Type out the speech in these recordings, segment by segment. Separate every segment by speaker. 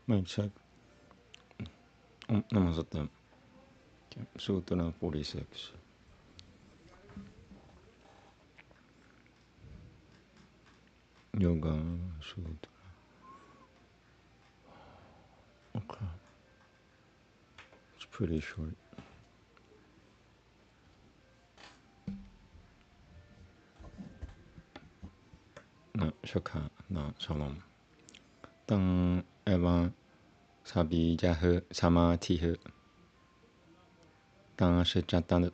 Speaker 1: Mic check. Namaste. Sutra 46. Yoga Sutra. Okay. It's pretty short. No, Shakha, no, Shalom. Tang Evan Sabijah Samatih Tang Shichatan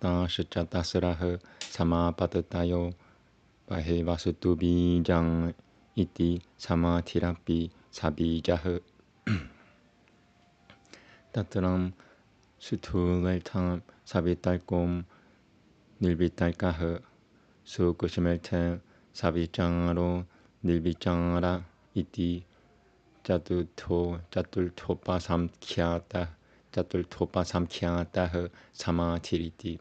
Speaker 1: Tang Shichatasrah Samapatatayo Bahe Vasutubi Jang Iti Samatirapi Sabijah Tatram Sutulaitam Sabitalkom Nilbitalkah Sukushmeltem Savichangaro Nilvichangara Iti Jatultopa Samkhyata Samatiriti.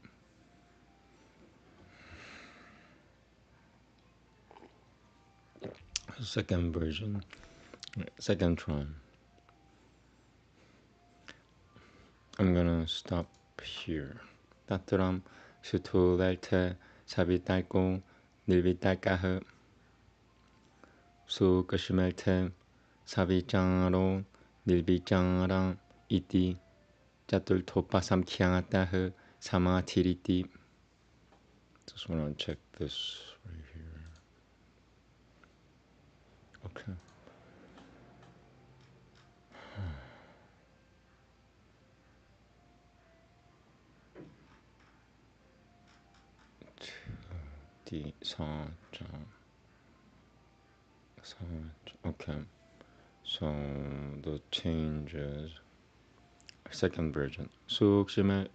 Speaker 1: Second version, second try. I'm gonna stop here. Tatram Sutulelte Savitalko Nilvitalkah Sukushmelte Savichangaro Nilvichangara Iti Jatultopa Samkhyata Samatiriti. Just wanna check this right here. Okay. Okay. So the changes. Second version. Sukushimel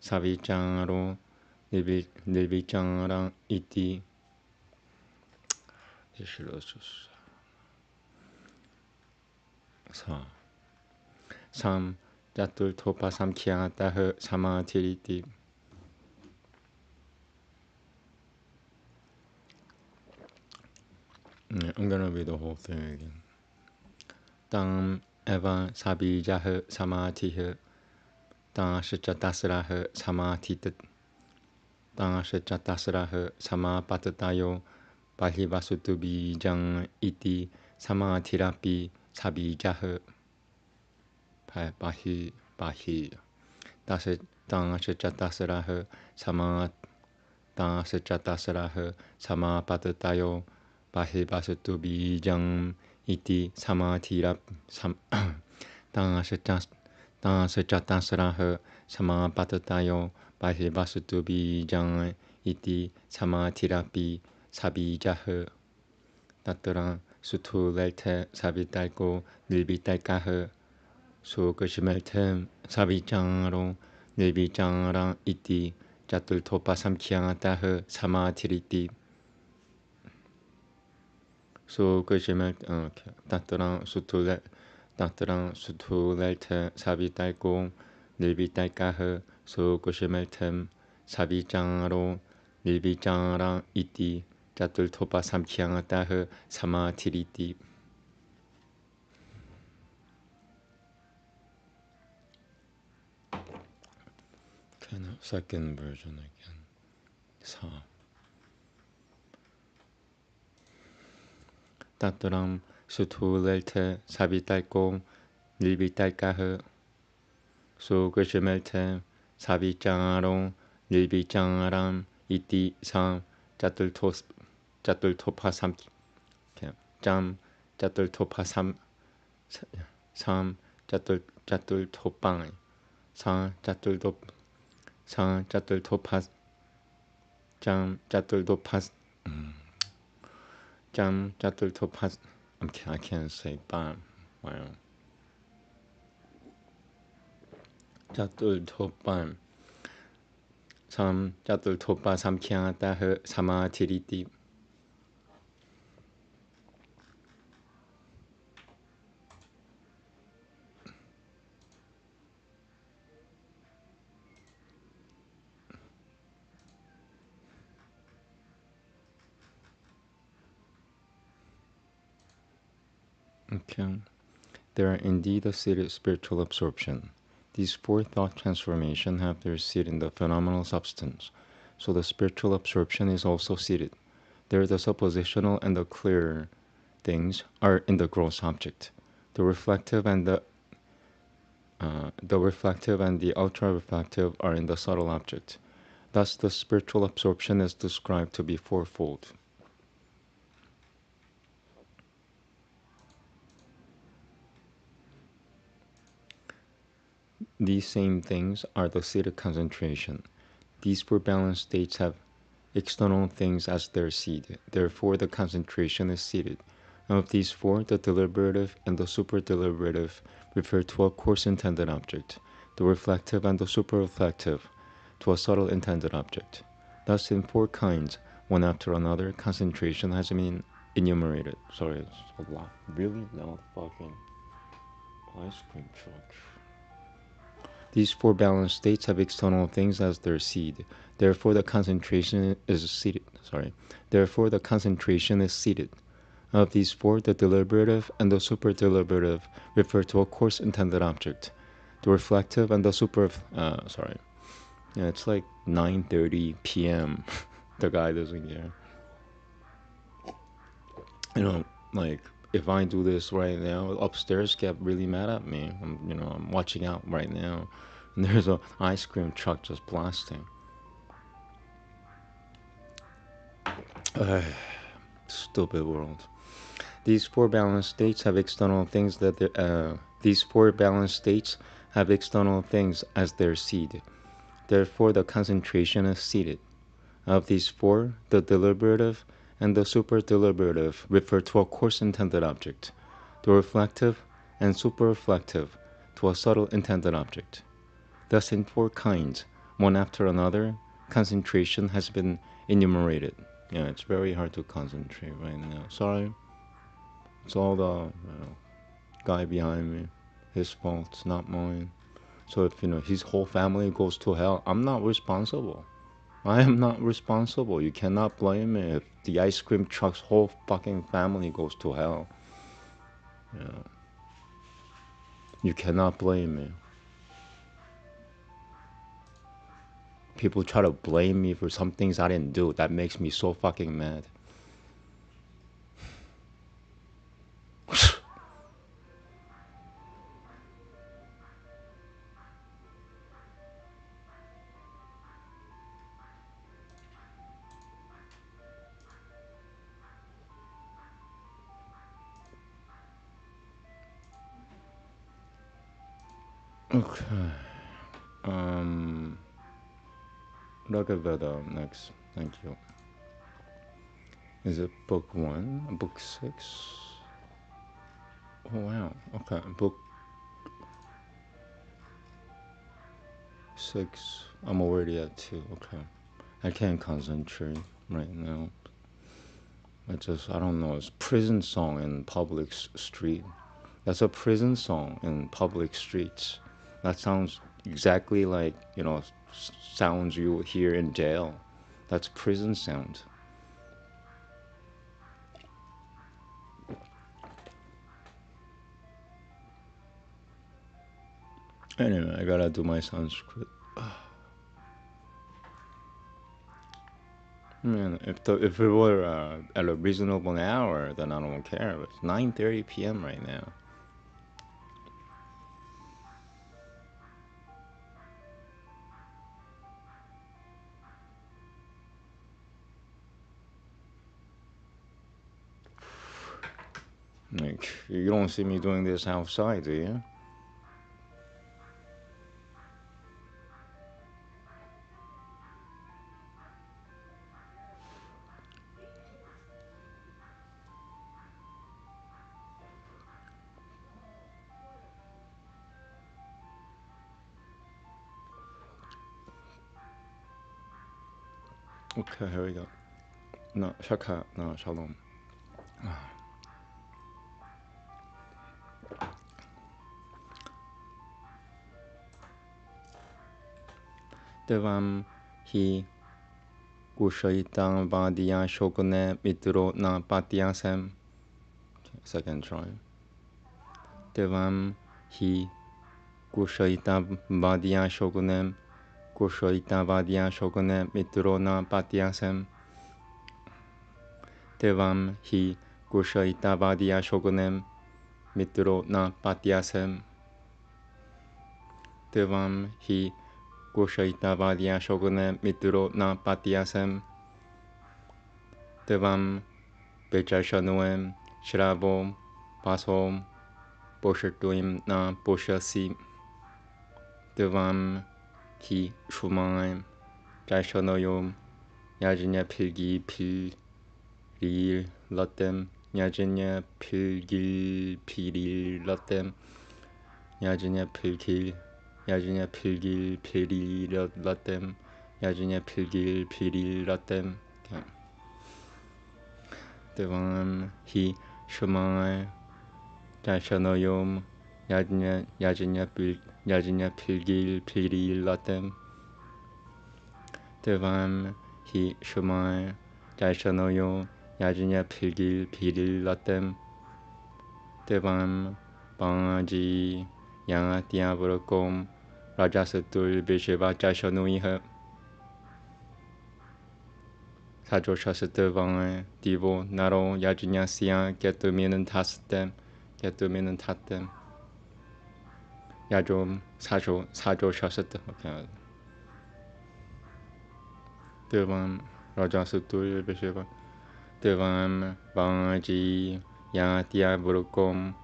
Speaker 1: Savichangaro Nilvichangara iti. Sam Jatultopa Samkhyata Samatiriti. I'm gonna read the whole thing again. Tam Eva Sabijah Samatih Tam Shichatasrah Samatit Tam Shichatasrah Samapatatayo Bahivasutubi Jang Iti Samatirapi Sabijah Bahi Tam Shichatasrah Samapatatayo Bahivasutubi Jang Iti Samatirap Tang Sechatasrah Samapatatayo Bahivasutubi Jang Iti Samatirapi Sabijah Tatara Sutulelte Savitalko Nilvitalkah Sukushmelte Savichangaro Nilvichangara Iti Jatultopa Samkhyata Samatiriti. Sukushmelte Tatara Sutulelte Savitalko Nilvitalkah Sukushmelte Savichangaro Nilvichangara Iti Jatultopa Samkhyata Samatiriti. Okay, now second version again. Sa. Tatram Sutulelte Savitalko Nilvitalkah Sukushmelte Savichangaro Nilvichangaram Iti Sam Jatultopa Sam Jam Jatultopa Sam Jatultopan Sam Jatultopas Jam Jatultopas Jam Jatultopas. I can't say bam. Wow. Jatultopan Sam Jatultopa Samkhyata Samatiriti. Okay. They are indeed a seated spiritual absorption. These four thought transformations have their seat in the phenomenal substance, so the spiritual absorption is also seated. There the suppositional and the clear things are in the gross object. The reflective and the ultra-reflective are in the subtle object. Thus the spiritual absorption is described to be fourfold. These same things are the seated concentration. These four balanced states have external things as their seed. Therefore, the concentration is seated. Of these four, the deliberative and the superdeliberative refer to a coarse intended object, the reflective and the superreflective to a subtle intended object. Thus, in four kinds, one after another, concentration has been enumerated. Sorry, it's a lot. Really? No fucking ice cream truck. These four balanced states have external things as their seed. Therefore, the concentration is seated. Therefore, the concentration is seated. Of these four, the deliberative and the superdeliberative refer to a coarse intended object. The reflective and the Yeah, it's like 9:30 p.m. The guy doesn't care. Like if I do this right now, upstairs get really mad at me. I'm watching out right now, and there's a ice cream truck just blasting. Stupid world. These four balanced states have external things as their seed. Therefore, the concentration is seated. Of these four, the deliberative and the superdeliberative refer to a coarse intended object, the reflective and superreflective to a subtle intended object. Thus, in four kinds, one after another, concentration has been enumerated. Yeah, it's very hard to concentrate right now. Sorry. It's all the guy behind me. His fault, it's not mine. So if his whole family goes to hell, I'm not responsible. I am not responsible. You cannot blame me if the ice cream truck's whole fucking family goes to hell. Yeah. You cannot blame me. People try to blame me for some things I didn't do. That makes me so fucking mad. Okay. Look at Veda next. Thank you. Is it book 1? Book 6? Oh wow. Okay. Book 6. I'm already at 2. Okay. I can't concentrate right now. I don't know. It's prison song in public street. That's a prison song in public streets. That sounds exactly like, sounds you hear in jail. That's prison sound. Anyway, I gotta do my Sanskrit. Man, if it were at a reasonable hour, then I don't care. But it's 9:30 p.m. right now. Like, you don't see me doing this outside, do you? Okay, here we go. No, shaka, no, shalom. Devam hi Ushaitang Vadiya Shokune Mitro Na Patiasem. Second try. Devam hi Kushaitavadya shogunem Kushaitavadya shogunem mitro na patyasem. Devam hi Kushaitavadya shogunem mitro na patyasem. Devam hi Kushaitavadya shogunem mitro na patyasem. Devam Bechashanuem Shravom Pasom Boshatuim na Boshasi. Devam ki Shumaim Jaishanoyom Yajinya Pilgi Pilil Latem Yajinya Pilgil Pilil Latem Yajinya Pilgil Pilil Latem Yajinya Pilgil Pilil Latem. Devam hi Shumai Jaishanoyom Yajinya Pilgil Pilil Latem. Devam hi Shumai Jaishanoyom Yajinya Pilgil Pilil Latem. Devam Bangaji Yangatyavurokom Rajasatul Bisheva Jaishanoiha. 사조샤스트 디보 나로 야주냐시야 게뚜미는 타스템 게뚜미는 타템 야좀 사조샤스트 오케이. 데밤 라자스투 베셰바 데밤 방지 야티아 부르콤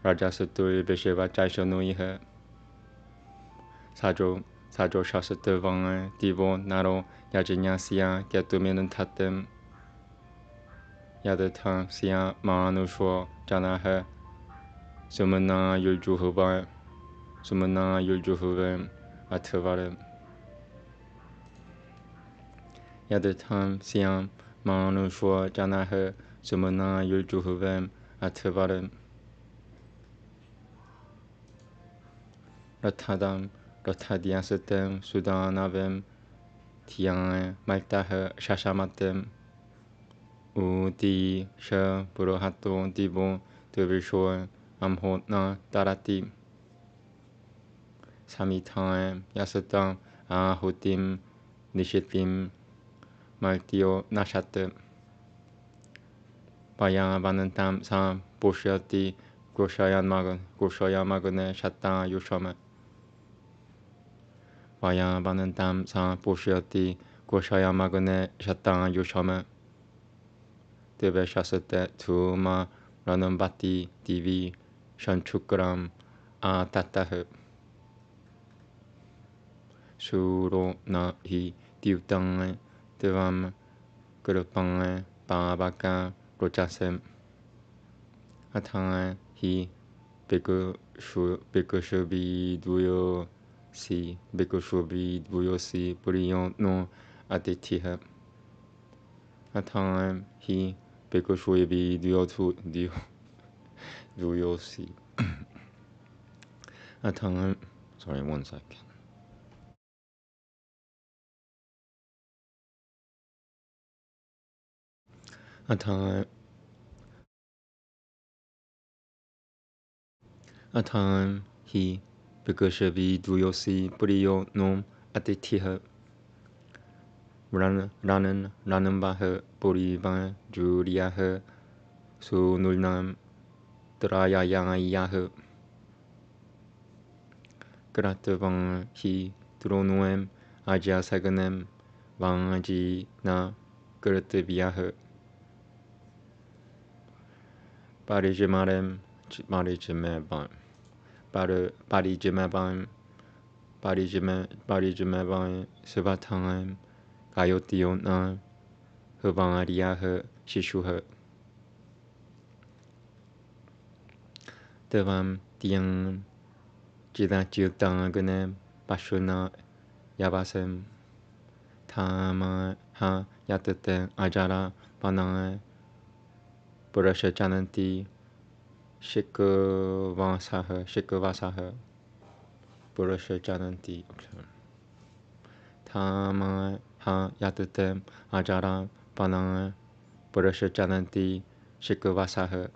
Speaker 1: 라자스투 베셰바 자이쇼누이헤 사조샤스트 디보 나로 야지냐시야 게뚜미는 타템 야드탕 시야 마누쇼 자나헤 수문나 율주후바 아트바렘 야드탕 시야 마누쇼 자나헤 수문나 율주후바 아트바렘 러타디아스템 수다나뱀 티양 말타헤 샤샤마템 우디 셔 브로하토 디보 드빌쇼 암호나 따라티 사미타엠 야스땅 아호팀 니시팀 말티오 나샤트 바야바는탐 사 보시아티 고샤야마그네 샤땅 유셔메 바야바는탐 사 보시아티 고샤야마그네 샤땅 유셔메 Devashasate Tuma Ranambati Divi Shanchukram Atatahe Suro na hi Divtang Devam Gurupang Babaka Rochasem Atang hi Bikushubi Duyo Si Puriyon no Aditiha Atang hi Bikushubi Duyosi Atang. Sorry, 1 second. Atang hi Bikushubi Duyosi Puriyon no Aditiha Ranambahe Purivan Juliahe Sunulnam Trayayayahe Gratavang hi Dronuem Ajasaganem Vangaji na Grataviahe Parijimarem Parijimabam Sivatangam Gayotiona Hubangariahe Shishuhe Devam Tiang Jidachutangane Pashuna Yabasem Tama Ha Yatete Ajara Panang Purasha Jananti Shikavasaha Purasha Jananti Tama Ha Yatete Ajara Panang Purasha Jananti Shikavasaha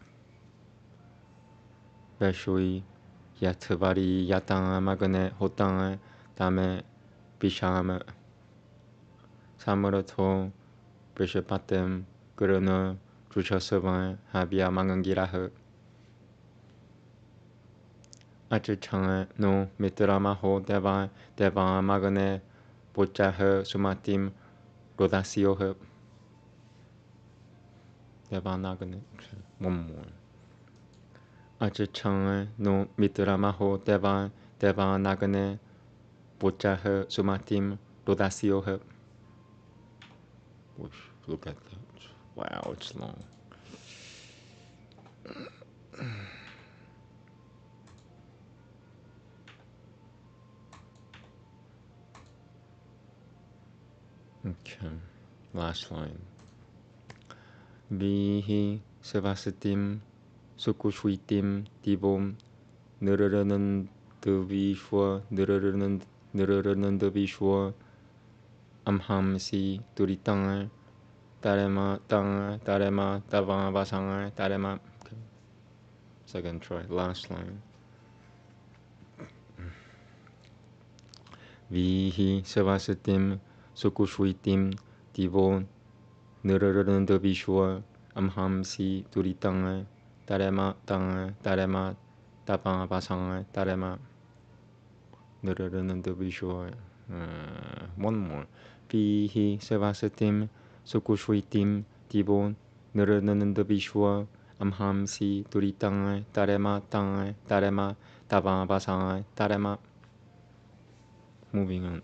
Speaker 1: Beshui Yatvari Yatanga Magane Hotanga Dame Bishama Samurato Bishapatem Guruna Drushasavan Habia Mangangiraha Achachanga no Mitramaho Deva Deva Magane Bochaha Sumatim Rodasioha Deva Nagane. One more. Achachanga no Mitramaho Deva Deva Nagane Bochaha Sumatim Rodasioha. Look at that. Wow, it's long. Okay, last line. Vihi Sevasatim Sukushwitim Divom Nirranandavishwa Nirranandavishwa Amhamsi Duritanga Tarema Tanga Tarema Tava Vasanga Tarema. Okay. Second try, last line. Vihi Sevasatim Sukushwitim Divo Nirranandavishwa Amhamsi Duritanga Tarema Tanga Tarema Tava Vasanga Tarema. Nirranandavishwa. One more. Vihi Sevasatim Sukushwitim Divo Nirranandavishwa Amhamsi Duritanga Tarema Tanga Tarema Tava Vasanga Tarema. Moving on.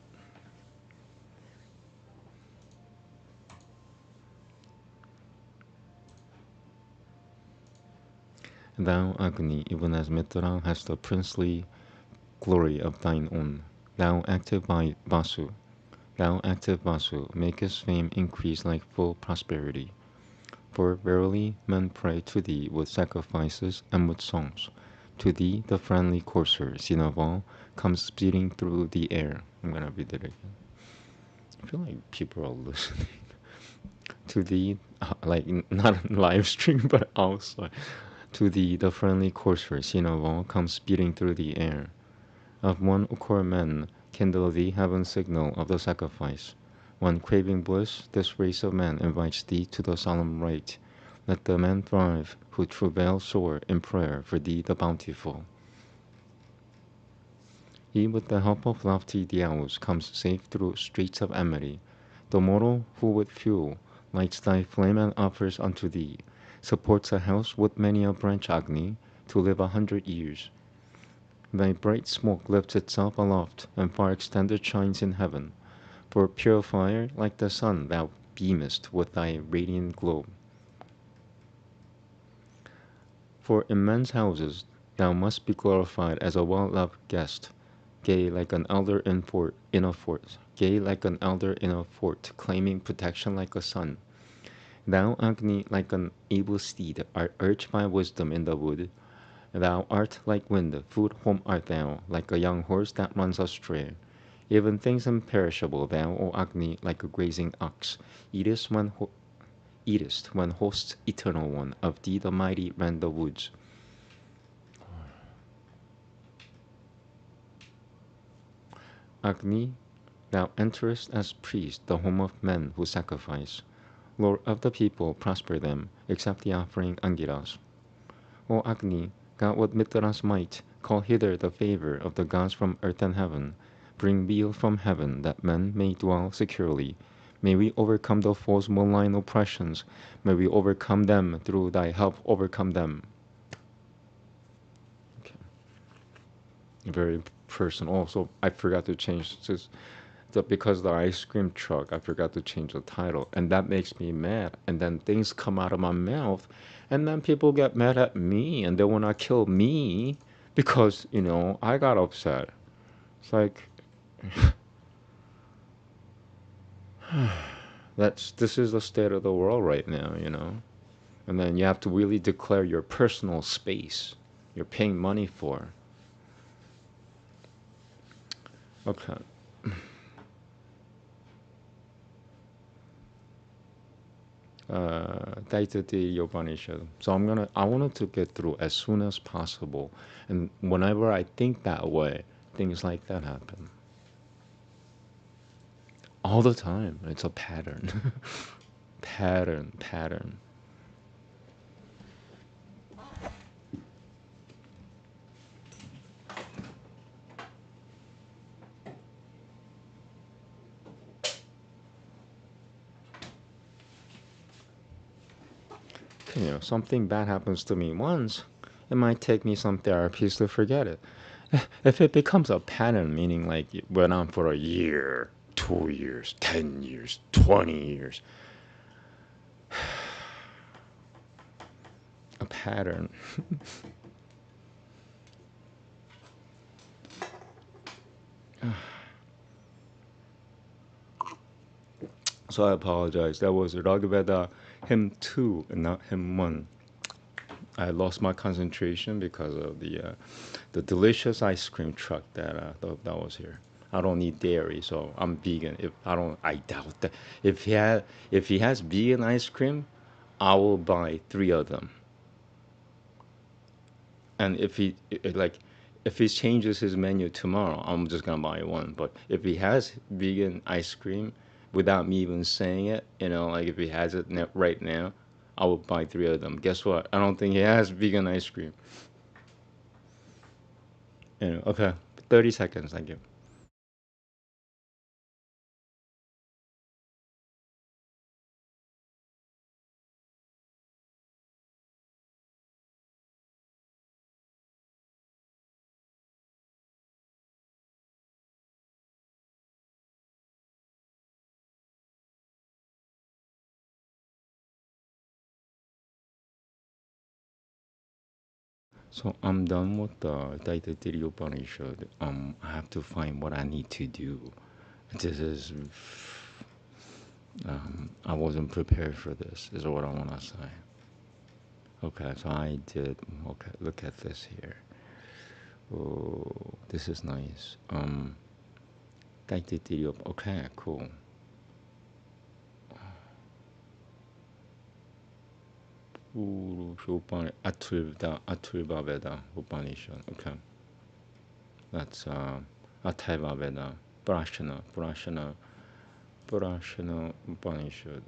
Speaker 1: Thou, Agni, even as Mitra, hast the princely glory of thine own. Thou active Vasu, thou active Vasu, makest fame increase like full prosperity. For verily men pray to thee with sacrifices and with songs. To thee the friendly courser, seen of all, comes speeding through the air. I'm gonna read it again. I feel like people are listening. To thee, like not on live stream, but outside. To thee the friendly courser, seen of all, comes speeding through the air. Of one accord men kindle thee heaven's signal of the sacrifice. When craving bliss, this race of men invites thee to the solemn rite. Let the men thrive who travail sore in prayer for thee the bountiful. He with the help of lofty ideals comes safe through streets of amity. The mortal who with fuel lights thy flame and offers unto thee, supports a house with many a branch, Agni, to live 100 years. Thy bright smoke lifts itself aloft, and far extended shines in heaven. For purifier, like the sun, thou beamest with thy radiant globe. For in men's houses thou must be glorified as a well-loved guest, gay like an elder in a fort, gay like an elder in a fort, claiming protection like a sun. Thou, Agni, like an able steed, art urged by wisdom in the wood. Thou art like wind, food home art thou, like a young horse that runs astray. Even things imperishable thou, O Agni, like a grazing ox, eatest when hosts eternal one, of thee the mighty rend the woods. Agni, thou enterest as priest the home of men who sacrifice. Lord of the people, prosper them, accept the offering Angiras. O Agni, God with Mitra's might, call hither the favor of the gods from earth and heaven. Bring weal from heaven, that men may dwell securely. May we overcome the foe's malign oppressions. May we overcome them through thy help, overcome them. Okay. Very personal. Also, I forgot to change this. Because the ice cream truck, I forgot to change the title, and that makes me mad. And then things come out of my mouth, and then people get mad at me, and they want to kill me because, you know, I got upset. It's like, this is the state of the world right now, you know. And then you have to really declare your personal space you're paying money for. Okay. Daitati Upanishad. So I wanted to get through as soon as possible. And whenever I think that way, things like that happen. All the time. It's a pattern. Pattern. Something bad happens to me once, it might take me some therapies to forget it. If it becomes a pattern, meaning like it went on for a year, 2 years, 10 years, 20 years, a pattern. So I apologize. That was Raghaveda hymn 2 and not hymn 1. I lost my concentration because of the delicious ice cream truck that was here. I don't need dairy, so I'm vegan. I doubt that if he has vegan ice cream, I will buy 3 of them. And if he changes his menu tomorrow, I'm just gonna buy one. But if he has vegan ice cream without me even saying it, like if he has it right now, I will buy 3 of them. Guess what? I don't think he has vegan ice cream. Okay, 30 seconds, thank you. So I'm done with the Daitati Upanishad. I have to find what I need to do. This is, I wasn't prepared for this, is what I want to say. Okay, so I did, okay, look at this here. Oh, this is nice. Daitati okay, cool. Atulva Veda Upanishad, okay. That's Ataiva Veda, Prashana Upanishad.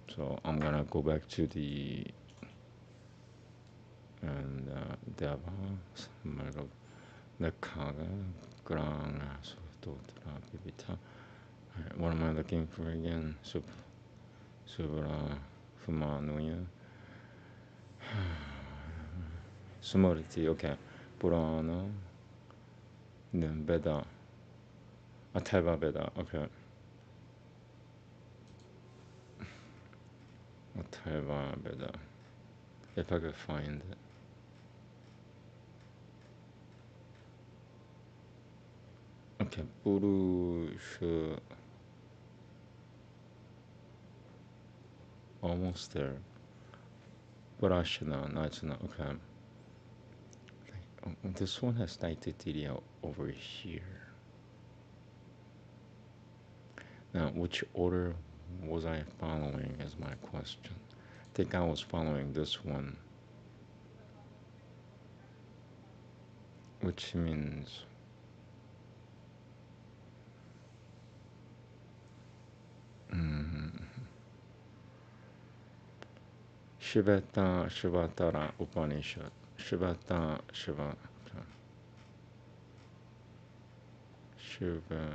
Speaker 1: So I'm gonna go back to the and Deva Samarov Nakaga Granga Sutotra Bibita. What am I looking for again? Subra Fumanuya. Sumuriti, okay. Purana, then Veda. Ataiva Veda, okay. Ataiva Veda. If I could find it. Okay, Purusha. Almost there. Purashana, no, it's not. Okay. This one has Daitatiria over here. Now, which order was I following is my question. I think I was following this one, which means Shivata Shivatara Upanishad. Shivata Shiva. Shiva.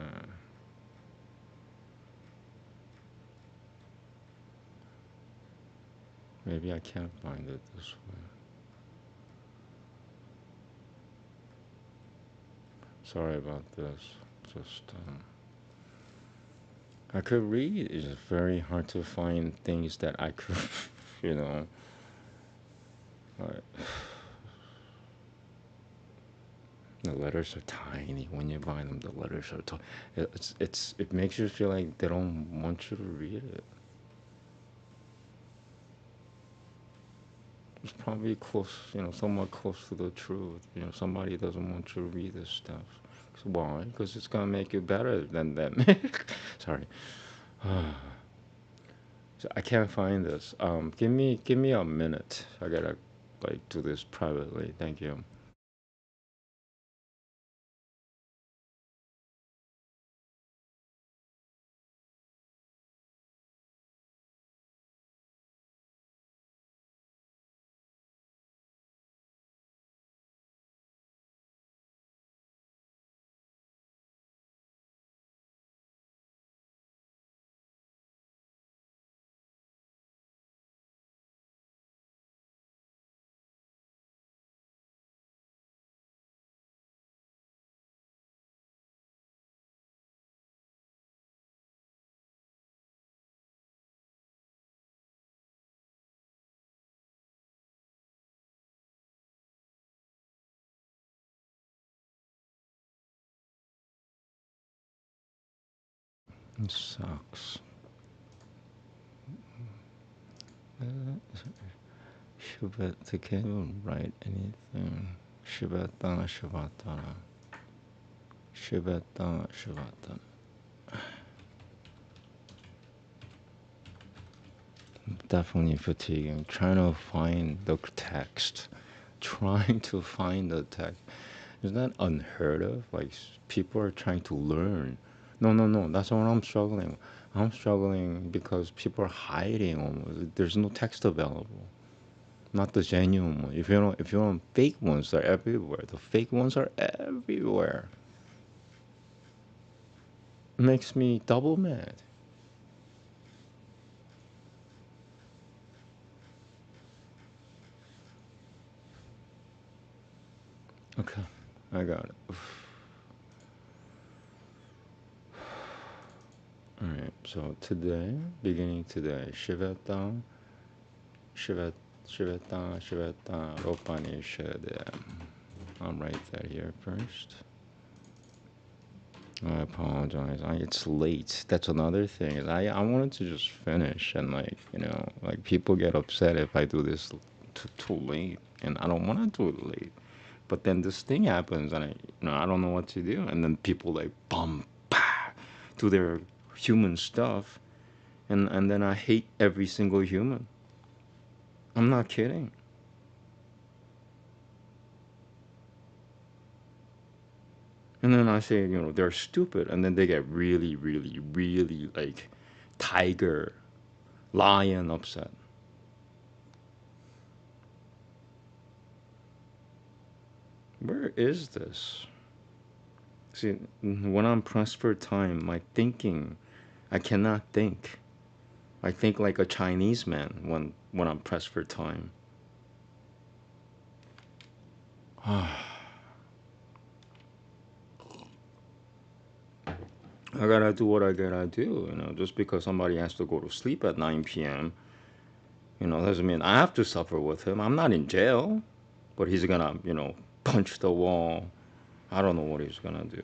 Speaker 1: Maybe I can't find it this way. Sorry about this. Just I could read. It's very hard to find things that I could, you know. The letters are tiny. When you buy them, the letters are tiny. It makes you feel like they don't want you to read it. It's probably close, somewhat close to the truth. Somebody doesn't want you to read this stuff. Why? Because it's gonna make you better than them. Sorry. So I can't find this. Give me a minute. I gotta like do this privately. Thank you. It sucks. Shivat, they can't even write anything. Shivatana, Shivatana. Shivatana, Shivatana. Definitely fatiguing. Trying to find the text. Trying to find the text. Isn't that unheard of? Like, people are trying to learn. No, no, no. That's what I'm struggling. I'm struggling because people are hiding almost. There's no text available. Not the genuine one. If you want fake ones, they're everywhere. The fake ones are everywhere. It makes me double mad. Okay, I got it. Alright, so today, beginning today, Shivata, Shivat, Shivata, Shivata, Upanishad. I'll write that here first. I apologize. It's late. That's another thing. I wanted to just finish and like people get upset if I do this too late, and I don't want to do it late. But then this thing happens, and I don't know what to do, and then people like bum, bah, do their human stuff, and then I hate every single human. I'm not kidding. And then I say, they're stupid, and then they get really, really, really like tiger, lion upset. Where is this? See, when I'm pressed for time, my thinking, I cannot think. I think like a Chinese man when I'm pressed for time. I gotta do what I gotta do, just because somebody has to go to sleep at 9 p.m., doesn't mean I have to suffer with him. I'm not in jail, but he's gonna, punch the wall. I don't know what he's gonna do.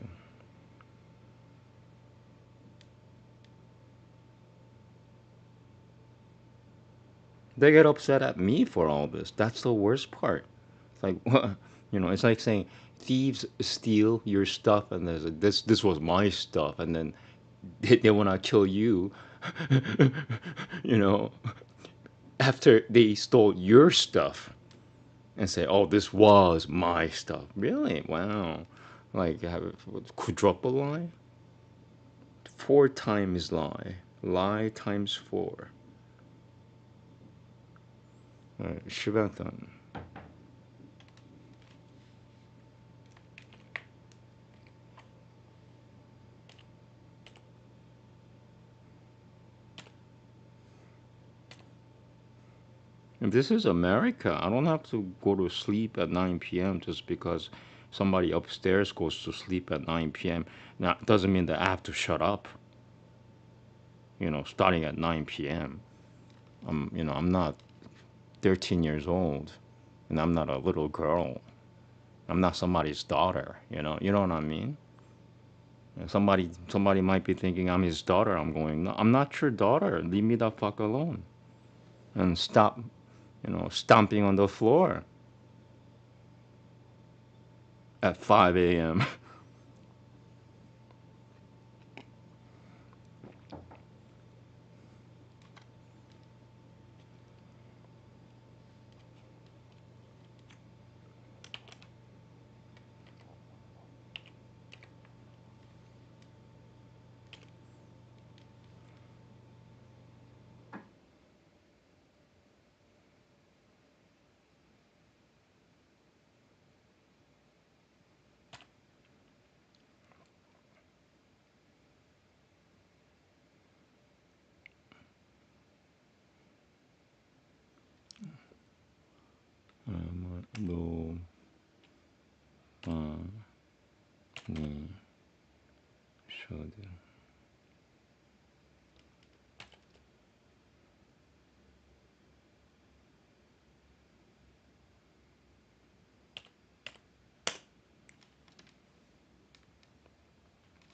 Speaker 1: They get upset at me for all this. That's the worst part. It's like, what? It's like saying thieves steal your stuff, and there's this was my stuff, and then they want to kill you, you know, after they stole your stuff and say, oh, this was my stuff. Really? Wow. Like, have quadruple lie? Four times lie. Lie times four. Shivantan. And this is America. I don't have to go to sleep at 9 p.m. just because somebody upstairs goes to sleep at 9 p.m. Now, it doesn't mean that I have to shut up, starting at 9 p.m. I'm not 13 years old, and I'm not a little girl. I'm not somebody's daughter, You know what I mean? Somebody might be thinking I'm his daughter. I'm going, no, I'm not your daughter. Leave me the fuck alone. And stop, stomping on the floor at 5 a.m. 로, 니, should.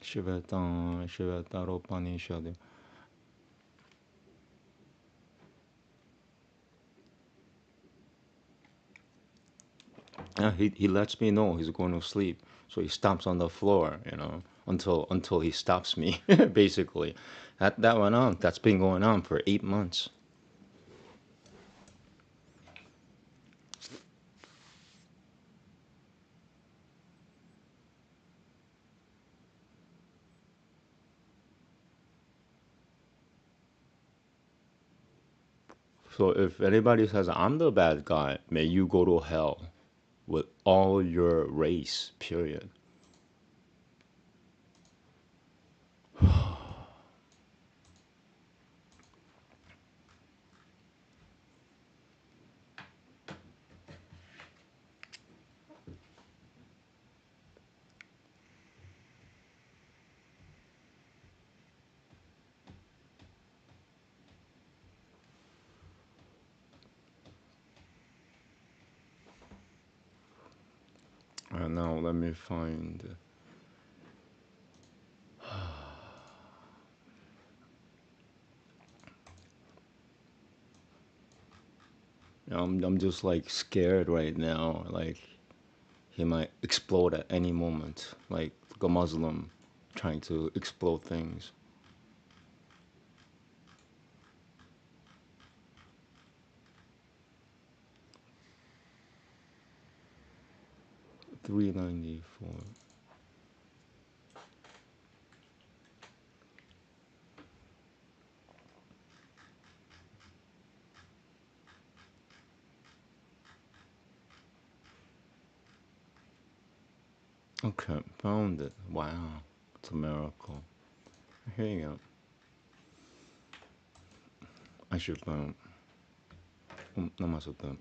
Speaker 1: Shivata Upanishad. He lets me know he's going to sleep, so he stomps on the floor, until he stops me. Basically, that went on. That's been going on for 8 months. So if anybody says I'm the bad guy, may you go to hell with all your race. Period. And now let me find. I'm just like scared right now. Like he might explode at any moment, like a Muslim trying to explode things. 394. Okay, found it. Wow, it's a miracle. Here you go. I should Namaste.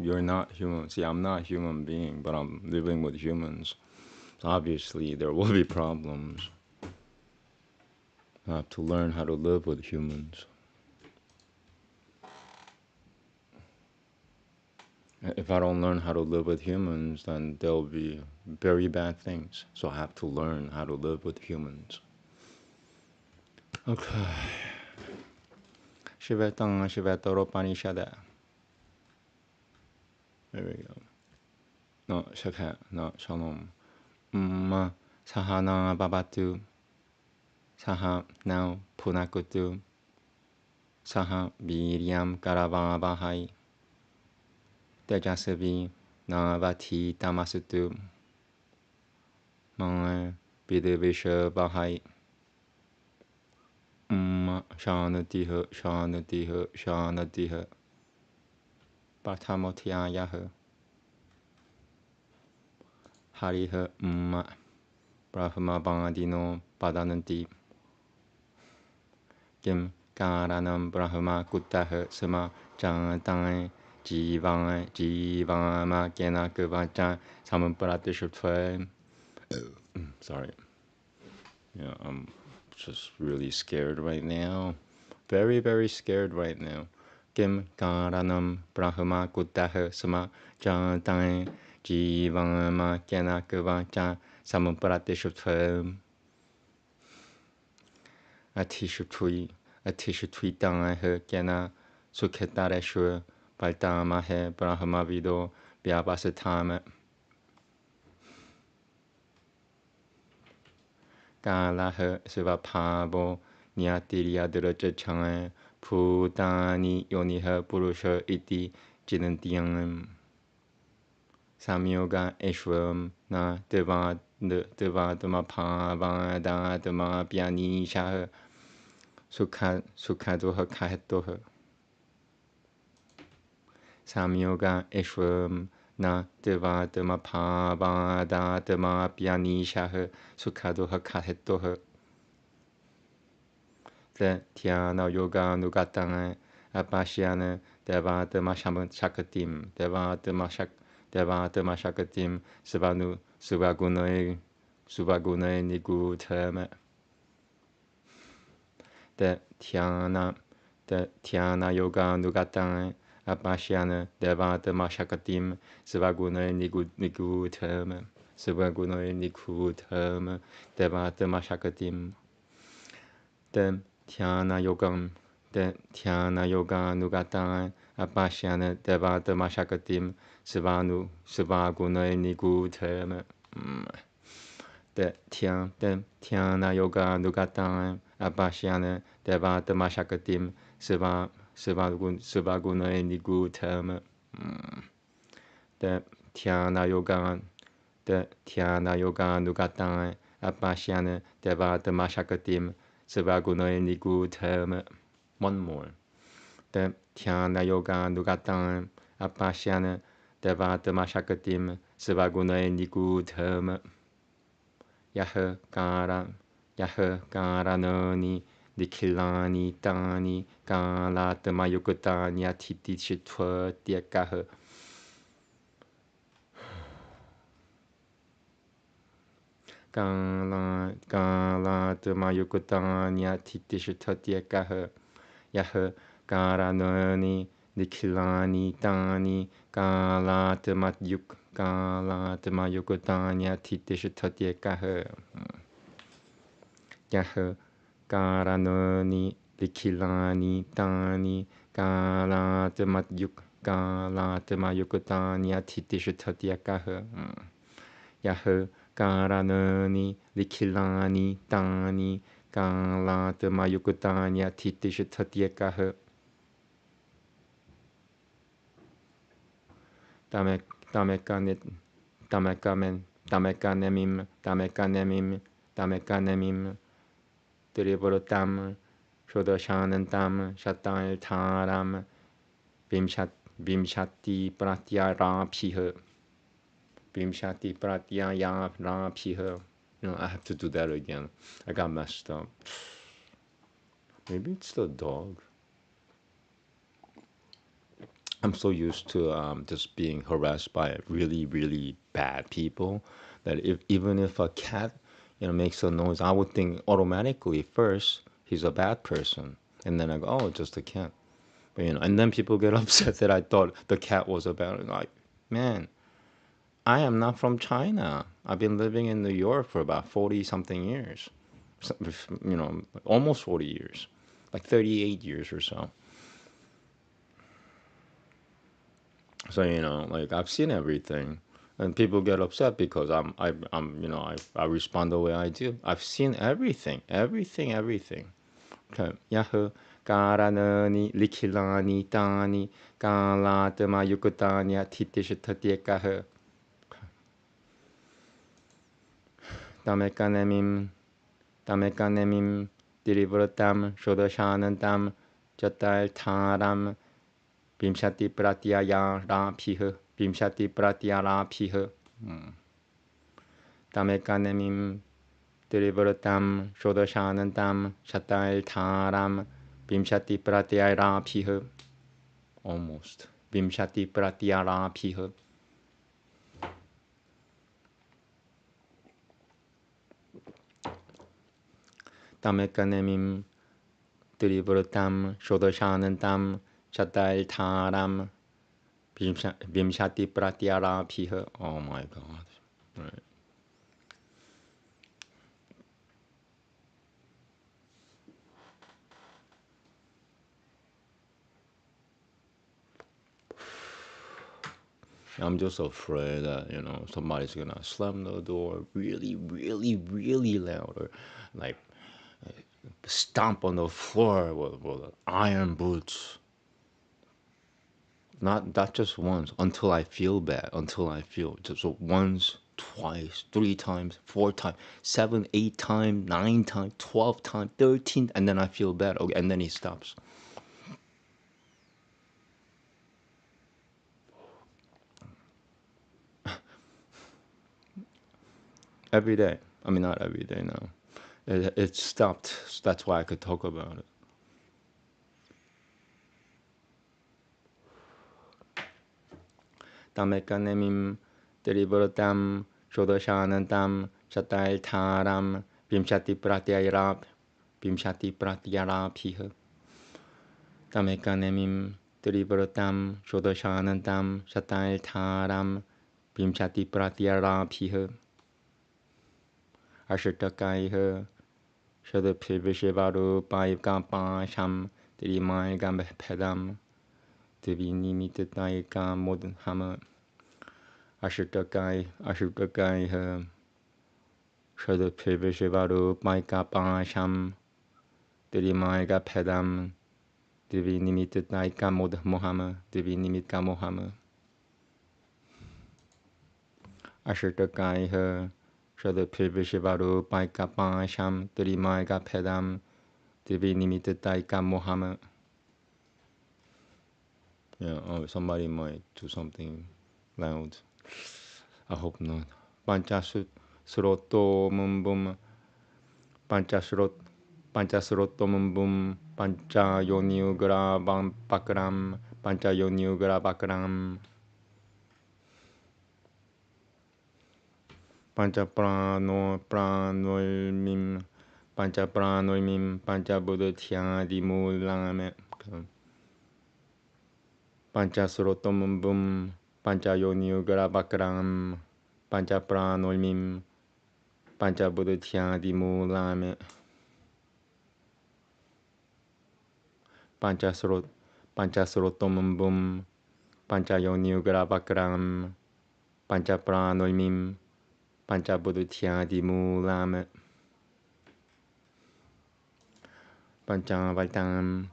Speaker 1: You're not human. See, I'm not a human being, but I'm living with humans. So obviously, there will be problems. I have to learn how to live with humans. If I don't learn how to live with humans, then there'll be very bad things. So I have to learn how to live with humans. Okay. Shivata Upanishad. There we go. No, Shakha, no, Shalom. Sahana Babatu. Saha now Punakutu. Saha Viryam Karavavahai. Tejasavi Navati Tamasutu. Maya Vidavisha Bahai. Shanatiha, Shanatiha, Shanatiha. Pathamotiayaha. Hariha Brahma Bandino Padananti. Kim Karanam Brahma Kuttaha Sama Jantai Jivama Kena Kuvacha Samanparatishutva. Sorry. Yeah, I'm just really scared right now. Very, very scared right now. Kim Karanam Brahma Kuttaha Sama Jantai Jivama Kena Kuvacha Samanparatishutva. Atishutui Tangahe Kena Sukhetareshur Paltamahe Brahmavido Vyabasatama Kalahe Sivapabo Nyatiriaduraja Change Putani Yoniha Purusha Iti Jinantiangam Samyoga Eshwam Na Deva Dema Pavada Dema Piani Shah Sukhadoha Kahetoha Samyoga Eshwam Na Deva Dema Pavada Dema Piani Shah Sukhadoha Kahetoha The Tiana Yoga Nugatanga Apashyana Deva Dema Shakatim Deva Dema Shakatim Suvagunoe Nigutama The Tiana Yoga Nugatanga Apashyana Deva Dema Shakatim Suvagunoe Nigutama Deva Dema Shakatim The Dhyana Yoga Nugata Apashyana Deva Dema Shakatim Sivagunai Nigutam The Dhyana Yoga Nugata Apashyana Deva Dema Shakatim Sivagunai Nigutam The Dhyana Yoga Nugata Apashyana Deva Dema Shakatim Sivagunai Nigutam. One more. The Dhyana Yoga Nugatan Apashyana Deva Dema Shakatim Sivagunai Nigutam. Yaha Karanani Dikilani Tani Kala Dema Yukutanya Titi Shitwa Diakaha. Kala Dema Yukutanya Titi Shitwa Diakaha. Yaha Karanani Nikilani Tani Kala Demayukutanya Titishatatyakaha Yaha Karanani Nikilani Tani Kala Demayukutanya Titishatatyakaha Yaha Karanani Nikilani Tani Kala Demayukutanya Titishatatyakaha Tamekanemim Trivorotam Shodashanantam Shatal Taram Vimshati Pratyarabhiha Vimshati Pratyarabhiha. I have to do that again. I got messed up. Maybe it's the dog. I'm so used to just being harassed by really, really bad people that even if a cat, makes a noise, I would think automatically first he's a bad person, and then I go, oh, just a cat. But and then people get upset that I thought the cat was a bad. Like, man, I am not from China. I've been living in New York for about 40 something years. Almost 40 years, like 38 years or so. So like I've seen everything, and people get upset because I respond the way I do. I've seen everything. Okay, Yahoo, Karanani, Likilani, Tani, Kalatama Yukutanya, Titishatatyakaha, Tamekanemim, Dirivratam, Shodashanantam, Jatal Taram. Vimshati Pratyaya Raphiha Vimshati Pratyarabhiha Tamekanemim Trivratam Shodashanantam Shatal Taram Vimshati Pratyarabhiha. Almost. Vimshati Pratyarabhiha. Tamekanemim Trivratam Shodashanantam Shatal Taram Vimshati Pratyarabhiha. Oh my God. Right. I'm just afraid that, somebody's gonna slam the door really, really, really loud, or like stomp on the floor with iron boots. Not just once, until I feel bad, until I feel just once, twice, 3 times, 4 times, 7, 8 times, 9 times, 12 times, 13, and then I feel bad. Okay, and then he stops. Every day. I mean, not every day, no. It stopped. So that's why I could talk about it. Tamekanemim Deriborotam Shodoshanantam Shatai Taram Bimshati Pratyayarap Bimshati Pratyaraphiha Tamekanemim Deriborotam Shodoshanantam Shatai Taram Bimshati Pratyaraphiha Ashertakaiha Shadapivishavaru Paivkapasham Dirimai Gambepedam Divinimitaika Modhama Ashutakai Shadapivishavaru Paikapasham Dirimaiga Pedam Divinimitaika Modhama Divinimitka Mohama Ashutakai Shadapivishavaru Paikapasham Dirimaiga Pedam Divinimitaika Mohama. Yeah, oh, somebody might do something loud. I hope not. Panchasroto mumbum Panchasroto mumbum Pancha yoniugra bakram Pancha yoniugra bakram Pancha pranolmim Pancha pranolmim Pancha buddhya dimulame Panchasroto mumbum Pancha yoniugra bakram Pancha pranolmim Pancha buddhya dimulame Panchasroto mumbum Pancha yoniugra bakram Pancha pranolmim Pancha buddhya dimulame Pancha valtam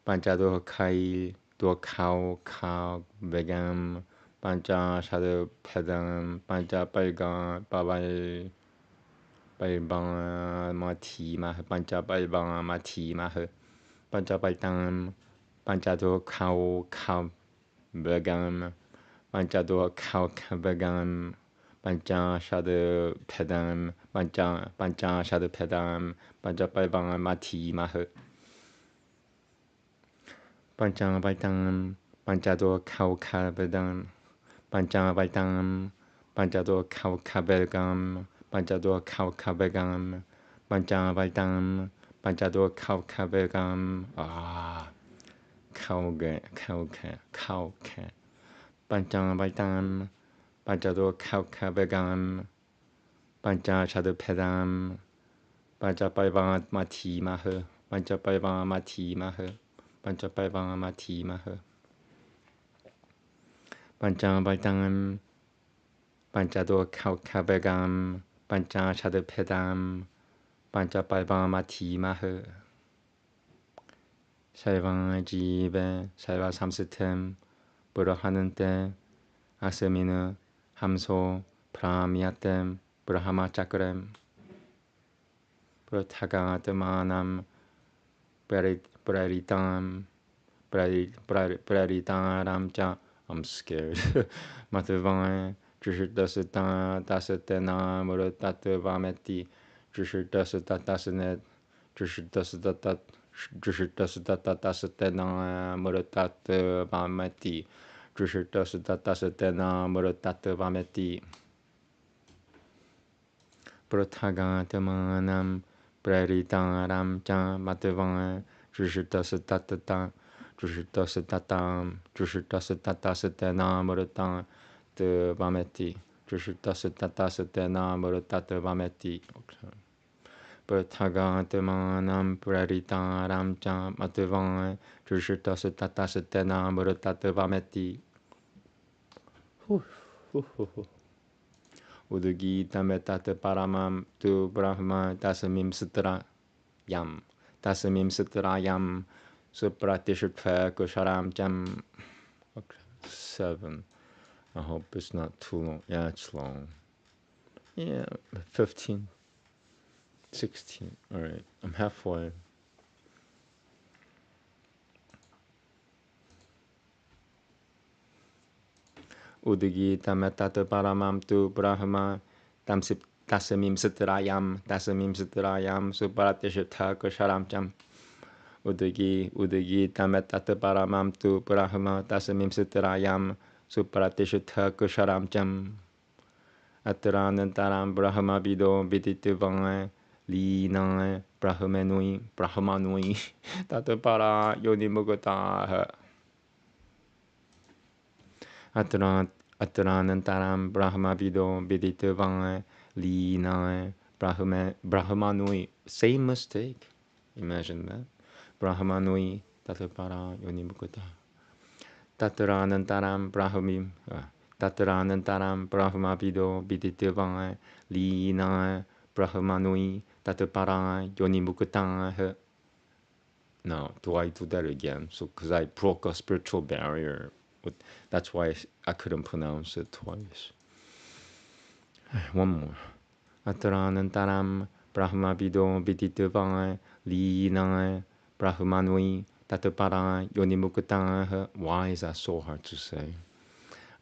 Speaker 1: Pancha dokai Dokau kau vegam Pancha shadu pedam Pancha palga babal Balbang mati mah Pancha balbang mati mah Pancha baltam Pancha dokau kau vegam Pancha dokau vegam Pancha shadu pedam Pancha shadu pedam Pancha balbang mati mah Pancha Vaitam Panchado Kaukabedam Pancha Vaitam Panchado Kaukabegam Panchado Kaukabegam Pancha Vaitam Panchado Kaukabegam Kauke Pancha Vaitam Panchado Kaukabegam Pancha Shadupedam Pancha Paivat Mati Maha Pancha Paivat Mati Maha Pancha Paivang Mati Maha Pancha Vaitangam Pancha Do Kaukabegam Pancha Shadupedam Pancha Paivang Mati Maha Saivang Jive Saiva Samsitem Burahanante Asamina Hamso Pramyatem Brahma Chakrem Pratagatmanam Praritam cha. I'm scared. Matavai, Trishudasata, Dasatena, Murata Vameti, Trishudasata Dasanet, Trishudasata Dasatena, Murata Vameti, Trishudasata Dasatena, Murata Vameti, Protagatamanam. Praritaram cha matavai Trishudasatata Trishudasatatam Trishudasatata Murata Vameti Trishudasatata Murata Vameti Pratagantamanam Praritaram cha matavai Trishudasatata Murata Vameti Udugita metate paramam tu brahma tasamim sutra yam supratishutva kusharam jam. 7. I hope it's not too long. Yeah, it's long. Yeah, 15, 16. All right, I'm halfway. Udagi tamatata paramam tu brahma tasamim satrayam suparatishata kusharamcham. Udagi tamatata paramam tu brahma tasamim satrayam suparatishata kusharamcham. Ataranantaram brahma vido vidituvang lina brahmanui tatapara yonimugata. Ataranantaram brahma vido vidituvang lina brahmanui. Same mistake. Imagine that. Brahmanui tatapara yonimugata. Tataranantaram brahma vido vidituvang lina brahmanui tatapara yonimugata. Now, do I do that again? So, because I broke a spiritual barrier. That's why I couldn't pronounce it twice. One more. Ataranantaram brahma vido vidituvang lina brahmanui tatapara yonimukata. Why is that so hard to say?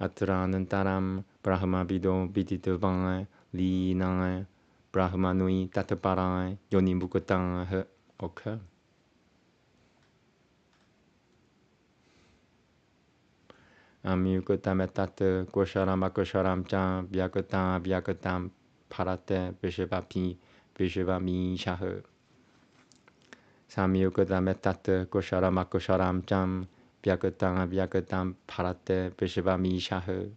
Speaker 1: Ataranantaram brahma vido vidituvang lina brahmanui tatapara yonimukata. Okay. Amyukotametata kosharam akosharam cham vyakatam parate vishvami shaha. Samyukotametata kosharam akosharam cham vyakatam parate vishvami shaha.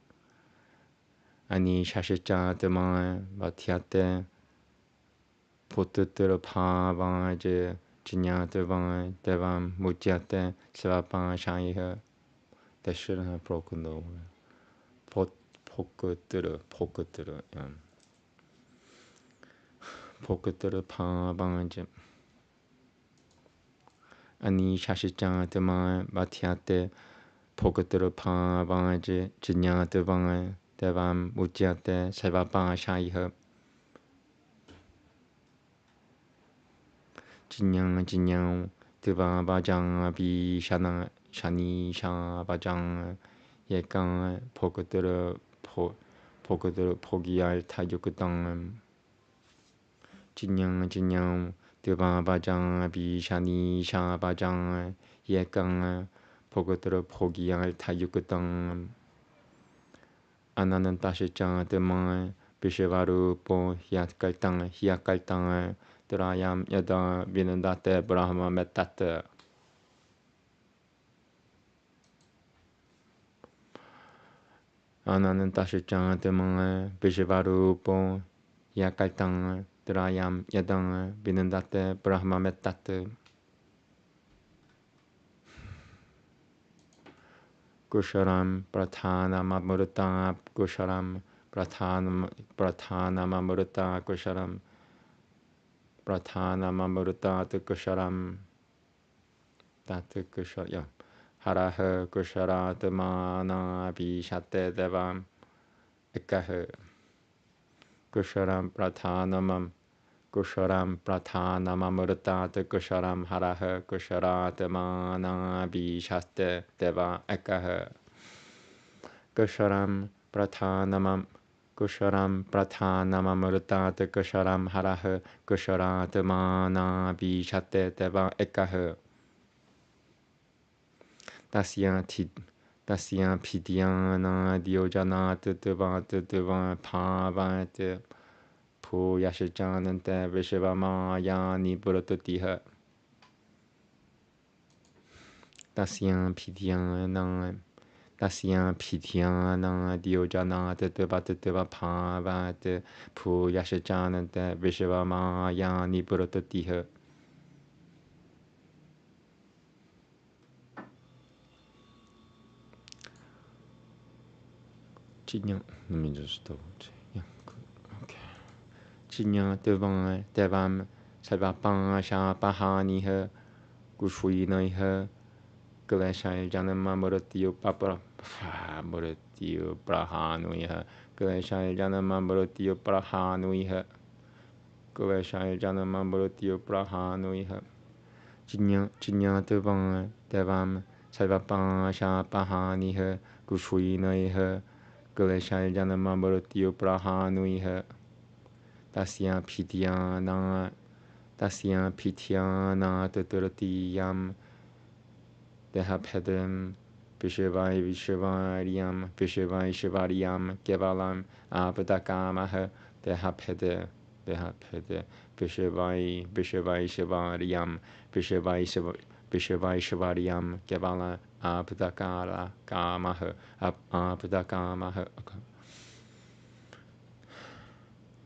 Speaker 1: Ani shashicha tamai vatyate potutara pavaje chinyatavai devam mutyate svapa shayiha. That shouldn't have broken the word. Pokuturu, yeah. Pokuturu pavanje. Ani shashicha tamai vatyate pokuturu pavanje chinyate vangai devam mutyate sevapa shayiha. Chinyang deva bajang abhi shani sha bajang yegang pokuturu pogial tayukutang. Chinyang deva bajang abhi shani sha bajang yegang pokuturu pogial tayukutang. Anantashicha demai Vishvarupo hiyakaltang Trayam yada vinandate brahma metate. Anantashicha demai Vishvarupo hiyakaltang Trayam yada vinandate brahma metate. Kusharam pratana mamurta kusharam pratana mamurta kusharam pratana mamurta kusharam tatu kushar yeah haraha kusharat mana vishate devam ekah kusharam pratana mamurta kusharam haraha kusharat mana vishate deva ekah kusharam pratana mamurta kusharam haraha kusharat mana vishate deva ekah tasya pidhyana diojanat devan pavat Puyashajanante Vishvamayani Buratatiha. Tasya pidhyana diojanata devatava pavat Puyashajanante Vishvamayani Buratatiha. Let me just double check. Yeah, good. Okay. Chinya devam sarvapang shapahaniha kushwinaiha kalashaya janama muratiyo papa Murtiyo Prahanuiha Kaleshaya Janama Murtiyo Prahanuiha Kaleshaya Janama Murtiyo Prahanuiha Chinya Devam Sarvapang Shapahaniha Kushwinaiha Kaleshaya Janama Murtiyo Prahanuiha Tasya Pityana Taturatiyam Dehapedem Vishavariam Kevalam Apadakamaha Dehapede Vishavariam Kevala Apadakara Kamaha Apadakamaha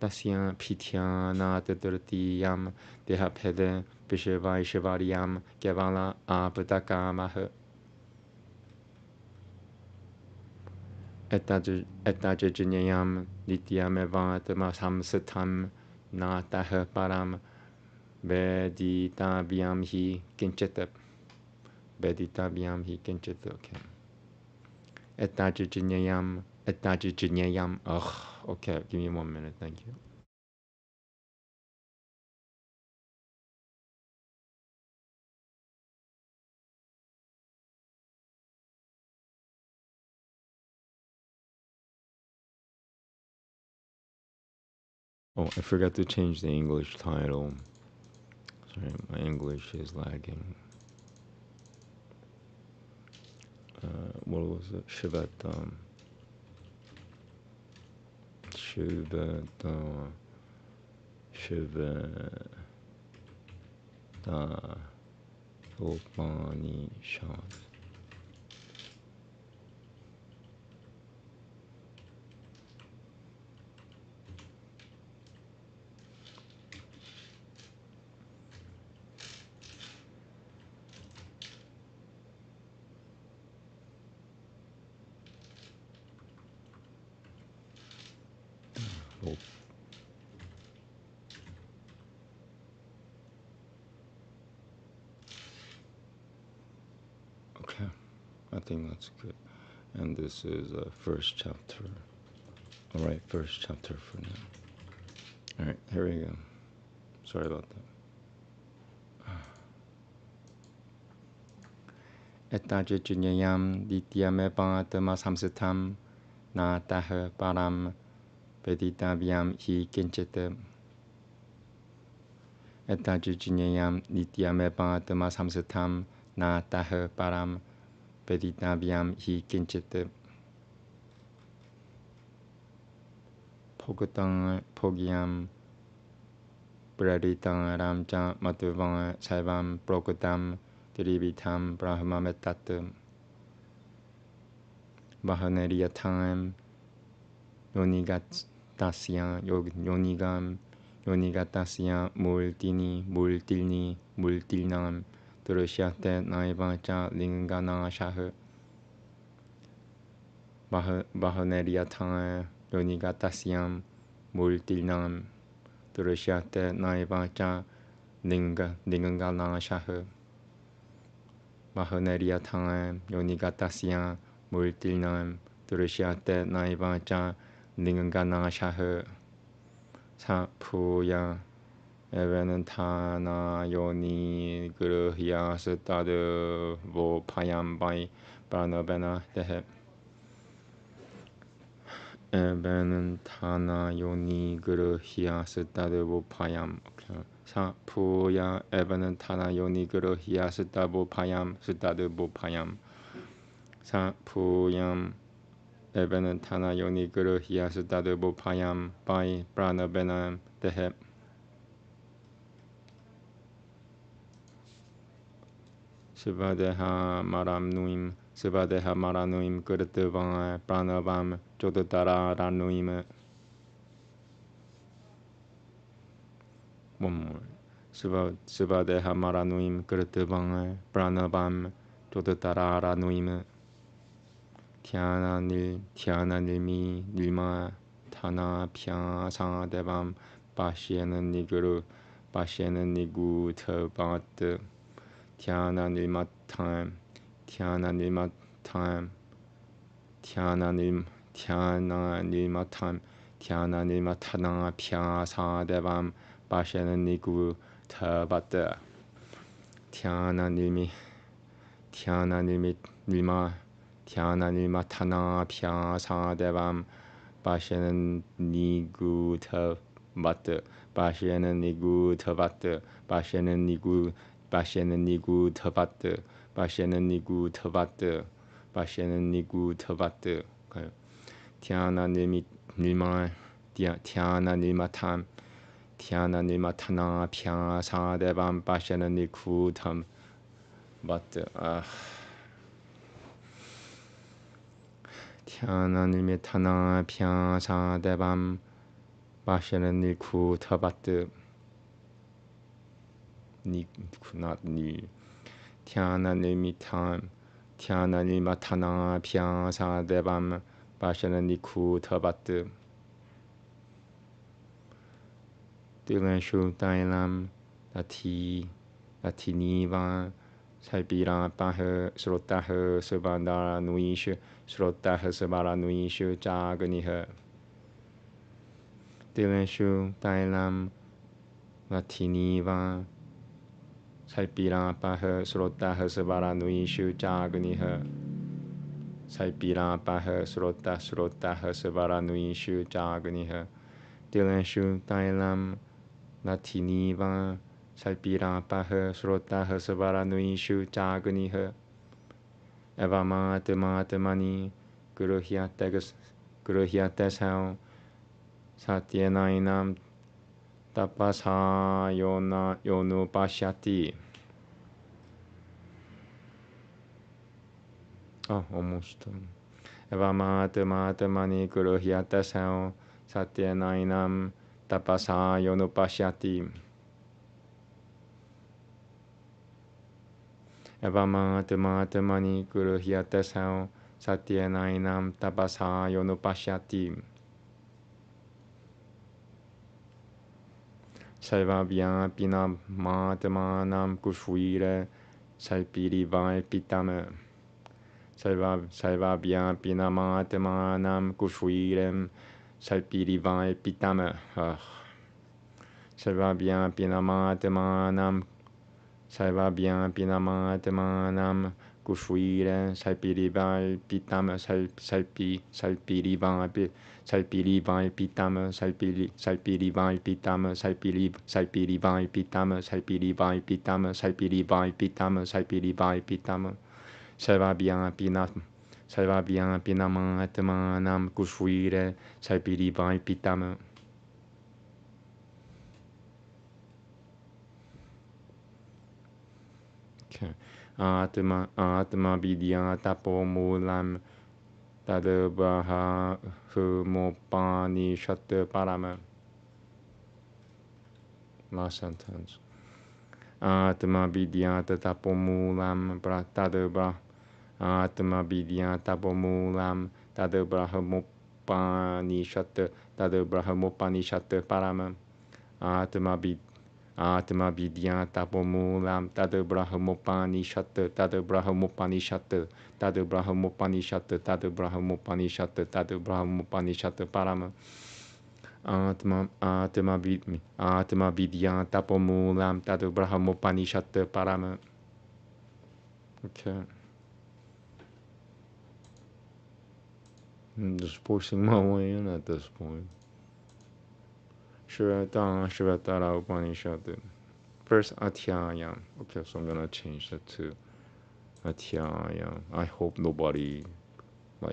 Speaker 1: Tasya Pityana Taturatiyam Dehapede Vishavariam Kevala Apadakamaha Etajajanyam Nityamevatamasam Satam Nataha Param Veditavyam Hi Kinchita okay. Etajajanyam okay, give me 1 minute, thank you. Oh, I forgot to change the English title. Sorry, my English is lagging. What was it? Shivatam. Upanishad. Oh. Okay, I think that's good. And this is first chapter. All right, first chapter for now. All right, here we go. Sorry about that. Etajajanyam Dityamepatama Samsitam Nataha Param Veditavyam Hi Kinchita Etajajanyam Dityamepatama Samsitam Nataha Param Veditavyam Hi Kinchita Pogyam Praditang Ramja Matuvang Saivam Prokutam Trivitam Brahmametatum Vahaneriyatam Yonigatasya Yonigatasya Multilnam Turusyate Naivacha Lingana Shah Vahaneriyatam Yonigatasya Multilnam Turusyate Naivacha Lingana Shah Vahaneriyatam Yonigatasya Multilnam Turusyate Naivacha Lingana Shah Sapuya Evanantana Yoni Gruhya Sutadu Vopayam Bai Pranabena Dehe Evanantana Yoni Gruhya Sutadu Vopayam Sapuya Evanantana Yoni Gruhya Sutadu Vopayam Sapuyam Evanantana Yoni Gruhya Sutadu Vopayam Bai Pranabena Dehe Sivadeha Maranuim Kurtuvang Pranavam Jodutara Ranuim. One more. Sivadeha Maranuim Kurtuvang Pranavam Jodutara Ranuim. Tiana Nilmi Nilma Tana Pya Sa Devam Pashyana Nigu Tabat Tiana Nilmatam Dhyananilmatam Dhyananilmatana Phyasadevam Bhashananigu Tabata Dhyananilmi Dhyananilma Dhyananilmatana Phyasadevam Bhashananigu Tabata Bhashananigu Tabata Bhashananigu Tabata Bhashananigu Tabata Bhashananigu Tabata Dhyananilmatam Dhyananilmatana Phyasadevam Bhashananigu Tabata Dhyananilmatana Phyasadevam Bhashananigu Tabata not ni Dhyananilmatam Dhyananilmatana Phyasadevam Bhashananigu Tabata Dilenshu Dailam Latiniva Saibira Bahe Srotahe Sabandara Nuishu Srotahe Sabara Nuishu Jaganiha Dilenshu Dailam Latiniva Saibira Bahe Srotahe Sabara Nuishu Jaganiha Saibira Bahe Srotahe Sabara Nuishu Jaganiha Dilenshu Dailam Latiniva Saibira Bahe Srotahe Sabara Nuishu Jaganiha Evamatamani Guruhyatasau Satyenainam Tapasa Yonu Pashyati. Oh, almost done. Evamatamani Guruhyatasau Satyenainam Tapasa Yonu Pashyati. Evamatamani Guruhyatasau Satyenainam Tapasa Yonu Pashyati. Saivabhya Pinamatamanam Kushvire Saipirivai Pitama Saivabhya Pinamatamanam Kushvirem Saipirivai Pitama Saivabhya Pinamatamanam Saivabhya Pinamatamanam Kushvire Saipirivai Pitama Saipirivai Pitama Saipirivai Pitama Saipirivai Pitama Saipirivai Pitama Saipirivai Pitama Saipirivai Pitama Saivabhya Pinamatamanam Kushvire Saipirivai Pitama. Okay. Atma Vidya Tapo Mulam Tadabraha Humopanishat Parama. Last sentence. Atma Vidya Tapo Mulam Tadabraha Atma Vidya Tapo Mulam Tadabraha Mopanishat Parama. Atma Vidya Tapo Mulam Tadabrahamopanishat Parama. Atma Vidya Tapo Mulam Tadabrahamopanishat Parama. Okay. I'm just forcing my way in at this point. Shvatara Upanishad. First Atyaya. Okay, so I'm gonna change that to Atyaya. I hope nobody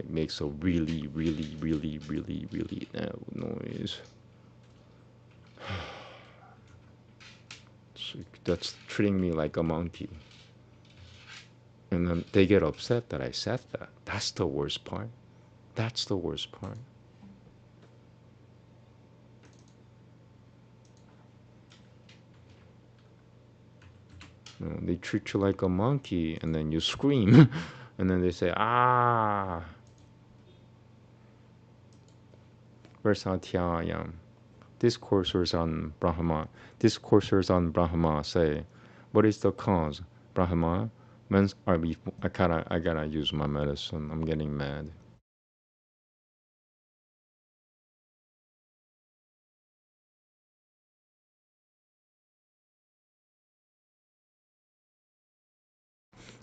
Speaker 1: makes a really loud noise. That's treating me like a monkey. And then they get upset that I said that. That's the worst part. That's the worst part. You know, they treat you like a monkey, and then you scream, and then they say, ah. Versatyayam. Discoursers on Brahma. Discoursers on Brahma say, what is the cause? Brahma? I gotta use my medicine. I'm getting mad.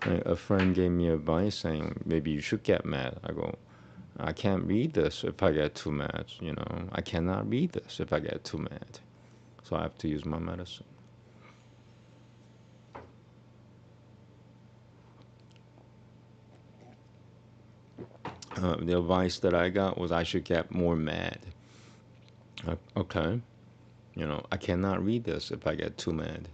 Speaker 1: A friend gave me advice saying maybe you should get mad. I go, I can't read this if I get too mad. I cannot read this if I get too mad. So I have to use my medicine. The advice that I got was I should get more mad. Okay, I cannot read this if I get too mad,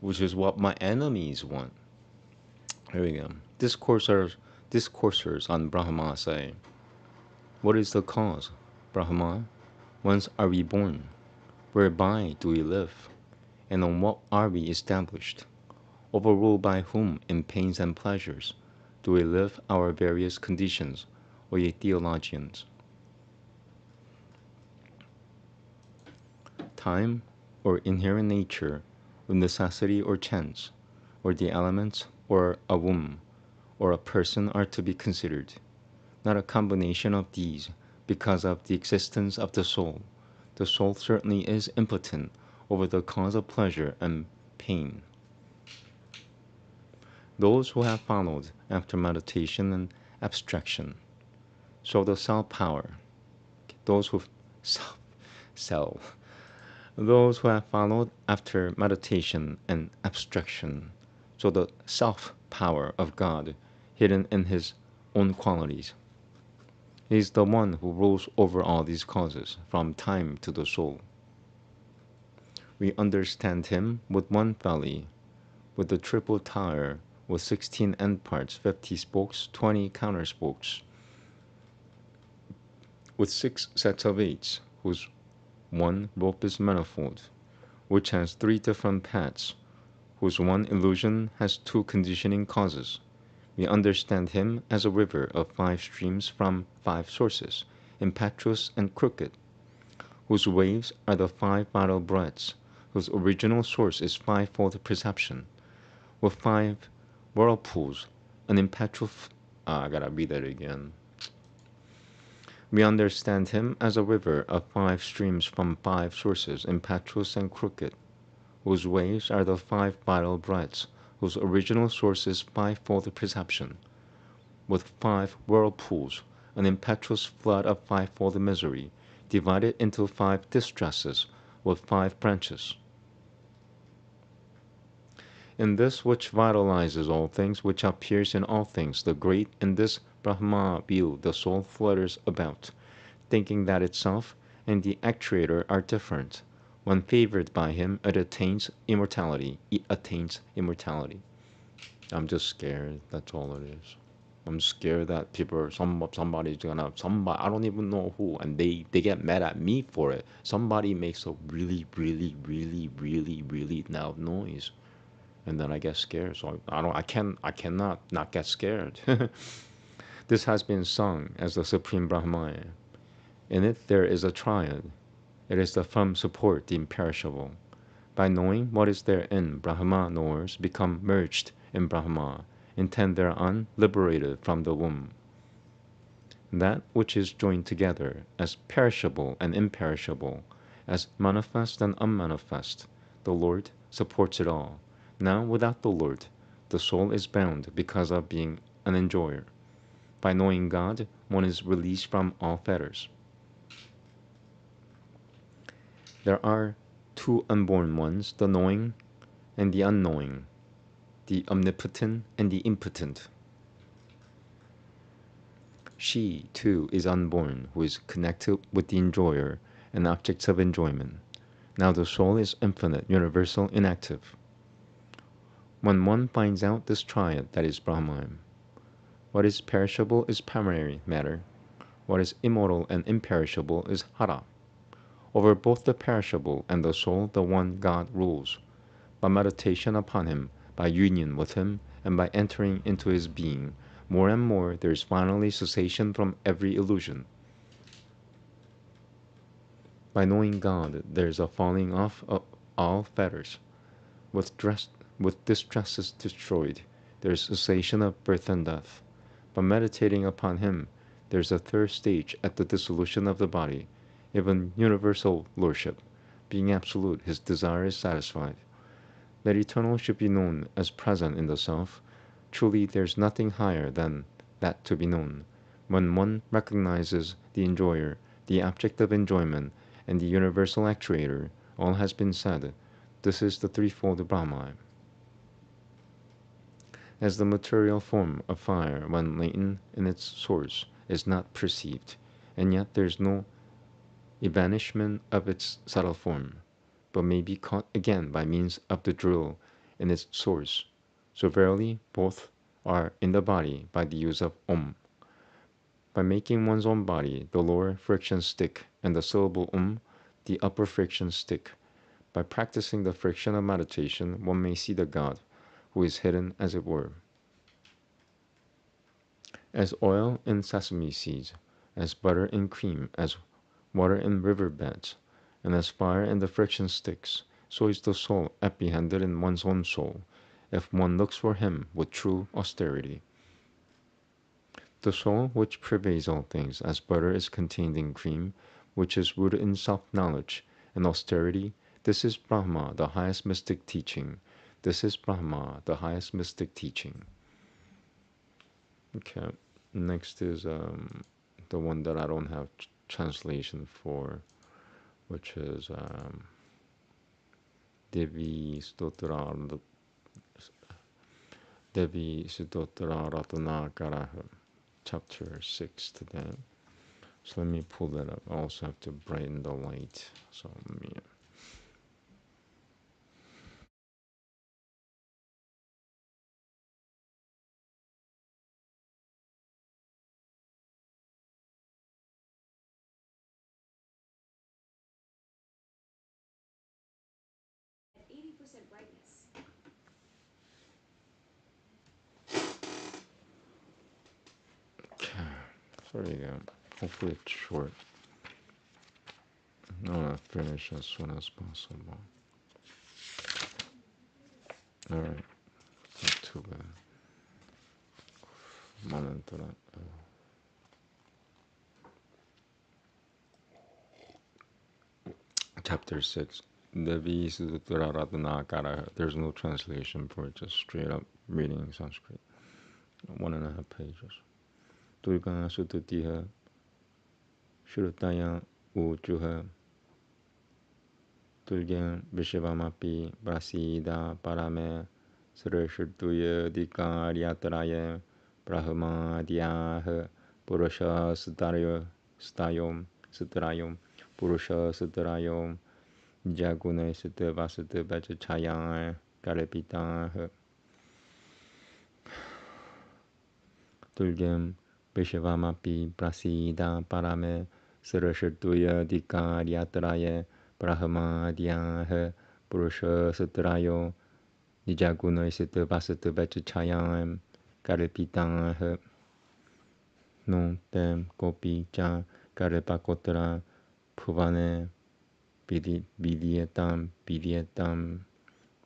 Speaker 1: which is what my enemies want. Here we go. Discoursers on Brahma say, what is the cause, Brahma? Whence are we born? Whereby do we live? And on what are we established? Overruled by whom in pains and pleasures do we live our various conditions, O ye theologians? Time, or inherent nature, or necessity or chance, or the elements, or a womb, or a person are to be considered, not a combination of these, because of the existence of the soul. The soul certainly is impotent over the cause of pleasure and pain. Those who have followed after meditation and abstraction show the self-power. Those who Those who have followed after meditation and abstraction show the self-power of God hidden in His own qualities. He is the one who rules over all these causes, from time to the soul. We understand Him with one belly, with the triple tire, with 16 end parts, 50 spokes, 20 counter spokes, with 6 sets of 8s, whose one rope is manifold, which has 3 different paths, whose one illusion has 2 conditioning causes. We understand Him as a river of 5 streams from 5 sources, impetuous and crooked, whose waves are the 5 vital breaths, whose original source is 5-fold perception, with 5 whirlpools, an impetuous... I gotta read that again. We understand Him as a river of 5 streams from 5 sources, impetuous and crooked, whose waves are the 5 vital breaths, whose original source is 5-fold perception, with 5 whirlpools, an impetuous flood of 5-fold misery, divided into 5 distresses, with 5 branches. In this which vitalizes all things, which appears in all things, the great, in this Brahma view, the soul flutters about, thinking that itself and the actuator are different. When favored by Him, it attains immortality. I'm just scared. That's all it is. I'm scared that somebody's gonna, I don't even know who, and they get mad at me for it. Somebody makes a really, really, really, really, really loud noise, and then I get scared. So I cannot not get scared. This has been sung as the Supreme Brahman. In it there is a triad. It is the firm support, the imperishable. By knowing what is therein, Brahma knowers become merged in Brahma, intend thereon, liberated from the womb. That which is joined together as perishable and imperishable, as manifest and unmanifest, the Lord supports it all. Now, without the Lord, the soul is bound because of being an enjoyer. By knowing God, one is released from all fetters. There are 2 unborn ones, the knowing and the unknowing, the omnipotent and the impotent. She, too, is unborn, who is connected with the enjoyer and objects of enjoyment. Now the soul is infinite, universal, inactive. When one finds out this triad, that is Brahman, what is perishable is primary matter, what is immortal and imperishable is hara. Over both the perishable and the soul, the one God rules. By meditation upon Him, by union with Him, and by entering into His being, more and more there is finally cessation from every illusion. By knowing God, there is a falling off of all fetters. With distresses destroyed, there is cessation of birth and death. By meditating upon Him, there is a 3rd stage at the dissolution of the body, even universal lordship. Being absolute, His desire is satisfied. that eternal should be known as present in the self. Truly, there's nothing higher than that to be known. When one recognizes the enjoyer, the object of enjoyment, and the universal actuator, all has been said. This is the threefold Brahma. As the material form of fire, when latent in its source, is not perceived, and yet there is no evanishment of its subtle form, but may be caught again by means of the drill in its source. So verily both are in the body by the use of Om. By making one's own body the lower friction stick and the syllable the upper friction stick, by practicing the friction of meditation, one may see the God, who is hidden as it were. As oil in sesame seeds, as butter in cream, as water in river beds, and as fire in the friction sticks, so is the soul apprehended in one's own soul, if one looks for him with true austerity. The soul which pervades all things, as butter is contained in cream, which is rooted in self-knowledge and austerity, this is Brahma, the highest mystic teaching. This is Brahma, the highest mystic teaching. Okay, next is the one that I don't have translation for, which is Devi Stotra Ratnakara, chapter 6 today. So let me pull that up. I also have to brighten the light. So let me. Okay. Sorry, hopefully it's short. I want to finish as soon as possible. Alright. Not too bad. Momentum. Chapter 6. Devi Sutra Ratnakara. There's no translation for it, just straight up reading Sanskrit. 1.5 pages. Durga Sutatiha Shrutaya Ujuha Tulgyam Vishvamapi Prasida Parame Srishtuya Dikaryataraye Brahmadhyah Purusha Sutrayom Purusha Sutrayom Jagune Sutta Vasutta Vachachaya Karepitah Tulgyam Vishvamapi Prasida Parame Srishtuya Dikaryataraye Brahmadhyah Purusha Sutrayo Nijagunai Sutta Vasutta Vachachayam Karepitah No Tem Kopi Cha Karepakotra Puvane Vidyetam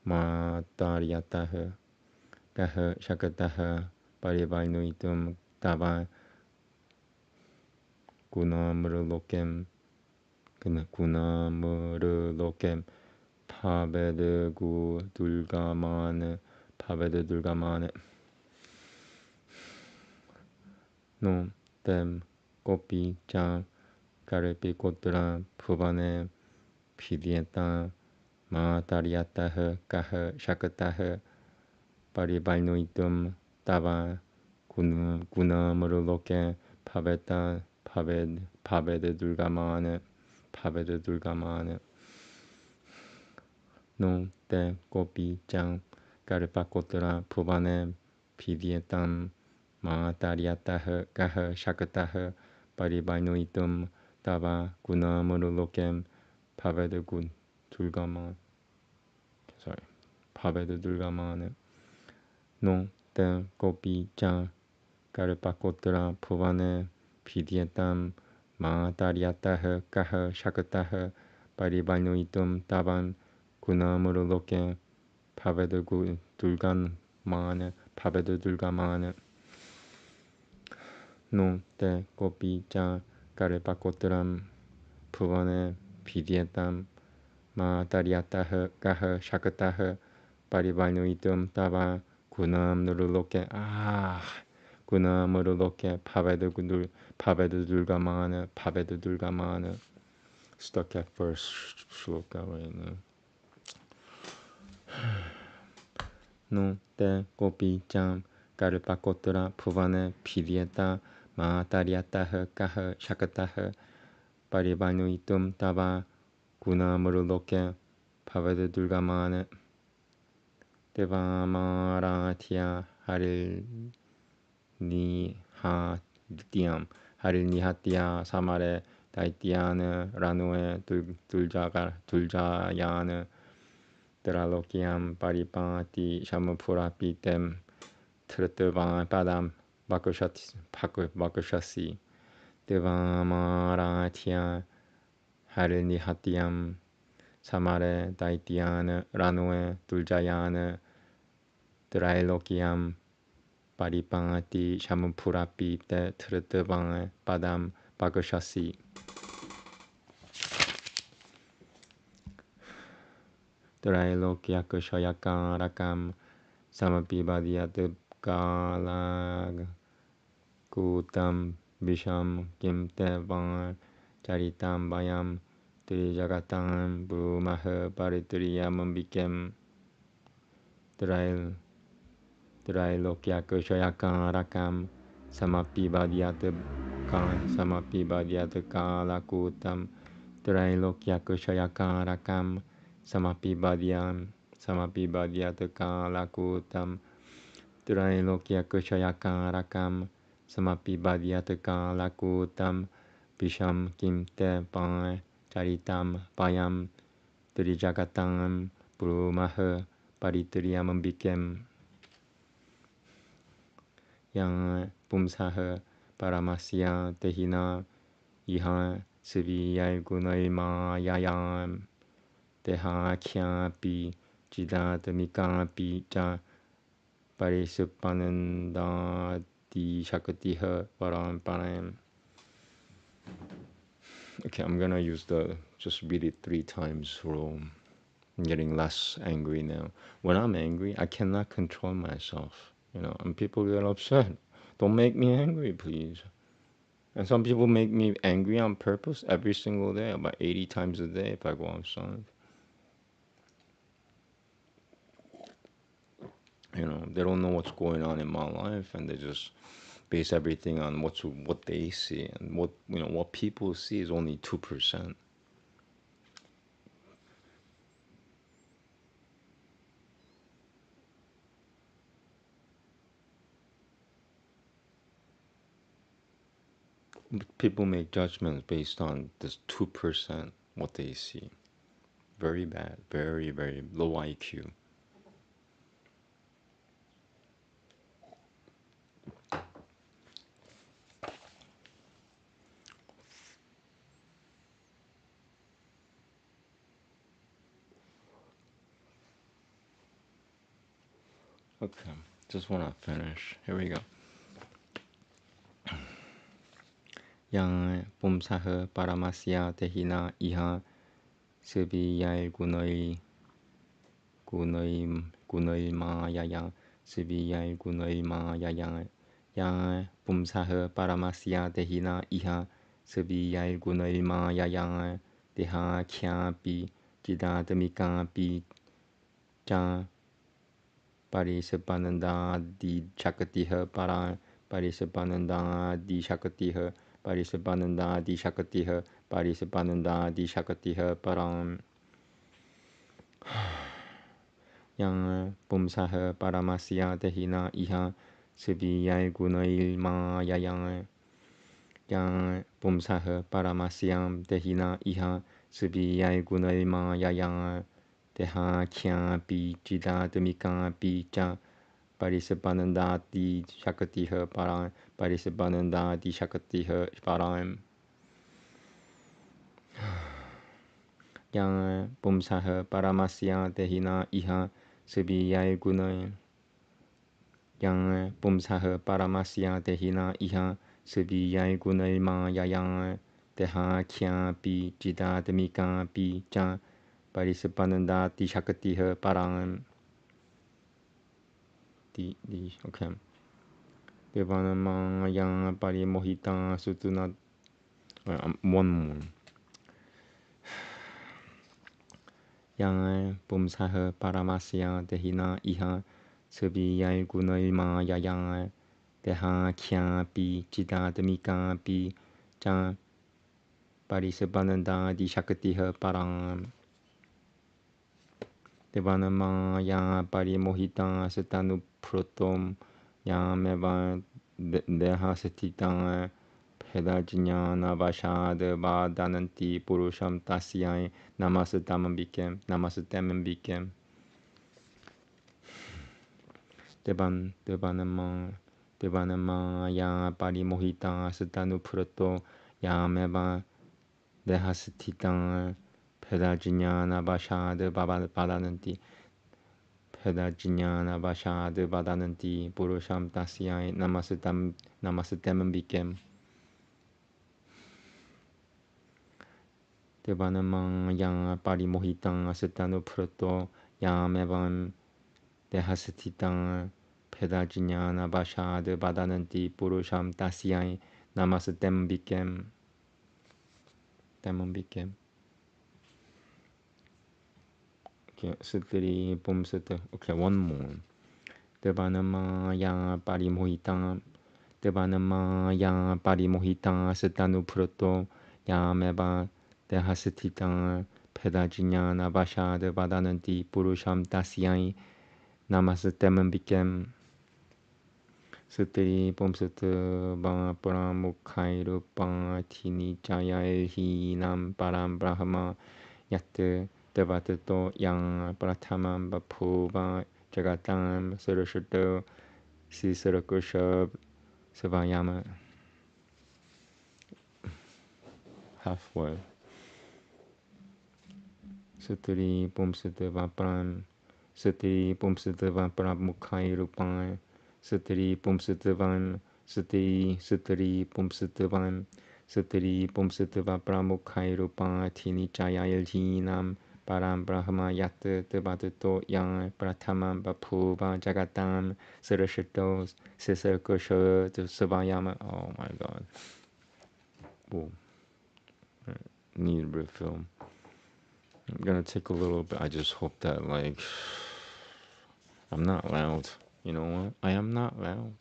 Speaker 1: Mataryatah Kah Shakatah Parivainuitum Tava Gunamurlokem Paveda Durgamane No Tem Kopi Cha Karepikotra Puvane Pidyetam Mataryatah Kah Shakatah Parivainuitum Tava Gunamurlokem Paveda Durgamane No Te Kopi Chan Karepakotra Puvane Pidyetam Mataryatah Kah Shakatah Parivainuitum Tava Gunamurlokem Paveda Durgamane No Te Kopi Chan Karepakotra Puvane Pidyetam Mataryatah Kah Shakatah Parivainuitum Tavan Gunamurlokem Paveda Durgamane No Te Kopi Cha Karepakotra Puvane Pidyetam Mataryatah Kah Shakatah Parivainu tava gunam nuruloke. Gunam nuruloke pavedu durgamana. Stuck at first shloka right now. No te gopi jam Garupakotra Puvane Pidieta Mahataryataha Kaha Shakataha Parivanuitum Tava Guna Muruloke Pavada Durgamana Devamaratya Haril Nihatyam Haril Nihatya Samare Daityana Ranue Duljayana Dralokiam Paripati Shamapurapitem Trutva Padam Bakushasi Devamaratya Harinihatyam Samare Daityana Ranue Duljayana Drailokiam Paripati Shamapurapite Trutva Padam Bakushasi Drailokyakashayakarakam Samapibadiyat Galag Kutam Visham Kimtevan Charitam Bayam Trijagatam Brumaha Paritriyam Bikem Drailokyakashayakarakam Samapibadiyat Galakutam Drailokyakashayakarakam Samapibadiyat Galakutam Drailokyakashayakarakam Samapibadiyat Galakutam Visham Kimte Charitam Payam Trijagatam Brumaha Paritriyam Bikem Yang Pumsaha Paramasya Tehina Iha Siviyai Gunaimayayam Teha Kyapi Jidatamikapi Ja Parisupananda Di Shakatiha Param. Okay, I'm gonna just read it 3 times rule. I'm getting less angry now. When I'm angry, I cannot control myself, and people get upset. Don't make me angry, please. And some people make me angry on purpose every single day, about 80 times a day if I go outside. They don't know what's going on in my life, and they just base everything on what they see, and what people see is only 2%. People make judgments based on this 2% what they see. Very bad, very, very low IQ. Okay, just want to finish. Here we go. Yang Pumsaha Paramasya Tehina Iha Siviyai Gunoi Mayaya Siviyai Gunoi Mayaya Yang Pumsaha Paramasya Tehina Iha Siviyai Gunoi Mayaya Deha Kyapi Jidatamikapi Ja Parisupananda Di Shakatiha Para Parisupananda Di Shakatiha Parisupananda Di Shakatiha Parisupananda Di Shakatiha Param Yang Pumsaha Paramasya Tehina Iha Siviyai Gunai Mayayang Yang Pumsaha Paramasya Tehina Iha Siviyai Gunai Mayayang Teha Kyapi Jidatamikapi Ja Parisupananda Di Shakatiha Param Parisupananda Di Shakatiha Param Yang Pumsaha Paramasya Tehina Iha Siviyai Gunai Yang Pumsaha Paramasya Tehina Iha Siviyai Gunai Mayayang Teha Kyapi Jidatamikapi Ja Parisupananda Di Shakatiha Param Okay. Devanama yang parimohita sutuna. One more. Yang bumsaha paramasya dehina iha sebi guna ilma yang deha kya pi cita demika pi cha parisebananda di shaktiha parang. Devanama yang parimohita setanu protom yang meva deha setitang pedajñana vashad vadananti purusham tasyai namaste bikem. Devanama yang parimohita setanu proto yang meva deha setitang pedajñana vashad vadananti purusham tasyai namaste bikem. Devanamang yang parimohitang setanu proto yang mevan dehasititang pedajñana vashad vadananti purusham tasyai namaste bikem. Okay, sutri pumsata. Okay, one more. Devanama yang parimohitang setanu proto yang mevan dehasititang pedajñana vashad vadananti purusham tasyai namaste bikem. Sutri pumsata va pramukhai rupang tini chaya hi nam param brahma yatte devatato yang pratamam baphuva jagatam sarashato sisarakushab savayama. Halfway. Sutri pumsata va pramukhai rupang. Sutri pumsata va pramukhai rupang tini chaya nam param brahma yatte devatato yang pratamam baphuva jagatam sarashato sisarakushab savayama. Oh my god. Whoa. Need a refill. I'm gonna take a little bit. I just hope that, like, I'm not loud. You know what? I am not loud.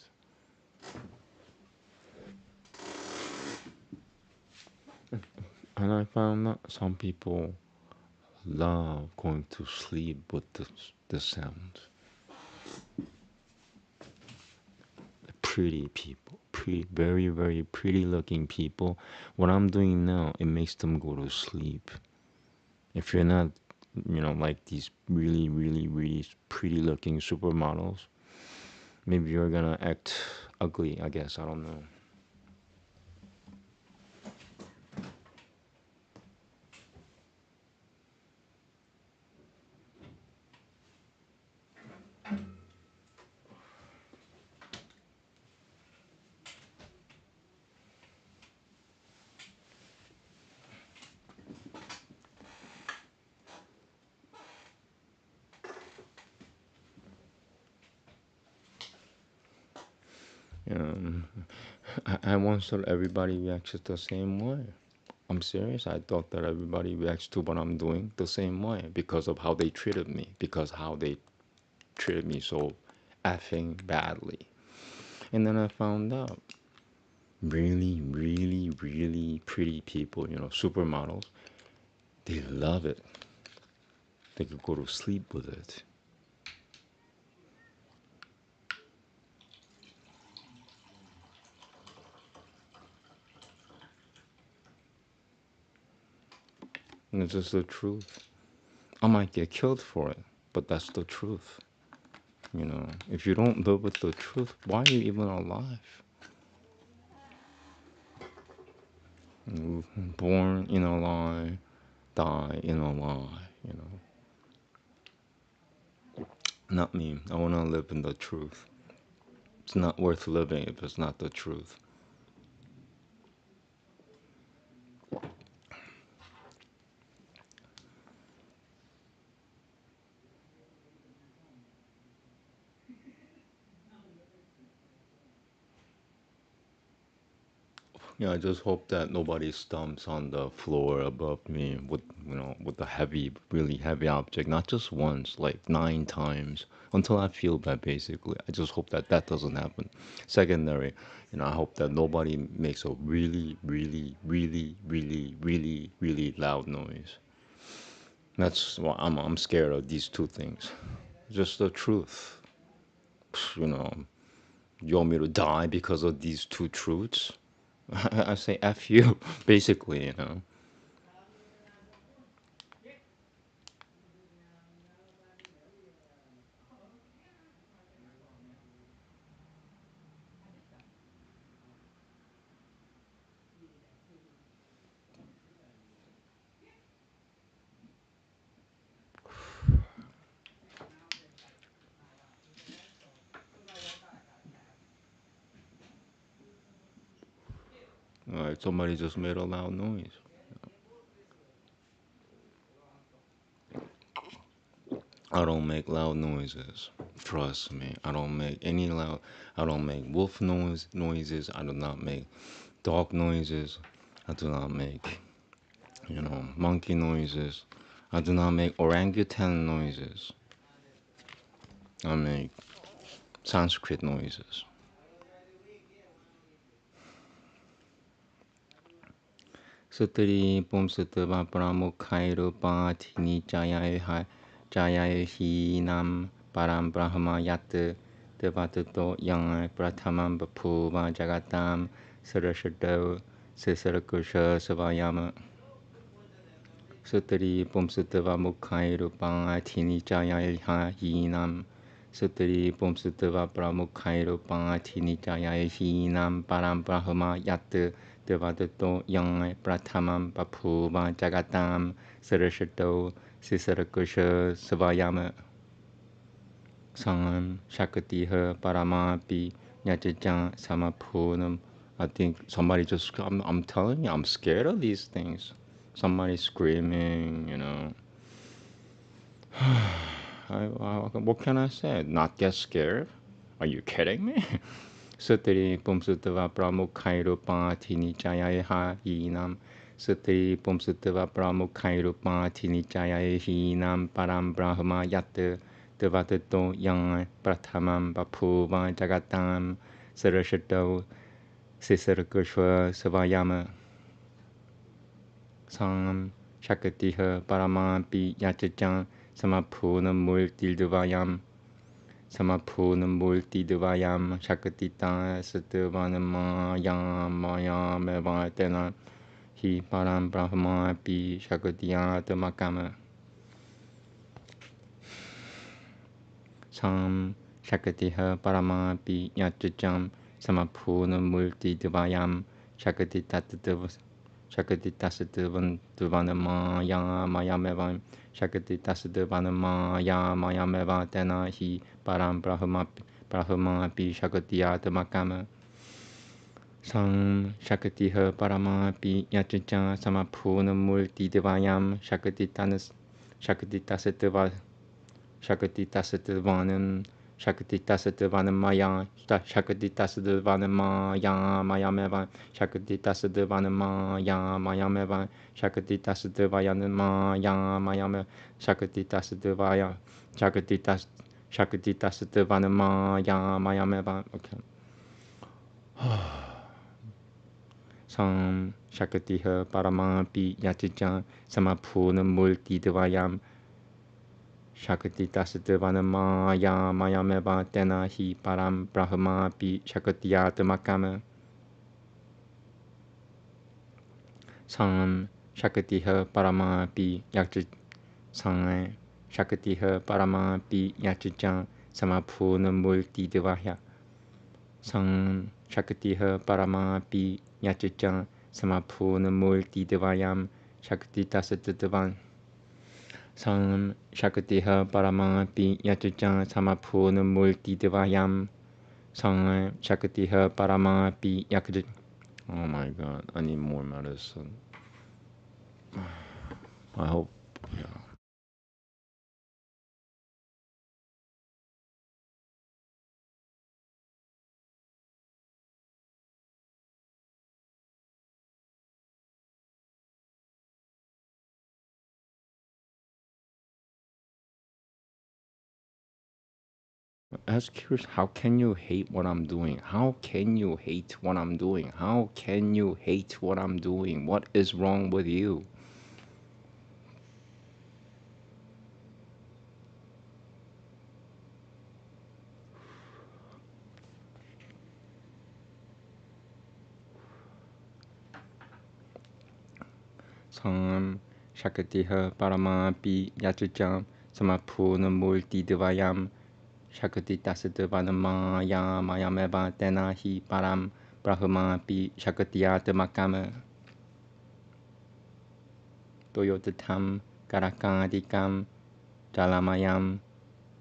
Speaker 1: And I found that some people love going to sleep with the sound. Pretty people, very, very pretty looking people. What I'm doing now, it makes them go to sleep. If you're not, like these really, really, really pretty looking supermodels, maybe you're gonna act ugly, I guess. I don't know. I once thought everybody reacts the same way. I'm serious. I thought that everybody reacts to what I'm doing the same way because of how they treated me, because how they treated me so effing badly. And then I found out really, really, really pretty people, supermodels, they love it. They could go to sleep with it. And it's just the truth. I might get killed for it, but that's the truth. If you don't live with the truth, why are you even alive? Born in a lie, die in a lie, Not me. I want to live in the truth. It's not worth living if it's not the truth. Yeah, I just hope that nobody stomps on the floor above me with, with a heavy, really heavy object, not just once, like 9 times, until I feel bad, basically. I just hope that that doesn't happen. Secondary, I hope that nobody makes a really, really, really, really, really, really loud noise. That's why I'm scared of these two things. Just the truth. You know, you want me to die because of these two truths? I say F you, basically. All right, somebody just made a loud noise. I don't make loud noises. Trust me, I don't make any loud. I don't make wolf noises. I do not make dog noises. I do not make, monkey noises. I do not make orangutan noises. I make Sanskrit noises. Sutri pum sutva pramukhairo patini jaya hinam param brahma yat devatato yang prathamam baphuva jagatam sarashado sisarakusha savayama. Sutri pum sutva mukhairo patini jaya hinam Sutri pum sutva pramukhairo patini jaya hinam param brahma yat devadato yang prathamam baphuva jagatam sarashado sisarakusha savayama. Sam shakatiha paramapi nyajajang samapunam. I think somebody just, I'm telling you, I'm scared of these things. Somebody screaming. What can I say? Not get scared? Are you kidding me? Sutri pumsutava pramukhairo patini jaya hinam. Sutri pumsutava pramukhairo patini jaya hinam param brahma yat devatato yang prathamam baphuva jagatam sarashado sisarakushva savayama. Sam shakatiha paramapi yachajang samapuna multidvayam samapuna multidvayam shakatita satavanamayam mayam evatena hi param brahma pi shakatiyatamakama. Sam shakatiha paramapi yachajam samapuna multidvayam shakatita Shakati Tasadvanama Ya Mayamevan Shakati Tasadvanama Ya Mayameva Tena Hi Param Brahma Pi Shakatiyatamakama. Sam Shakatiha Parama Pi Yachacha Samapuna Multi Devayam Shakati Tasadvanam Shakati Tasadvanamaya Shakati Tasadvanamaya Mayameva Shakati Tasadvanamaya Mayameva Shakati Tasadvanamaya Mayame Shakati Tasadvaya Shakati Tasadvanamaya Mayameva. Okay. Sam Shakatiha Paramapi Yachicha Samapuna Multi Devayam Shakati Tasadvanama Ya Mayameva Tena Hi Param Brahma Pi Shakatiyatamakama. Sam Shakatiha Parama Pi Yachi Sang Shakatiha Parama Pi Yachicha Samapuna Multi Devaya. Sam Shakatiha Parama Pi Yachicha Samapuna Multi Devayam Shakati Tasadvan. Sam Shakatiha Paramapi Yachacha Samapuna Multi Devayam Sam Shakatiha Paramapi Yakaj. Oh my god, I need more medicine. I hope, yeah. I was curious, how can you hate what I'm doing? How can you hate what I'm doing? How can you hate what I'm doing? What is wrong with you? Sam Shakatiha Paramapi Yachacham Samapuna Multi Devayam Shakati Tasadevana ya Mayameva Tenahi Param Brahmapi Shakatiatamakama Toyotatam Karakadikam Jalamayam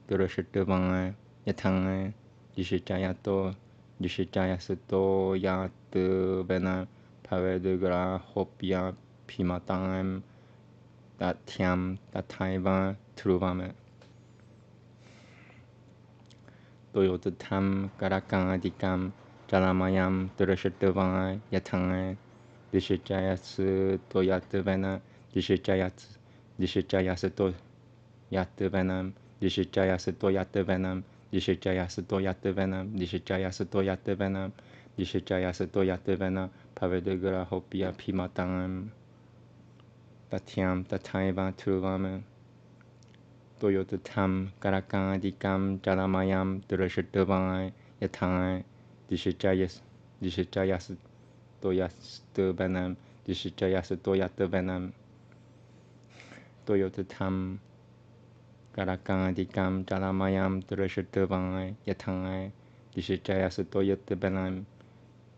Speaker 1: Durashatavanga Yatanga Dishichayato Dishichayasato Yatavena Pavedugra Hopia Pimatam Datyam Dataiva Truvame Toyotatam Karakadikam Jalamayam Durashatavanga Yatanga Dishichayatsu Toyatavena Dishichayasato Yatavanam, Dishichayasato Yatavanam, Dishichayasato Yatavanam, Dishichayasato Yatavanam, Dishichayasato Yatavana, Pavedagra Hopia Pimatam, Tatyam Tataiva Truvama, Toyotatam, Karakadikam, Jalamayam, Durashatavai, Yatai, Dishichayasato Yatavanam, Dishichayasato Yatavanam, Toyotatam, Karakadikam Jalamayam Durashatavai Yatai Dishichayasato Yatavanam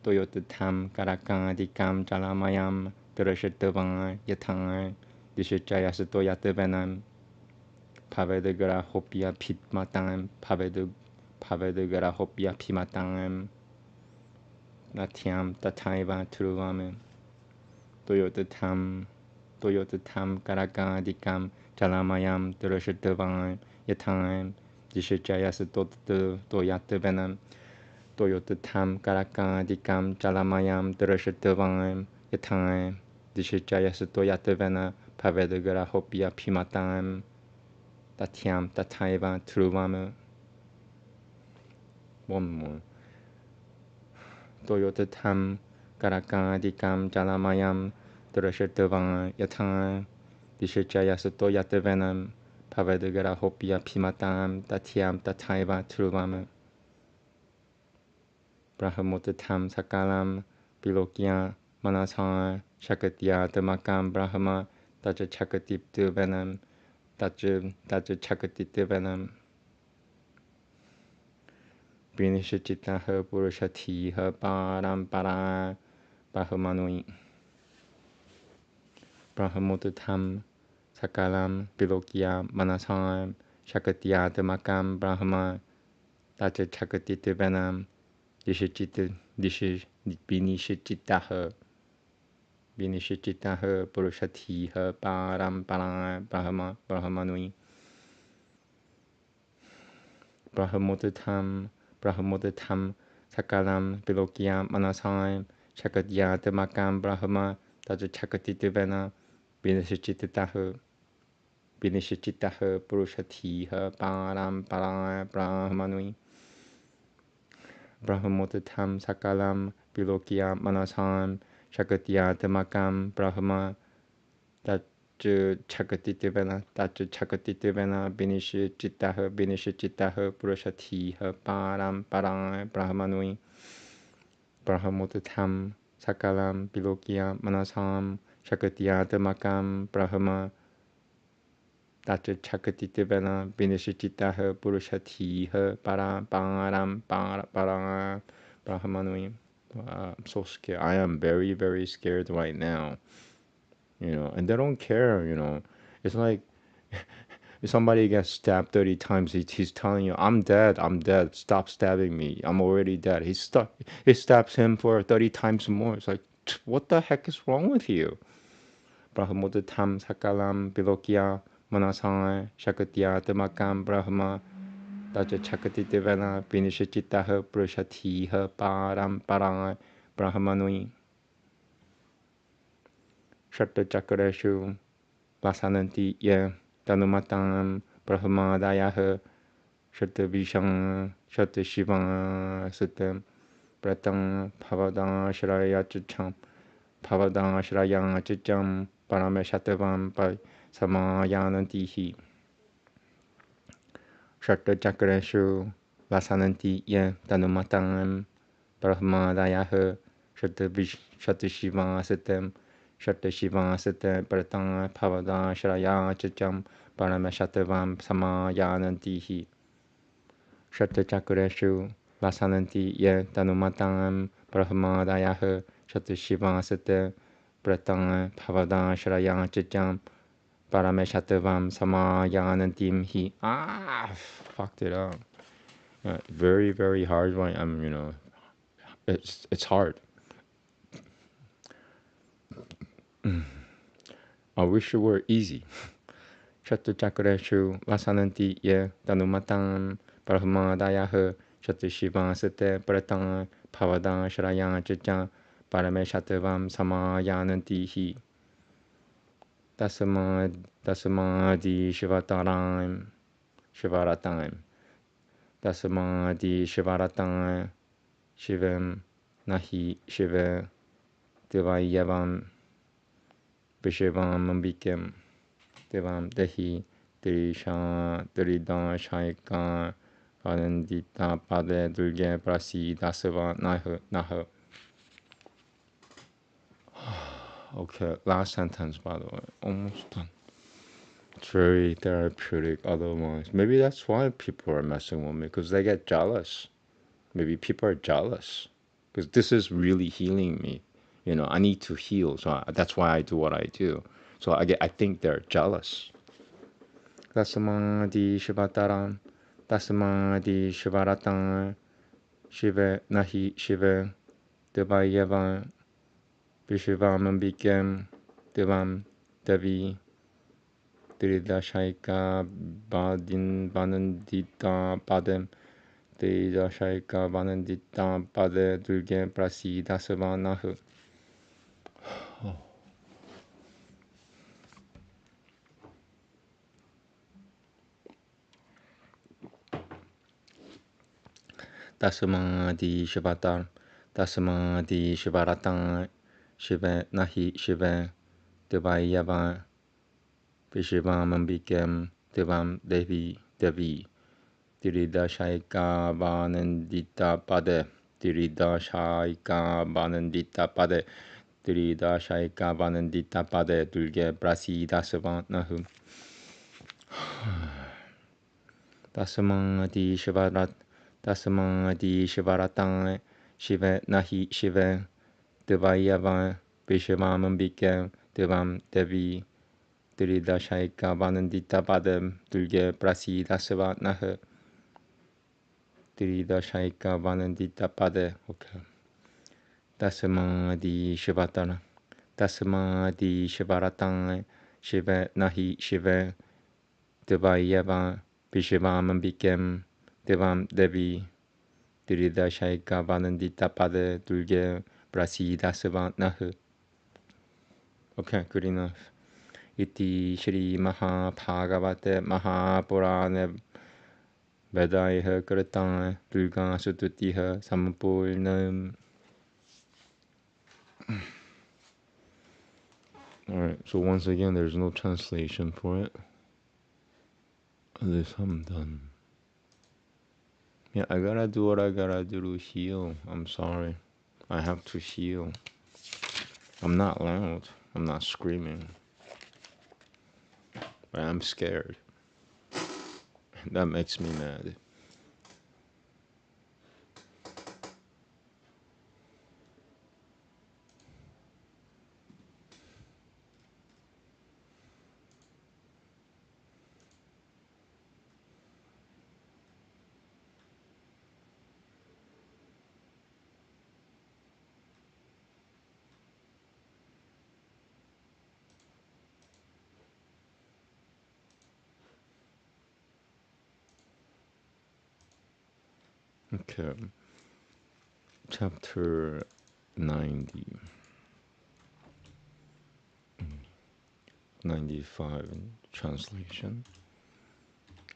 Speaker 1: Toyotatam Karakadikam Jalamayam Durashatavai Yatai Dishichayasato Yatavanam Pavedagra Hopia Pitmatam Pavedagra Hopia Pimatam Natyam Tataiva Truvame Toyotatam Karakadikam Jalamayam Durashatavai Yatam Dishichayasato Yatavanam Toyotatam Karakadikam Jalamayam Durashatavai Yatam Dishichayasato Yatavana Pavedagra Hopia Pimatam Tatyam Tataiva Truvama. One more. Toyotatam Karakadikam Jalamayam Durashatavai Yatam Dishichayasato Yatavanam Pavedagra Hopia Pimatam Tatyam Tataiva Truvama. Brahmotatam Sakalam Bilokya Manasar Shakatya Tamakam Brahma Taja Chakatip Devanam Taja Chakatip Devanam Vinishachitaha Purushatiha Parampara Brahmanui Brahmotatam Sakalam Bilokya Manasar Shakatya Tamakam Brahma Taja Chakatip Devanam Vinishachitaha Purushatiha Parampara Brahmanui Brahmotatam Sakalam Vilokya Manasam Shakatya Tamakam Brahma Taja Chakatitavana Vinishachitaha Purushatiha Parampara Brahmanui Brahmotatam Sakalam Vilokya Manasam Shakatya Tamakam Brahma Taja Chakatitavana Vinishachitaha Purushatiha Parampara Brahmanui Brahmotatam Sakalam Vilokya Manasam Shakatya Tamakam Brahma Taja Chakatitavana Vinishachitaha Purushatiha Parampara Brahmanui. I'm so scared. I am very, very scared right now. And they don't care, It's like if somebody gets stabbed 30 times, he's telling you, I'm dead, stop stabbing me, I'm already dead. He stabs him for 30 times more. It's like, what the heck is wrong with you? Brahmotatam Sakalam Vilokya Manasai Shakatya Tamakam Brahma Taja Chakatitavana Vinishachitaha Purushatiha Parampara Brahmanui Shatta Chakareshu Vasananti Ye Tanumatam Brahmadayaha Shatabishang Shatashivang Satam Pratang Pavadang Shraya Chicham Pavadang Shrayang Chicham Parameshatavam Pai Samayanantihi Shatta Chakreshu Vasananti Ye Tanumatang Brahmadayaha Shatashiva Satam Shatashiva Satam Pratang Pavadang Shraya Chicham Parameshatavam Samayanantihi Shattachakreshu Vasananti Ye Tanumatang Brahmadayaha Shatashiva Sate Pratang Pavadang Shrayang Chicham Parameshatavam Samayanantim Hi. Fucked it up. Very, very hard one. It's hard. I wish it were easy. Shattachakreshu Vasananti Ye Tanumatang Brahmadayaha Shatashiva Sate Pratang Pavadang Shrayang Chicham Parameshatavam Samayananti Hi. Dasamadi Shivaratam Dasamadi Shivaratam Shivam Nahi Shiva Devayavam Vishivam Ambikem Devam Dehi Dridam Shaika Vanandita Pade Durge Prasi Dasava Naha. Okay, last sentence, by the way. Almost done. It's very therapeutic otherwise. Maybe that's why people are messing with me, because they get jealous. Maybe people are jealous. Because this is really healing me. I need to heal, so that's why I do what I do. So I think they're jealous. Dasamadi Shivataram Dasamadi Shivaratang Shiva Nahi Shiva Devayavam Vishivam Ambikem Devam Devi Dridashaika Vanandita Padem Dridashaika Vanandita Pade Durge Prasi Dasavanahu. Dasamadi Shivatar Dasamadi Shivaratang Shiva Nahi Shiva Devayava Vishivam Ambikem Devam Devi Diridashaika Vanandita Pade Diridashaika Vanandita Pade Diridashaika Vanandita Pade Durge Prasi Dasavanahu. Dasamadi Shivaratang Shiva Nahi Shiva Devayava Vishivam Ambikem Devam Devi Diridashaika Vanandita Padam Durge Prasi Dasavanaha. Diridashaika Vanandita Pade. Okay. Dasamadi Shivaratang Shiva Nahi Shiva Devayava Vishivam Ambikem Devam Devi Diridashaika Vanandita Pade Durge Prasi Dasavanaha. Okay, good enough. Iti Shri Mahabharate Mahapurane Vedaiha Kratang Durga Sututiha Sampurnam. Alright, so once again, there's no translation for it. At least I'm done. Yeah, I gotta do what I gotta do to heal. I'm sorry. I have to heal. I'm not loud. I'm not screaming. But I'm scared. That makes me mad. Okay. Chapter 90. 95 in translation.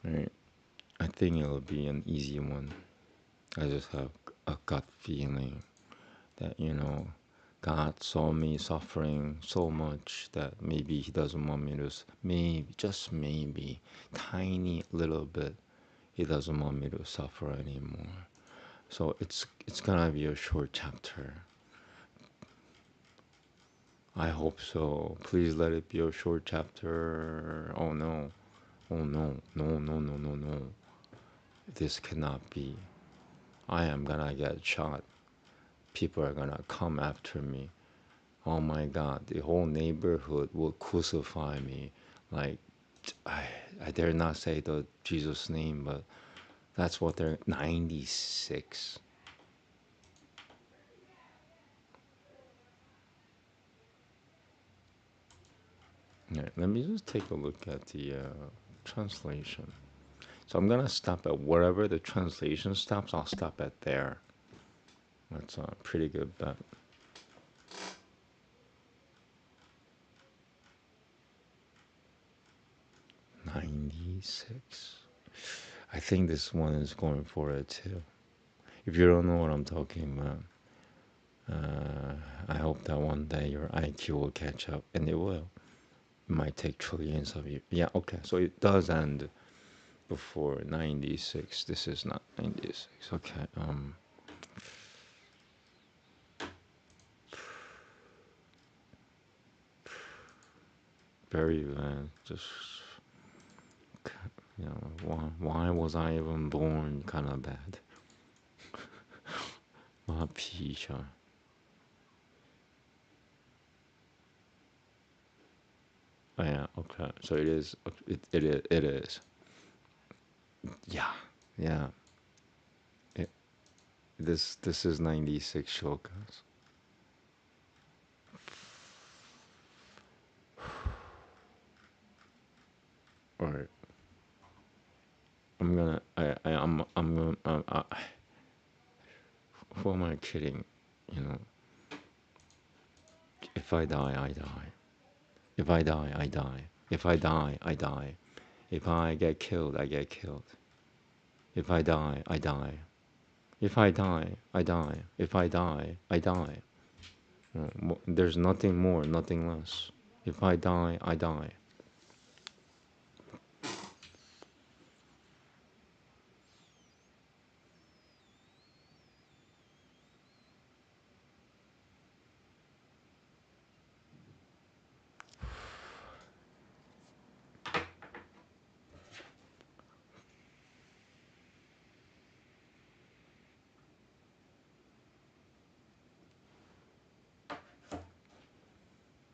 Speaker 1: Alright. I think it'll be an easy one. I just have a gut feeling that, God saw me suffering so much that maybe he doesn't want me to, maybe, just maybe, tiny little bit, he doesn't want me to suffer anymore. So it's gonna be a short chapter. I hope so. Please let it be a short chapter. Oh no. Oh no. No, no, no, no, no. This cannot be. I am gonna get shot. People are gonna come after me. Oh my God, the whole neighborhood will crucify me. Like, I dare not say the Jesus name, but that's what they're 96. Right, let me just take a look at the translation. So I'm gonna stop at wherever the translation stops. I'll stop at there. That's a pretty good bet. '96. I think this one is going for it too. If you don't know what I'm talking about, I hope that one day your IQ will catch up, and it will. It might take trillions of years. Yeah, okay. So it does end before 96. This is not 96. Okay. Very bad. Just, why was I even born? Kind of bad. Mapisha. Oh yeah. Okay. So it is. It is. Yeah. Yeah. This is 96 shlokas. All right. I'm gonna. I'm gonna. Who am I kidding? If I die, I die. If I die, I die. If I die, I die. If I get killed, I get killed. If I die, I die. If I die, I die. If I die, I die. There's nothing more, nothing less. If I die, I die.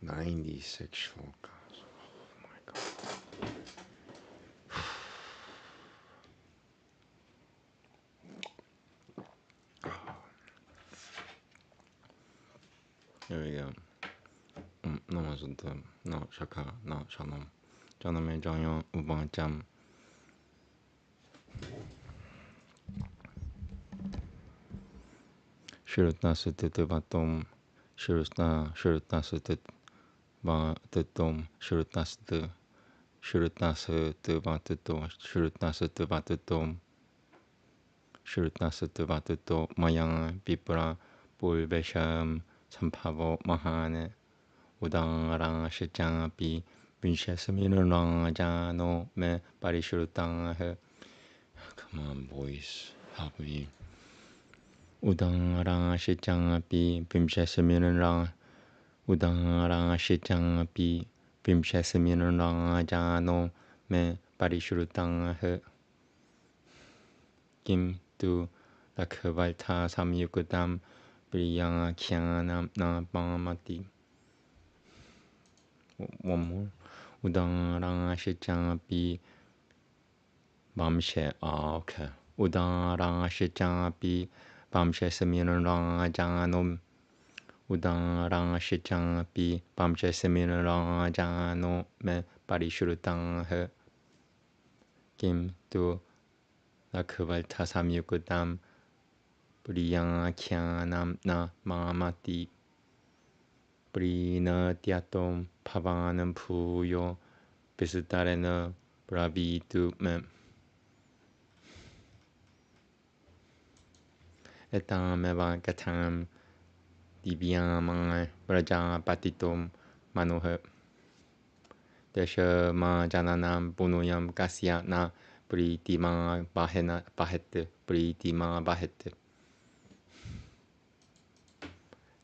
Speaker 1: '96 shlokas. Oh my God. Here we go. Namaste. No shaka. No shalom. Janame janyo ubangcham. Shirutna sutivatom. Shirutna sutivatom. Shirutna sutivatom. Mayang pipra pulvesham sampavo mahane. Udang shichapi Vinshasminang jano me parishurutang. Come on, boys, help me. Udang shichapi Vinshasminang. Udang shichapi Vinshasminang jano me parishurutang. Kim tu lakvalta samyukudam priyang kyanam na pamati. One more. Udang shichapi Bamshe. Okay. Udang shichapi Bamshe seminarang janom. Udang shichapi Bamshe seminarang jano me parishurutang. Kim tu lakvalta samyukudam priyang kyanam na mamati. Prinatyatom pavanam puyo Visutarena bravitu me. etameva katam divyamang prajapatitum manoha desha ma jananam punuyam kasya na pritima bahet pritima bahet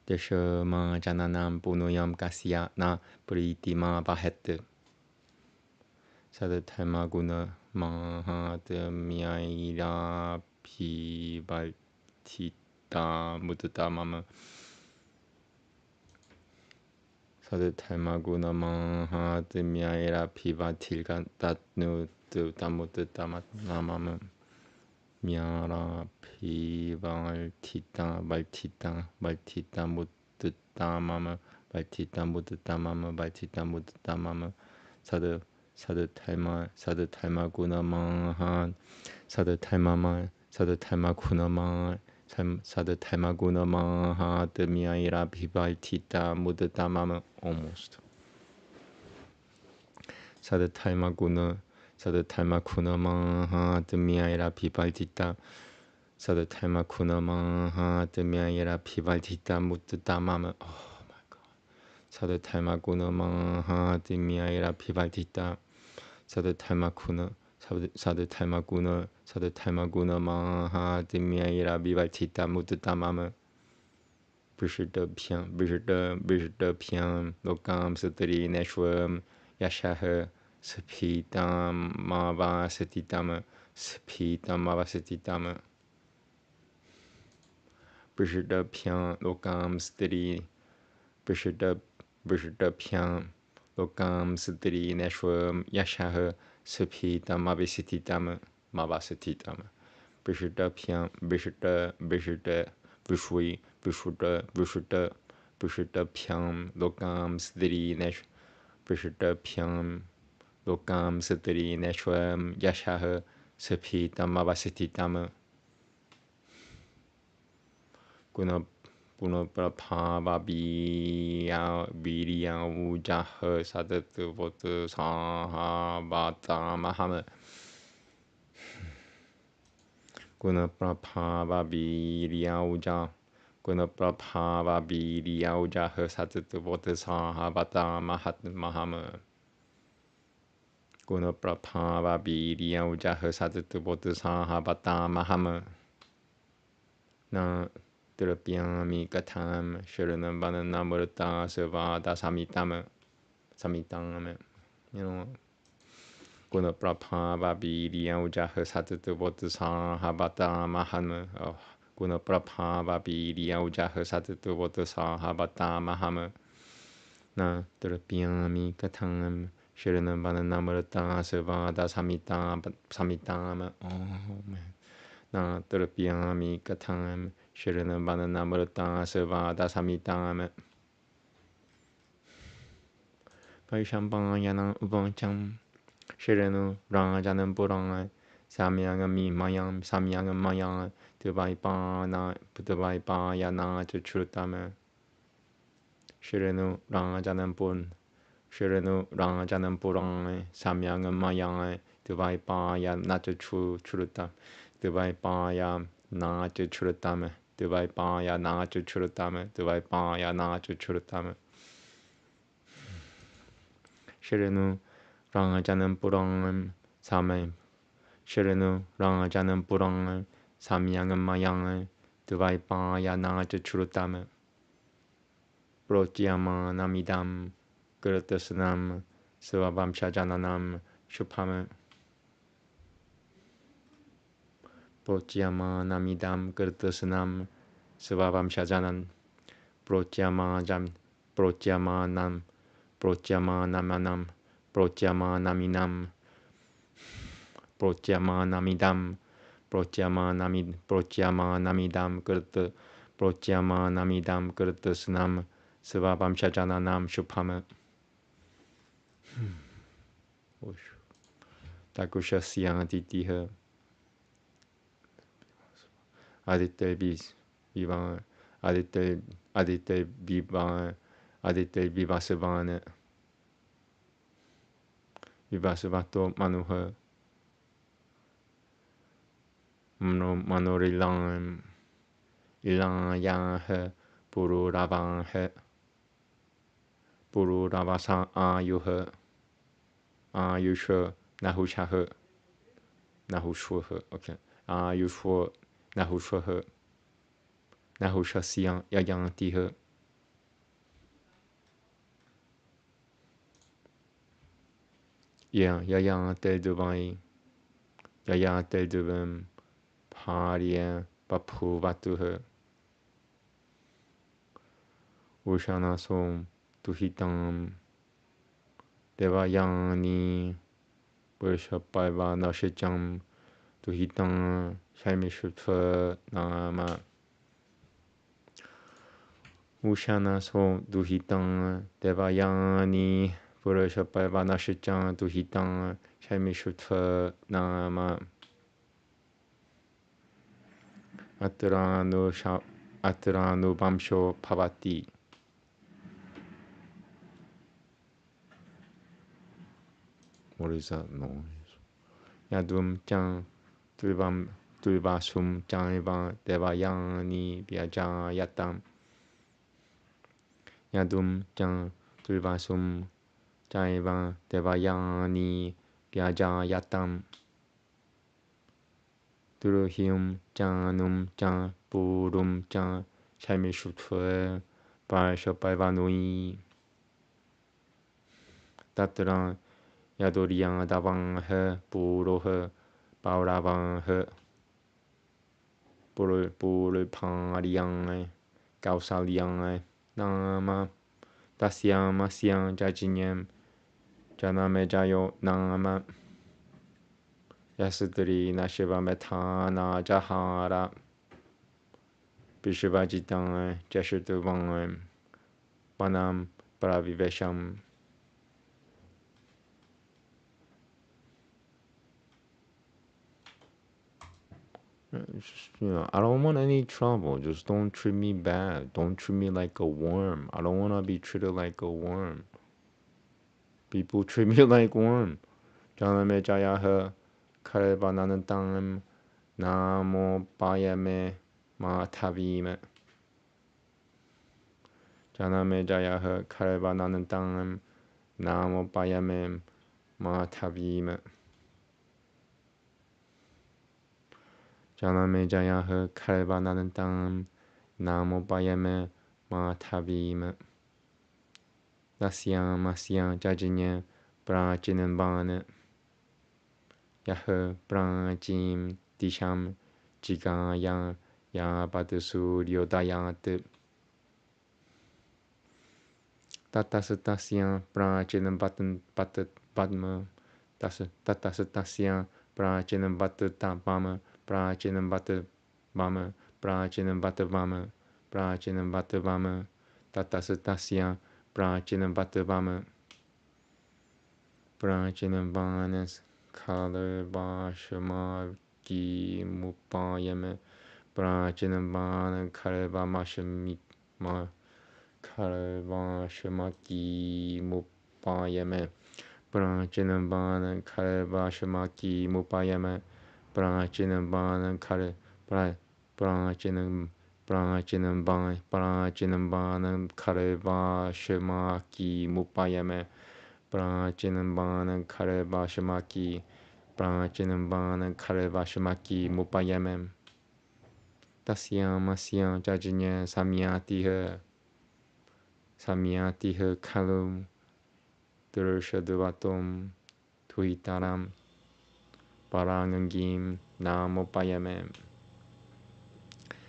Speaker 1: desha ma jananam punuyam kasya na pritima bahet Sadhatma guna mahatmyaira pivaltita mudata mama Sadhatma guna mahatmyaira pivaltilga tatnu mudata mama Myara pivaltita valtita mudata mama valtita mudata mama Sadhatma guna maha Sadhatma guna maha Sadhatma guna maha Dmyaira bhivaltita mudata mama almost Sadhatma guna maha Dmyaira bhivaltita Sadhatma guna maha Dmyaira bhivaltita mudata mama oh my god Sadhatma guna maha Dmyaira bhivaltita Sadhatma guna maha Dmyaira bhivaltita mudata mama Vishadabhyam lokam satari neshwam yashaha sapitam mavasatitama Vishadabhyam lokam satari Vishadabhyam lokam satari neshwam yashaha sapitam mavasatitama Vishadabhyam Vishadabhyam lokam satari neshwam yashaha sapitam mavasatitama Guna prabhava virya ujaha sadatavata sahabata mahama Guna prabhava virya ujaha sadatavata sahabata mahama Guna prabhava virya ujaha sadatavata sahabata mahama Na Drapyami katam sharanam vananamurta savada samitama you know Guna prabhava virya ujaha satatavata sahabata mahama Guna prabhava virya ujaha satatavata sahabata mahama Na Drapyami katam sharanam vananamurta savada samitama oh man Na Drapyami katam Sharanam vananamrata savada samitama Vaishampayana uvancham Sharanu rajanam purana Samyangam mayam Tavaipayana chachrutama Sharanu rajanam purana Samyangam mayam Tavaipayana chachrutama Tavaipayana chachrutama Tavaipayana chachrutama Sharanu rajanam purana Sharanu rajanam purana Samyangam mayam Tavaipayana chachrutama Protyama namidam Guratasanam Savamshajananam Shupama Protyama namidam Guratasanam Savamshajanan Protyama naminam Guratasanam Savamshajananam Shupama Takushasya Titiha Aditya Viva Vivasavana Vivasavato Manuha Manorilam ilang yang he puru ravang he puru ravasa ayu he ayu shu nahu sha he nahu shu he okay ayu shu nahu shu he nahu sha siang ya yang ti he ya yang tel devant ya yang tel devant Aryan papu vatu he Ushana som tuhitam devayani Purushapaiva nashijam tuhitam shaimishutva nama Ushana som tuhitam devayani Purushapaiva nashijam tuhitam shaimishutva nama Atranu Vamsho Pavati. What is that noise? Yadum Jang Tulvasum Jaiva Devayani Vyajayatam. Yadum Jang Tulvasum Jaiva Devayani Vyajayatam. Duruhium Janum Jan Purum Jan Shaimishutve Parashapaivanui Tatran Yadorian Davan He Puro He Pauravan He Puru Pariang Gausaliang Nama Tasyam Masyam Jajinem Janame Jayo Nama Yasudri Nashiva Metana Jahara Vishvajitang Jashutuvam Panam Pravivesham. I don't want any trouble. Just don't treat me bad. Don't treat me like a worm. I don't want to be treated like a worm. People treat me like worm. Janame Jayaha Karevananantam Namo Payame Matavime Janame Jayaha Karevananantam Namo Payame Matavime Janame Jayaha Karevananantam Namo Payame Matavime Dasyam Masyam Jajanya Prajinambane Yaha Prajim Disham Jigaya Ya Badasuryo Dayat Tatasatasya Prajinam Batat Padma Tatasatasya Prajinam Batat Bama Prajinam Batat Bama Prajinam Batat Bama Prajinam Batat Bama Tatasatasya Prajinam Batat Bama Prajinam Vanas Kalabashamaki Mupayame Prajinam Vana Kalabashamik Kalabashamaki Mupayame Prajinam Vana Kalabashamaki Mupayame Prajinam Vana Prajinam Vana Kalabashamaki Mupayame Prajinambana Karebashamaki Prajinambana Karebashamaki Mupayamem Tasyam Masyam Jajanya Samyatiha Kalum Durshadvatum Tuitaram Parangangim Namopayamem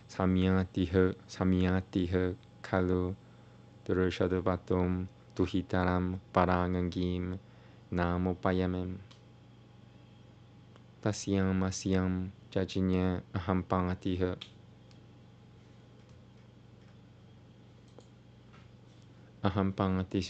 Speaker 1: Samyatiha Kalu Durshadvatum Tuhitaram Parangangim Namopayamem Tasyam Masyam Jajanya Ahampangatiha Ahampangati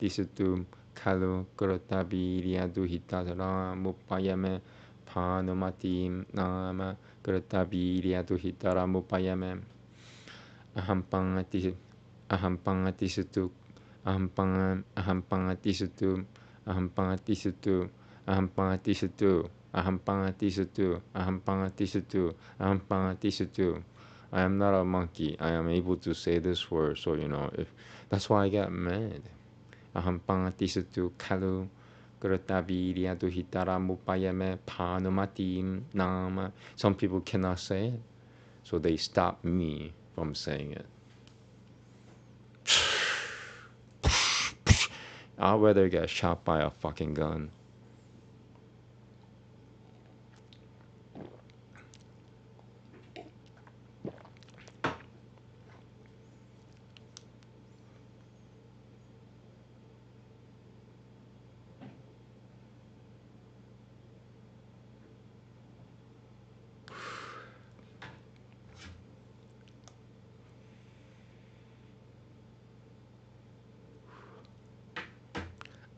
Speaker 1: Sutu Kalu Kurotabi Riaduhitara Mupayame Panumatim Nama Kurotabi Riaduhitara Mupayame Ahampangati Sutu Ahampangati Sutu Aham pangatisu, aham pangatisu, aham pangatisu. I am not a monkey. I am able to say this word. So, if that's why I get mad. Aham pangatisu kalu. Kurataviria hitara mupayame panumatim nama. Some people cannot say it, so they stop me from saying it. I'd rather get shot by a fucking gun.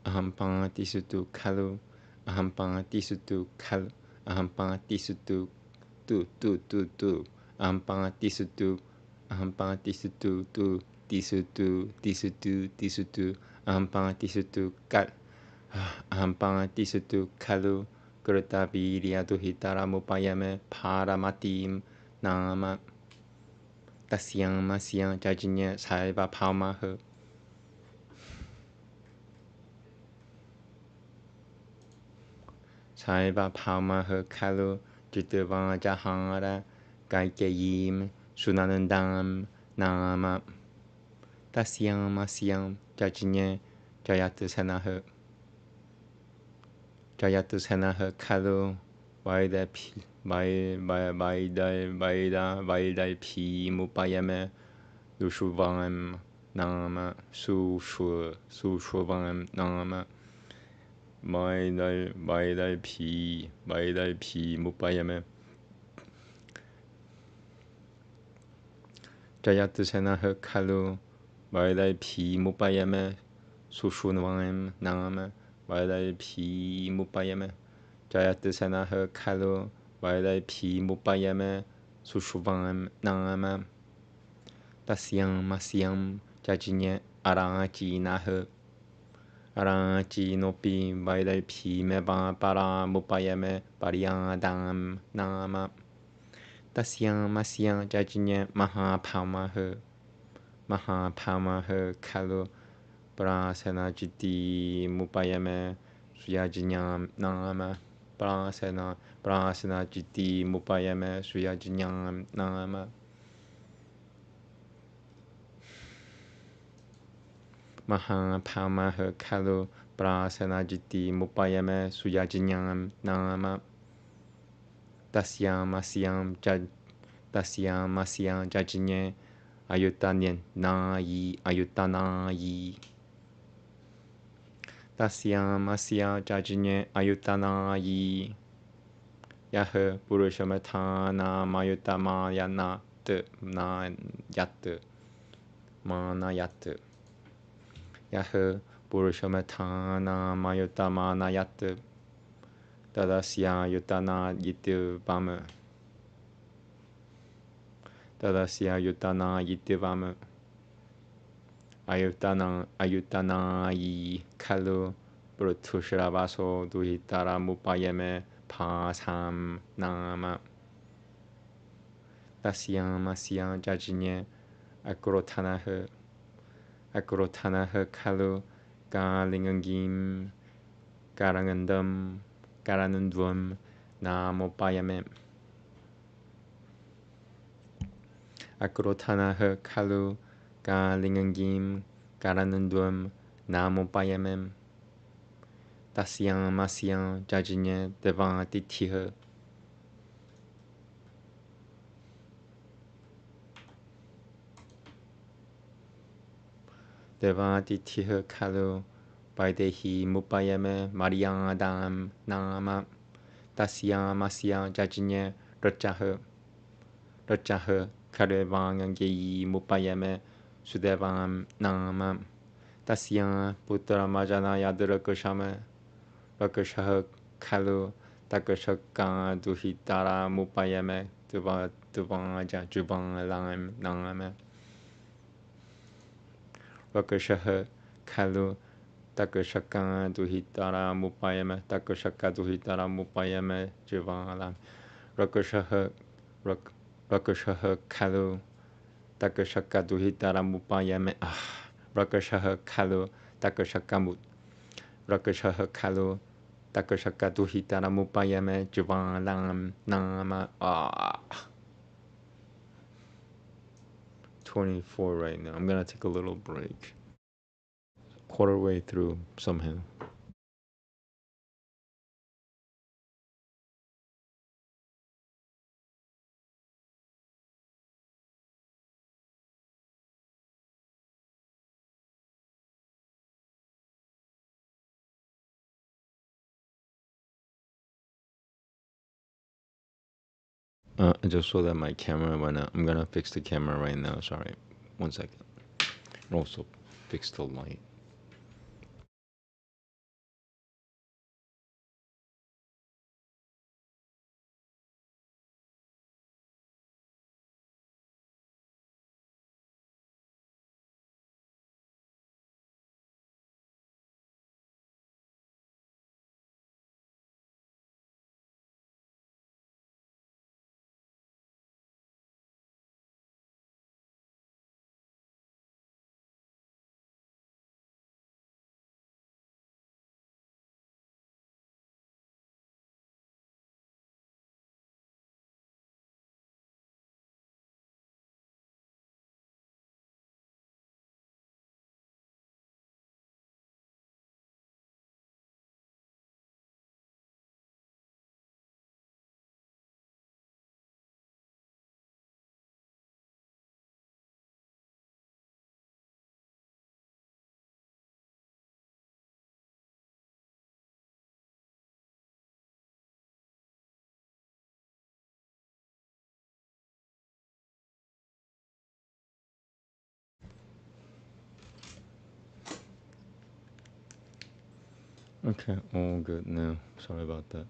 Speaker 1: Aham pangatisu kalu. Aham pangatisu kalu. Aham pangatisu tu. Aham pangatisu. Aham pangatisu tu. Tisu. Aham pangatisu kal. Aham pangatisu kalu. Kurataviria hitara mupayame paramatim nama. Tasyang masyang jajinya saiva palmaha. Saiva palmaha kalu jitava jahara gaikayim sunanandam nama. Tasyang masyang jajinya jayatasanaha. Jayatasanaha kalu Veda pi mupayame Sushuvam nama Sushuvam nama Veda pi mupayame Jayatasanaha kalu Veda pi mupayame Sushuvam nama Veda pi mupayame Jayatasanaha kalu Veda pi mupayame Sushuvam nama Tasyang masyam jajinya arachi naha. Arachi nopi Veda pi meba para mupayame pariyadam nama. Tasyang masyam jajinya mahapamaha. Mahapamaha kalu prasana jiti mupayame suyajinyam nama. Prasana jiti mupayame suyajinyam nama. Mahapamaha kalu prasana jiti mupayame suyajinyam nama. Tasyam masyam jajinya ayutanayi. Tasyam masyam jajinya ayutanayi. Yaha purushamatana mayutamayana manayat. Yaha purushamatana mayutamanayat. Tadasya yutana yitivama. Tadasya yutana yitivama. Ayutanayi kalu Brutushravaso duhitara mupayame pasam nama. Tasyam masyam jajinya akrotanaha. Akrotanaha kalu galingangim garanandvam namopayame. Akrotanaha kalu galingangim garanandvam namopayame. Tasyam masyam jajinya devantitiha. Devantitiha kalu Vaidehi mupayame Mariadam nama. Tasyam masyam jajinya rajaha. Rajaha karevangangeyi mupayame Sudevam nama. Tasyam putra majana yadrakashama. Rakashaha kalu takashaka duhitara mupayame Duvanja jubalam nama. Rakashaha kalu Takashaka duhitara mupayame, Takashaka duhitara mupayame, Jivala, Rakashaha kalu, Takashaka duhitara mupayame, Rakashaha kalu, Takashakamut, Rakashaha kalu, Takashaka duhitara mupayame, Jivalam, Nama, 24 right now. I'm gonna take a little break. Quarter way through somehow. I just saw that my camera went out. I'm gonna fix the camera right now. Sorry. 1 second. Also fix the light. Okay, all good now. Sorry about that.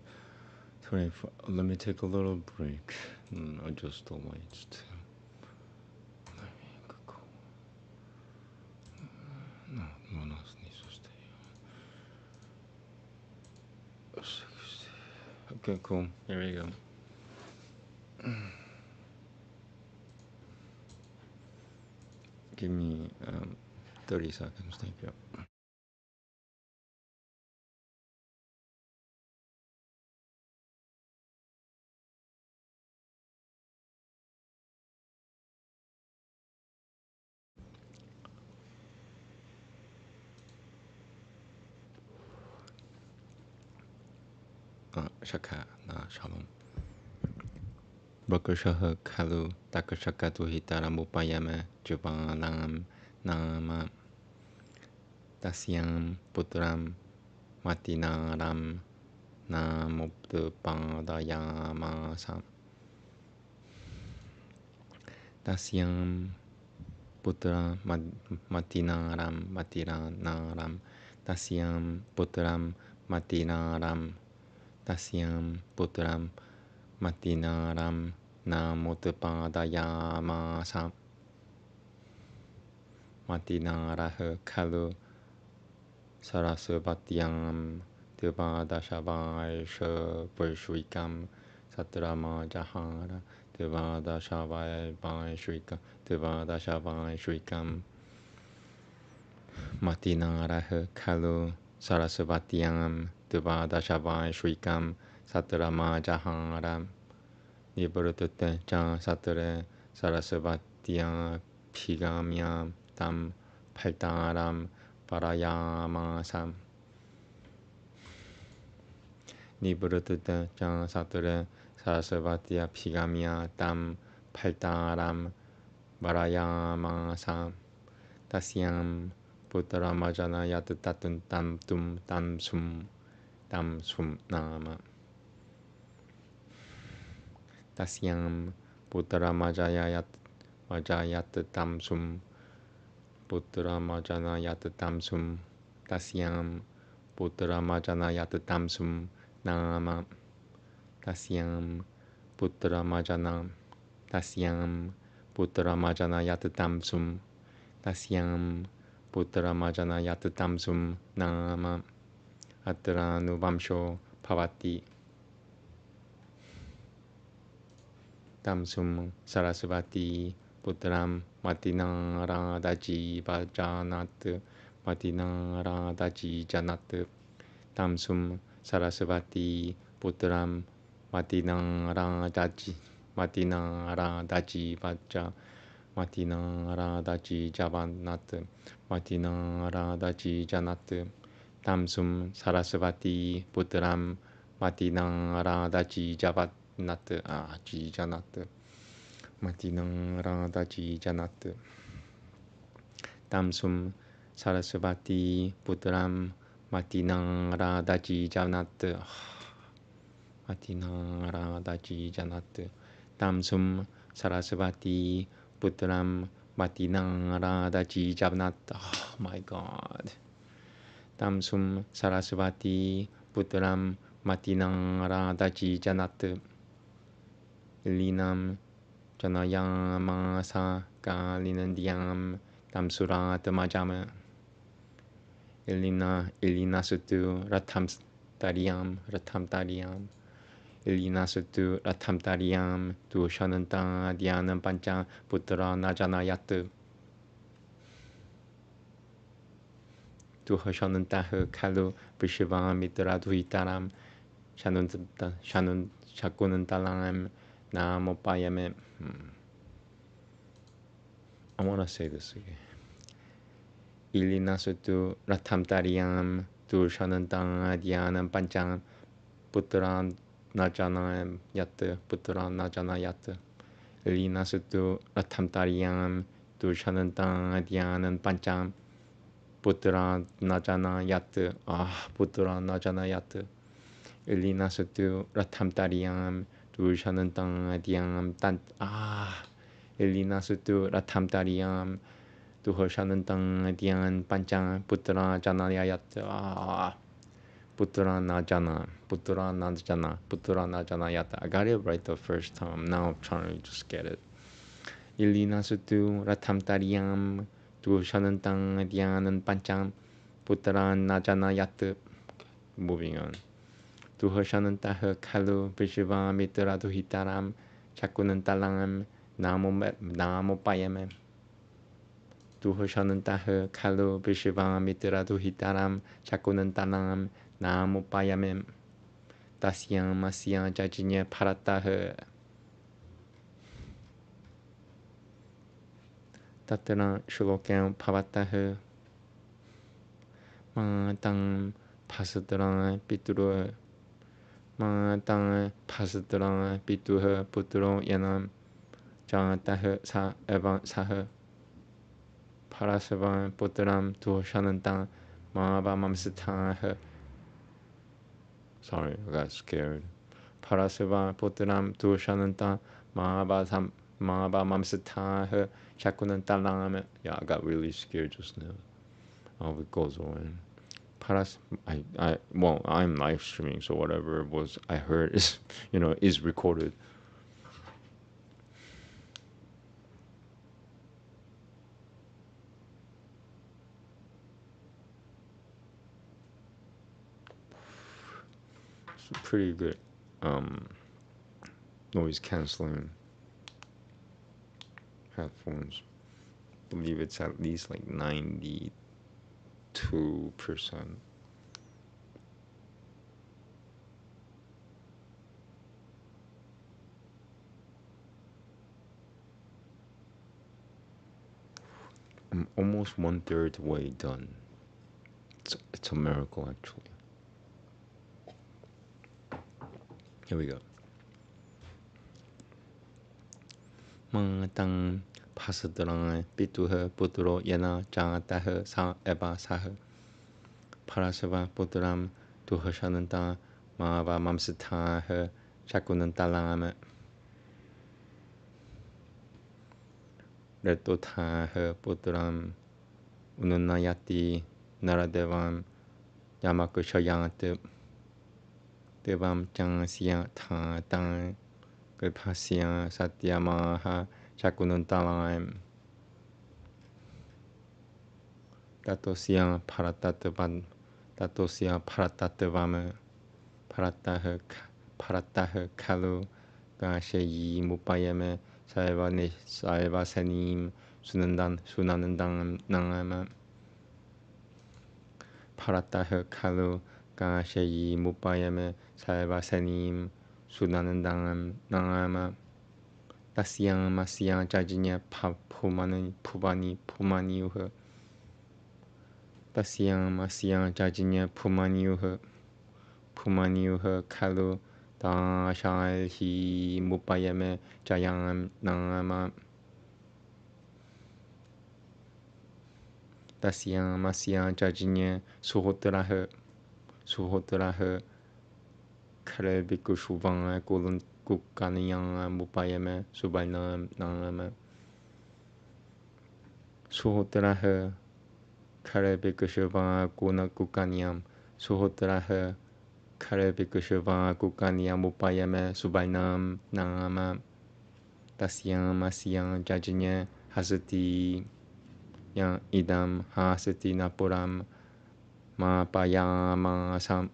Speaker 1: 24. Let me take a little break and adjust the lights too. No, one else needs to stay. Okay, cool. Here we go. Give me 30 seconds. Thank you. Shaka, shalom. Bakashaha kalu, takashaka tuhitara mupayame, juvalam, nama, tasyam, putram, matinaram, namuptapadayama. Tasyam putra matinaram, tasyam putram matinaram, tasyam putram matinaram namutpadayamasa. Matinaraha kalu sarasvatyam devadashavai vaishvikam satrama jahara devadashavai vaishvikam Matinaraha kalu sarasvatyam devadashavai vaishvikam satrama jahara nibrutute cha satre sarasvatya phigamyam tam paltaram parayamasam. Nibrutute cha satre sarasvatya phigamya tam paltaram parayamasam. Tasyam puttaramajana yat tatun tam tum tam sum nama. Tasyam puttaramajayat tamsum puttaramayat tamsum. Tasyam puttaramayat tamsum nama. Tasyam puttaramajana. Tasyam puttaramayat tamsum. Tasyam Puttaramajana Yatatamsum Nama Attaranuvamsho Bhavati Tamsum Sarasvati Puttaram Matinaradaji Vajanat Matinaradaji Janat Tamsum Sarasvati Puttaram Matinaradaji Vaja Matinaradaji Javanat Matinaradaji Janat Tamsum Sarasvati Puttaram Matinaradaji Javanat Janat Matinaradaji Janat Tamsum Sarasvati Puttaram Matinaradaji Janat Matinaradaji Janat Tamsum Sarasvati Puttaram Matinaradaji Janat. Oh my God. Tamsum Sarasvati Puttaram Matinaradaji Janat Linam Janayamasa Kalinandiyam Tamsurat Majama Ilina Sutu Ratam Tariyam Ilina Sutu Ratam Tariyam Dushananta Dhyanam Pancha Putra Najanayat Duhashanantaha Kalu Prishivam Mitra Duhitaram Shanun Shakunantalam Namopayame. I want to say this again. Ilina Sutu Ratam Tariyam Dushananta Dhyanam Pancham Putra Najanayam Yat Putra Najanayat Ilina Sutu Ratam Tariyam Dushananta Dhyanam Pancham Putra Najanayat Putra Najanayat Ilina Sutu Ratam Tariyam Dushananta Dhyanam Ilina Sutu Ratam Tariyam Duhashanantang Dhyan Panchang Putra Janayat Putra Najana Yata. I got it right the first time. Now I'm trying to just get it. Ilina Sutu Ratam Tariyam Duhashanantang Dhyan Panchang Putra Najana Yat. Moving on. Duhashanantah Kalu Vishiva Mitra Duhitaram Chakunantalam Namopayame Duhashanantah Kalu Vishiva Mitra Duhitaram Chakunantalam Namopayame Tasyam Masya Jajinya Paratah Tatara Shulokam Pavatah Matang Pasadra Pituru Matang Pasadra Pituha Puturo Yanam Janatah Sa Evan Saha Parasavan Putram Duhashanantang Mahabhamamsatah. Sorry, I got scared. Parasavan Putram Duhashanantang Mahabhamamsatah Shakunantalam. Yeah, I got really scared just now. Oh, it goes on. I'm live streaming, so whatever it was I heard is, is recorded. It's pretty good noise canceling headphones. I believe it's at least like 92%. I'm almost 1/3 way done. It's a miracle, actually. Here we go. Mang Pasadra Pituha Puturo Yana Janataha Sa Eba Saha Parasava Putram Duhashananta Mava Mamsataha Chakunantalama Retotaha Putram Ununayati Naradevam Yamakushayat Devam Jansya Tatan Gopasya Satyamaha Chakunantalam Tatosya Paratatavam Paratah Kalu Gashayi Mupayame Saeva Sanim Sunanandam Nangama Paratah Kalu Gashayi Mupayame Saeva Sanim Sunanandam Nangama Tasyang Masyang Jajinya Pumani Uha Tasyang Masyang Jajinya Pumani Uha Kalu Dashal Hi Mupayame Jayam Nangama Tasyang Masyang Jajinya Suhotraha Kare Biku Shuvang Kulun Kukaniyang Mupayame Subainam Nangama Suhotraha Kare Biku Shuvang Kuna Kukaniyam Suhotraha Kare Biku Shuvang Kukaniyam Mupayame Subainam Nangama Tasyang Masyang Jajinya Hasati Yang Idam Hasati Napuram Ma Payama Sam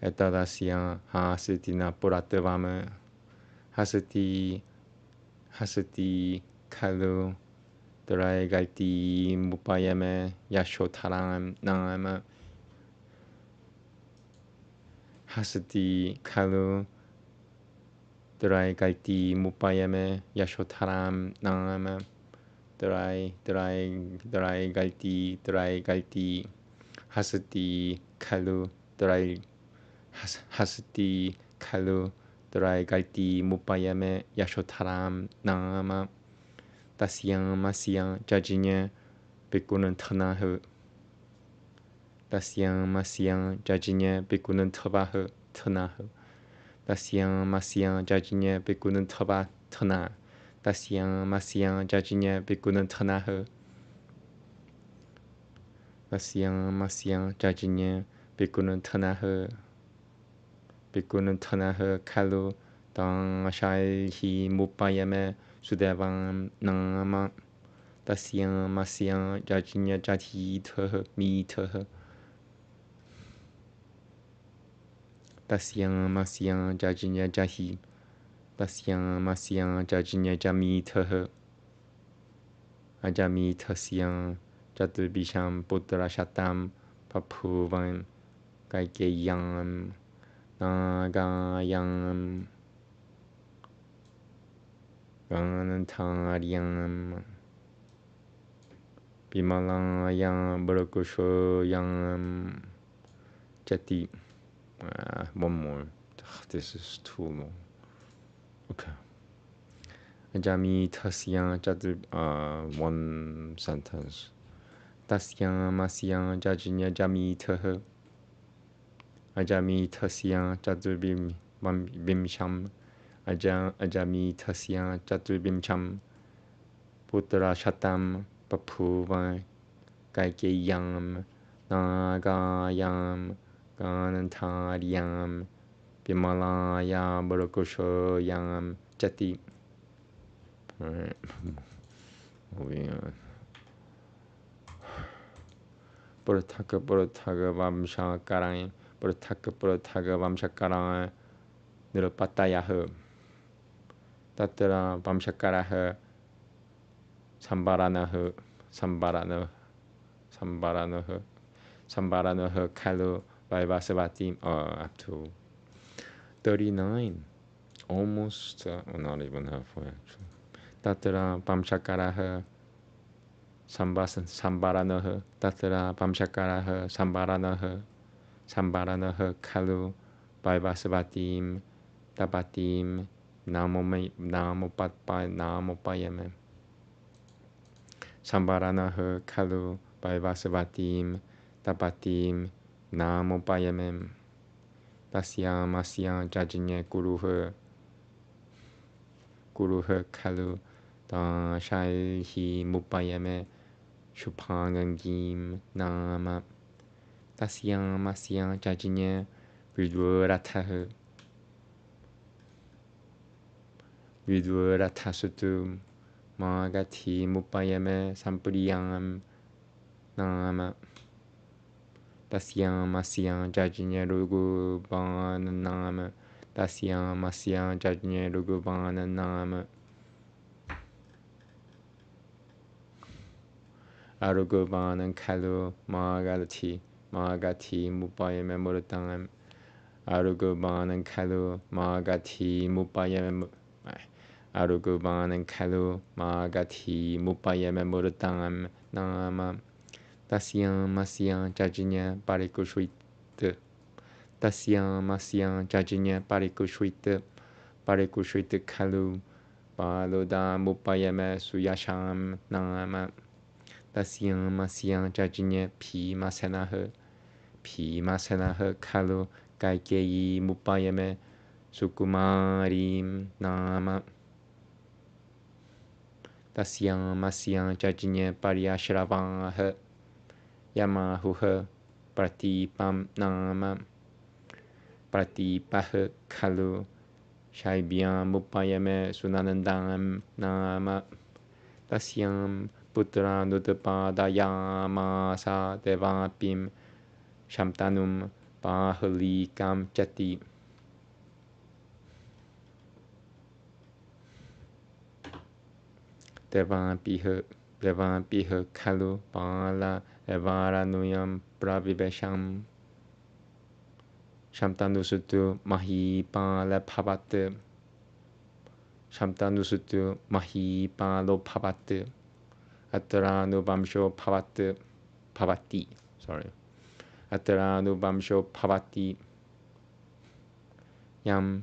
Speaker 1: Etadasyang Hasati Napuratavam Hasati Kalu Drai Gaiti Mupayame Yashotaram Nangama Hasati Kalu Drai Gaiti Mupayame Yashotaram Nangama Drai Gaiti Hasati Kalu Drai Gaiti Mupayame Yashotaram Nangama Tasyang Masyang Jajinya Bikunan Tanahu Tasyang Masyang Jajinya Bikunan Tanahu Tasyang Masyang Jajinya Bikunan Tana Tasyang Masyang Jajinya Bikunan Tanahu Tasyang Masyang Jajinya Bikunan Tanahu Kalu Dashal Hi Mupayame Sudevang Nangama Tasyang Masyang Jajinya Jati Mitaha Tasyang Masyang Jajinya Jahi Tasyang Masyang Jajinya Jamitaha Ajamitasyang Jatubisham Putra Shatam Papuvan Kaikeyam Nagayam Ganantaryam Bimalayam Barakushoyam Jati. One more. This is too long. Okay. Ajami Tasyang Jatu one sentence. Tasyang Masyang Jajinya Jami Taha Ajami Tasyang Jatu Bimsham Ajami Tasyang Jatu Bimcham Putra Shatam Papuva Kaikeyam Nagayam Ganantaryam Bimalaya Barakushoyam Jati. Alright. Moving on. Purutaka Vamshakarang Purutaka Vamshakarang Nirupatayaha Tatra Vamshakaraha Sambaranaha Kalu Vaivasavatim up to 39. Almost not even halfway actually. Tatra Vamshakaraha Sambaranaha Tatra Vamshakaraha Sambaranaha Kalu Vaivasavatim Tapatim Namopayame Sambaranaha Kalu Vaivasavatim Tapatim Namopayame Tasyang Masyang Jajinya Guruha Kalu Dashal Hi Mupayame Shupangangim Nama Tasyang Masyang Jajinya Vidurataha Sutum Magati Mupayame Sampuriyam nama. Tasyam asyam jajnya rugubana nama. Tasyam asyam jajnya rugubana nama. Arugubana kalu magati mupayame murutang. Arugubana kalu magati mupayame. Arugubana kalu magati mupayame murutang nama. Tasyam asyam jajnya parikushvita. Tasyam asyam jajnya parikushvita. Parikushvita kalu Baloda mupayame suyasham nama. Tasyam asyam jajnya pimasanaha. Pimasanaha kalu kaikeyi mupayame sukumarim nama. Tasyam asyam jajnya pariyashravaha. Yamahuha pratipam nama. Pratipaha kalu shaibhyam mupayame sunanandam nama. Tasyam putra nudapadayamasa devapim shamtanum pahalikam chati. Devapiha kalu pala evaranuyam pravivesham. Shamtanusutu mahipala bhavat. Shamtanusutu mahipalo bhavat. Ataranubamsho bhavati. Sorry. Ataranubamsho bhavati. Yam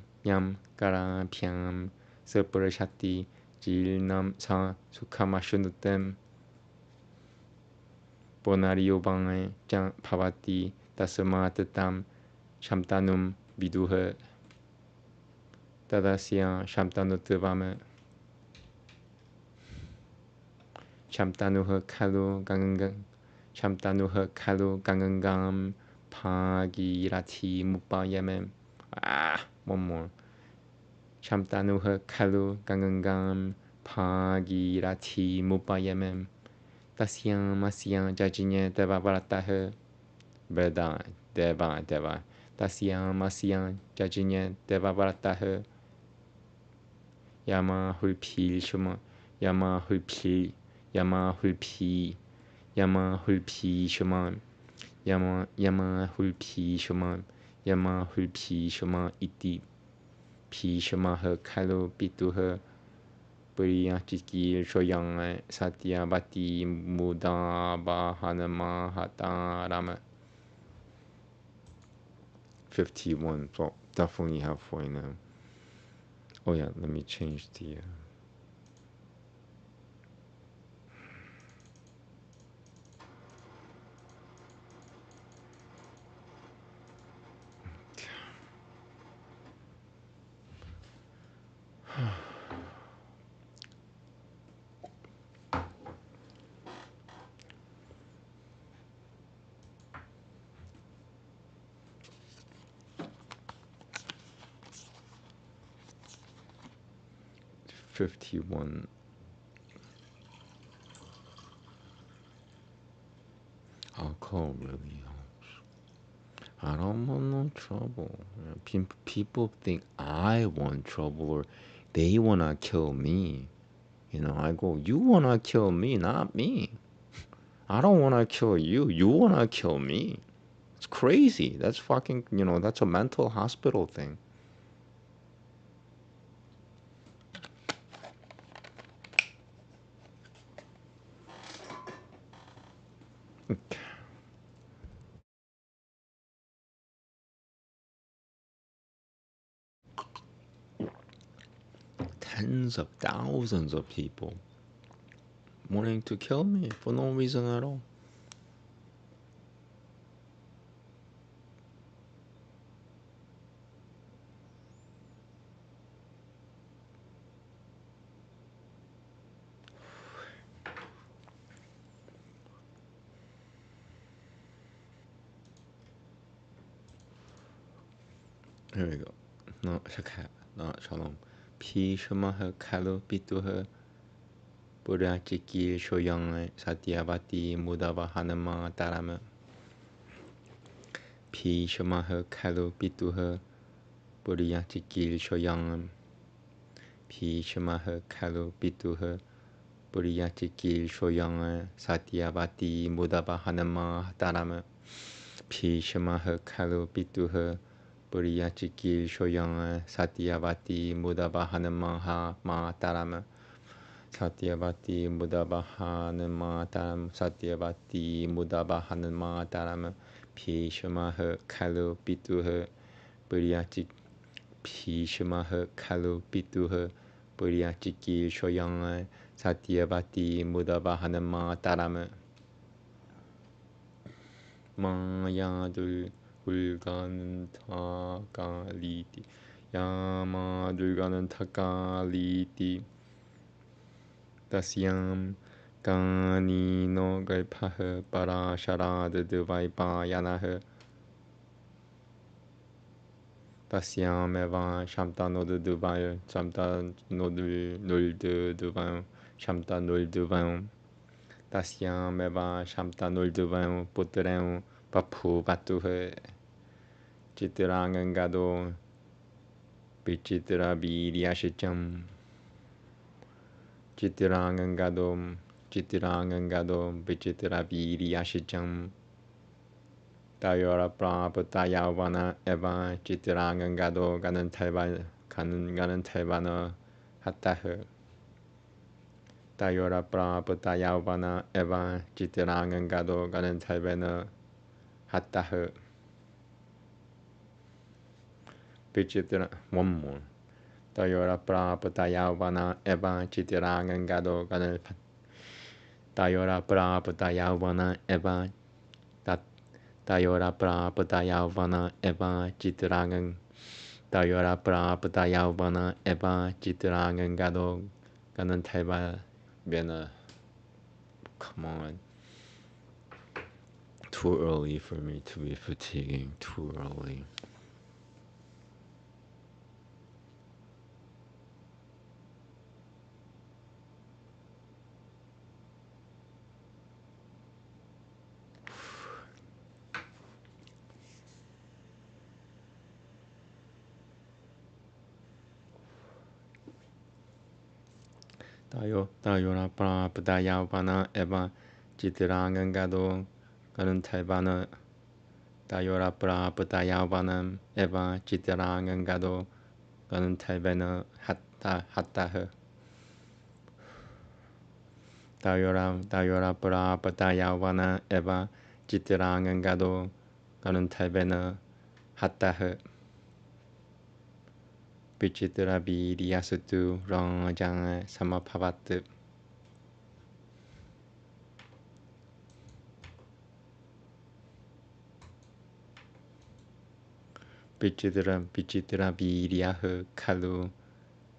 Speaker 1: karabhyam sapurashati jilnam sa sukhamashunutem. Bonariyobang jam bhavati tasmatatam shamtanum viduha. Tadasya shamtanutavama. Shamtanuha kalu gangangam bhagirati mupayame. One more. Shamtanuha kalu gangangam bhagirati mupayame. Tasyam asyam jajnya devavrataha. Veda. Tasyam asyam jajnya devavrataha. Yama hulpi shuma. Yama hulpi shaman. Yama hulpi shaman iti. Pi shamaha kalu pituha. Puriyachiki shoyang satyavati mudabhana mahatarama. 51. So definitely halfway now. Oh yeah, let me change the 51. Alcohol really helps. I don't want no trouble. People think I want trouble or they want to kill me. I go, you want to kill me, not me. I don't want to kill you. You want to kill me. It's crazy. That's fucking, that's a mental hospital thing. Tens of thousands of people wanting to kill me for no reason at all. Here we go. No, shalom. Pi shamaha kalu pituha Purachiki Shoyang Satyavati Mudava Hanama Tarama Pishamaha Kalu Pituha Purachiki Shoyang Pishamaha Kalu Pituha Purachiki Shoyang Satyavati Mudava Hanama Tarama Pishamaha Kalu Pituha Purachiki Shoyang Satyavati Mudava Hanama Tarama Satyavati Mudabahanan Mataram Satyavati Mudabahanan Mataram Pishamaha Kalu Pituha Puriachik Pishamaha Kalu Pituha Puriachiki Shoyang Satyavati Mudabahanan Mataram Mayadul Hulgan Takaliti Yamadulganan Takaliti Tasyam Gani no Gaipaha Parasharada Devaipayanah Tasyam Eva Shamta no de Devaya Shamta no de Nul de Devaya Shamta Nul Devaya Tasyam Eva Shamta Nul Devaya Putrem Papu Batuhe Chitrangangado Pichitra Viryashicham Chitirangangado Vichitra Viryashijam Tayora Prabhutayavana Eva Chitirangangado Ganantevana Hataha Tayora Prabhutayavana Eva Chitirangangado Ganantevana Hataha Vichitra. One more. Tayora Prabhutayavana Eva Chitirangangado Ganantevana Tayora Prabhutayavana Eva Tayora Prabhutayavana Eva Chitragang Tayora Prabhutayavana Eva Chitrangangado Gananteva Vena. Come on. Too early for me to be fatiguing. Too early. Tayora Prabhutayavana Eva Chitrangangado Ganantevana Tayora Prabhutayavana Eva Chitrangangado Ganantevana Hataha Tayora Prabhutayavana Eva Chitrangangado Ganantevana Hataha Vichitra Viryasatu Rangajanga Samaphavat Vichitra Viryaha Kalu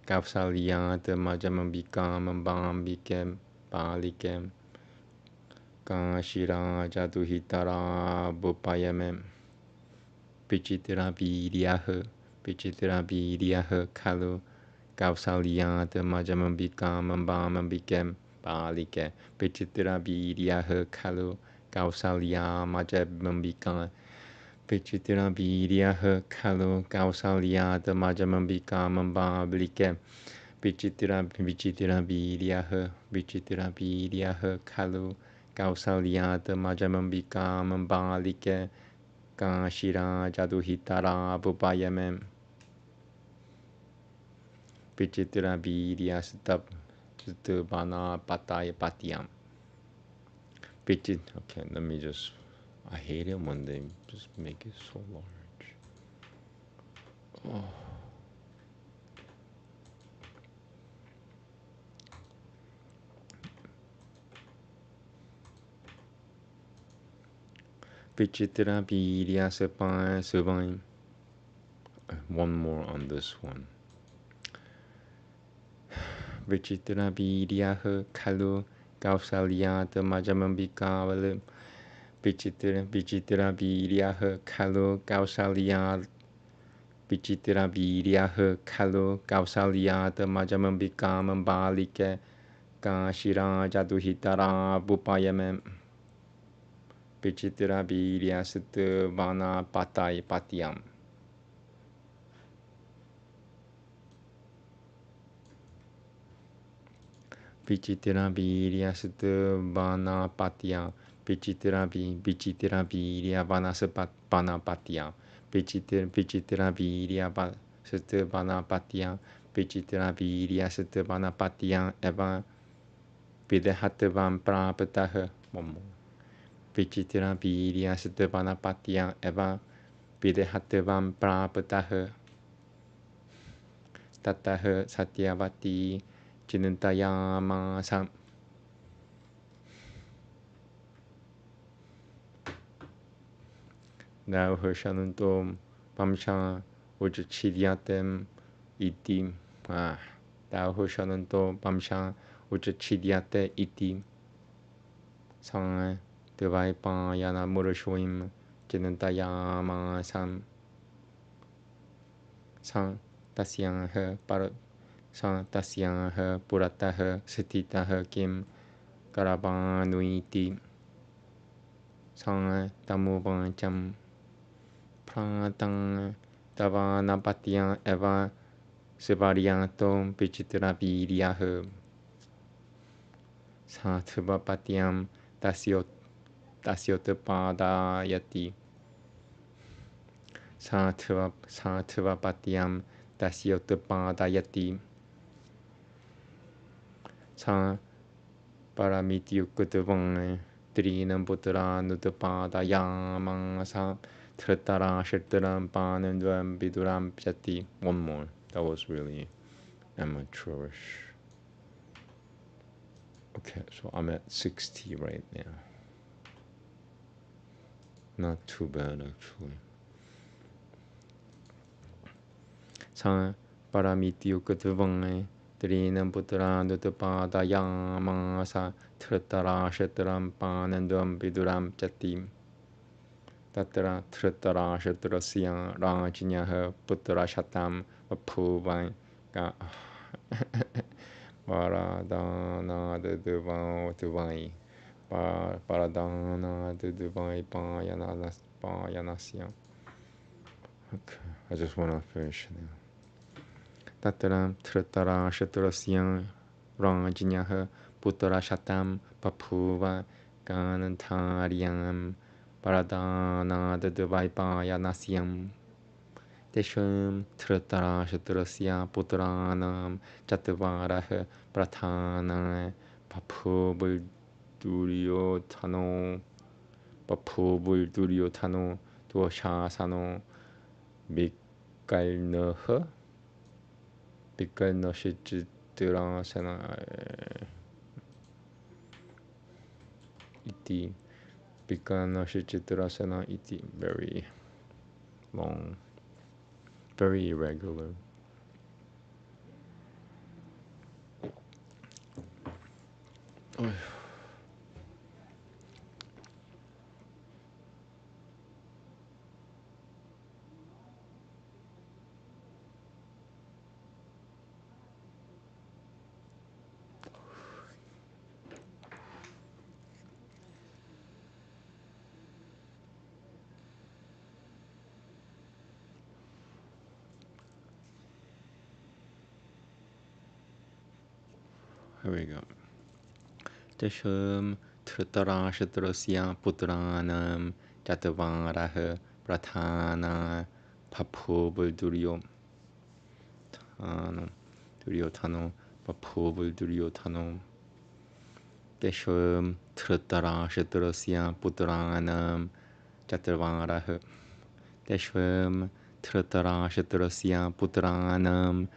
Speaker 1: Kausalyat Majamambikam Bambikem Balikem Kashira Jaduhitara Bupayamem Vichitra Viryaha Kalu Kausalyat Majamambikam Bambikem Balike Vichitra Viryaha Kalu Kausalya Majamambikam Vichitra Viryaha Kalu Kausalyat Majamambikam Balike Vichitra Viryaha Kalu Kausalyat Majamambikam Balike Kashira Jaduhitara Bupayamem Vichitra Viryastab Bana Pataya Patiam Okay, let me just, I hate it when they just make it so large. Oh. Vichitra Viryasapaya. One more on this one. Vichitra Viryaha Kalu Kausalyat Majamambika Vichitra Viryaha Kalu Kausalyat Vichitra Viryaha Kalu Kausalyat Majamambika Balike Eka Shira Jaduhitara Bupayamem Vichitra Virya Sutta Vana Patai Patyam. Vichitra Virya Sutta Vana Patya. Vichitra Virya Vana Patya. Vichitra Virya Sutta Vana Patya. Vichitra Virya Sutta Vana Patya Eva Videhatavam Prapatah. One more. Vichitra Virya Sutta Vana Patya Eva Videhatavam Prapatah. Tatah Satyavati Chinantayamasa. Now Hershanuntom Pamsha Ujachidiatem Iti. Thou Hershanunto Pamsha Ujachidiate Iti. Sang Devaipayana Murashwim Chinantayamasam. Sang Tasyang Her Parat. Sang Tasyang Her Puratah Sititah Kim Karabanuiti. Sang Tamuvancham Pratang Tavanapatya Eva Sivaryantom Vichitra Viryaha. Satvapatyam Tasyotapadayati. Satvapatyam Tasyotapadayati. Sa Paramityukutavang Trinam Putra Nutapadayamasa Tratara Shatram Panandvam Viduram Pjati. One more. That was really amateurish. Okay, so I'm at 60 right now. Not too bad actually. Sa Paramityukatavang Trinam Putra Nutapadayamasa Tratara Shatram Panandvam Viduram Pjati. Tatra Tratara Shatrasya Rajinyaha Putra Shatam Vapuvai Ka Paradana Devai Paradana Devai Payanasya. Okay, I just want to finish now. Tatra Tratara Shatrasya Rajinyaha Putra Shatam Papuva Ganantaryam Paradana Devai Payanasyam. Tesham Tratara Shatrasya Putranam Chatvarah Pratana Papubul Duryotano Dvashasano Bikalnoshchitrasana Iti. Bikalnoshchitrasana Iti. Very long. Very irregular. Here we go. Tesham Tratara Shatrasya Putranam Chatvarah Pratana Papubul Duryotano Papubul Duryotano. Tesham Tratara Shatrasya Putranam Chatvarah. Tesham Tratara Shatrasya Putranam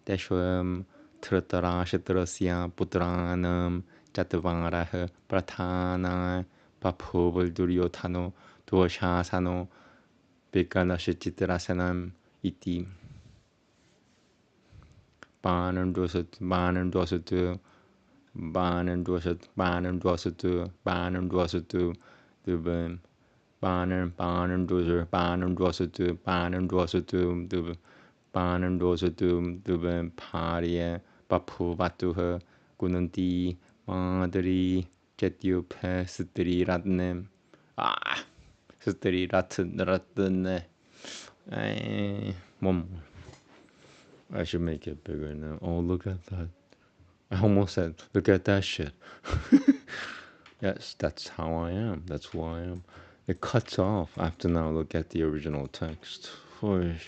Speaker 1: Tesham Tratara Shatrasya Putranam Chatvarah Pratana Papubul Duryotano Dvashasano Bikanashichitrasanam Iti. Banam Dvasatu Dubam Banam Dvasatu Dubam Parya 바푸 바투허 꾸는띠 마들이 제티오페 스트리라네 스트리라트네. One more. I should make it bigger now. Oh, look at that. I almost said, look at that shit. Yes, that's how I am. That's who I am. It cuts off. I have to now look at the original text. Here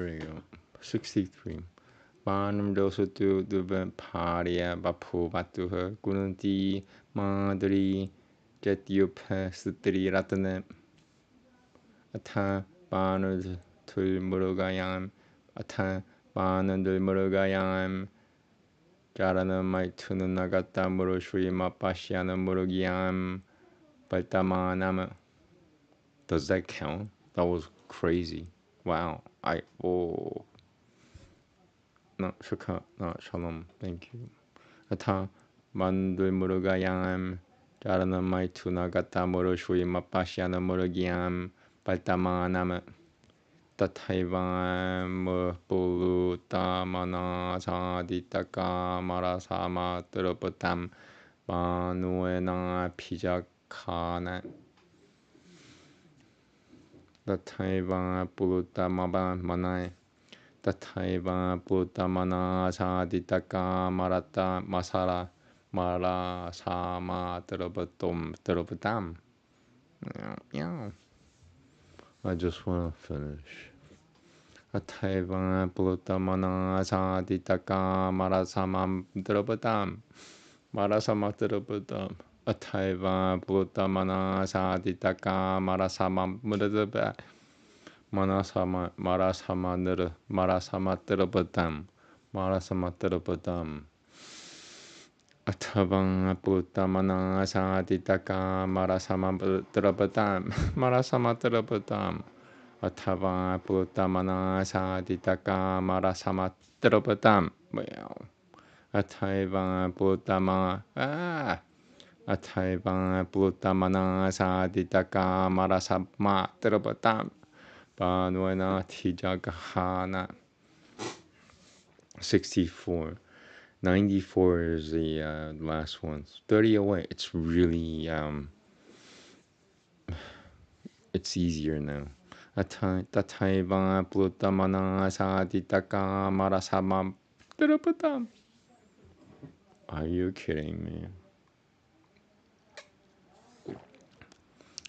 Speaker 1: we go. 63. Banum dosu tu duben paria bapu batuha gununti madri jetiope sutri ratane ata banus tul murugayam ata banandul murugayam jarana mai tunun nagata murushui mapashiana murugiyam baltamanama. Does that count? That was crazy. Wow. No, shukha, no, shalom. Thank you. Ata mandul murugayam jarana mai tunagata murushui mapashiana murugiyam baltamanama. Tathaivam puluta manasaditaka marasama terupatam manuena pijakana. Tathaiva puluta manai. Tathaiva puluta manasaditaka marata masara marasama terupatam. Yeah. I just want to finish. Athaiva plutamana saditaka marasamam drapatam. Marasama drapatam. Athaiva plutamana saditaka marasamam mudadaba. Marasama drapatam. Marasama drapatam. Athavang plutamana saditaka marasama drapatam. Marasama drapatam. Athava plutamana saditaka marasama drapatam. Athaiva plutama Athaiva plutamana saditaka marasama drapatam. Panuena tijagahana. 64. 94 is the last one. 30 away. It's really it's easier now. Tathaiva plutamana saditaka marasama drapatam. Are you kidding me?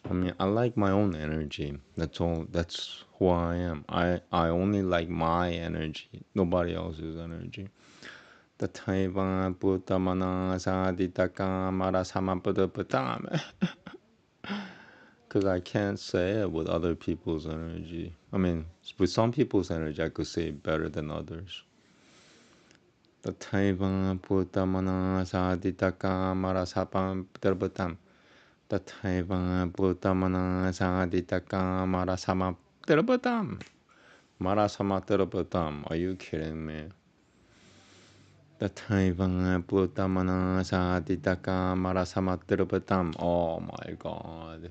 Speaker 1: I mean, I like my own energy. That's all. That's who I am. I only like my energy, nobody else's energy. Tathaiva plutamana saditaka marasama drapatam. Because I can't say it with other people's energy. I mean, with some people's energy, I could say it better than others. Tathaiva plutamana saditaka marasapam drapatam. Tathaiva plutamana saditaka marasama drapatam. Marasama drapatam. Are you kidding me? Tathaiva plutamana saditaka marasama drapatam. Oh my God.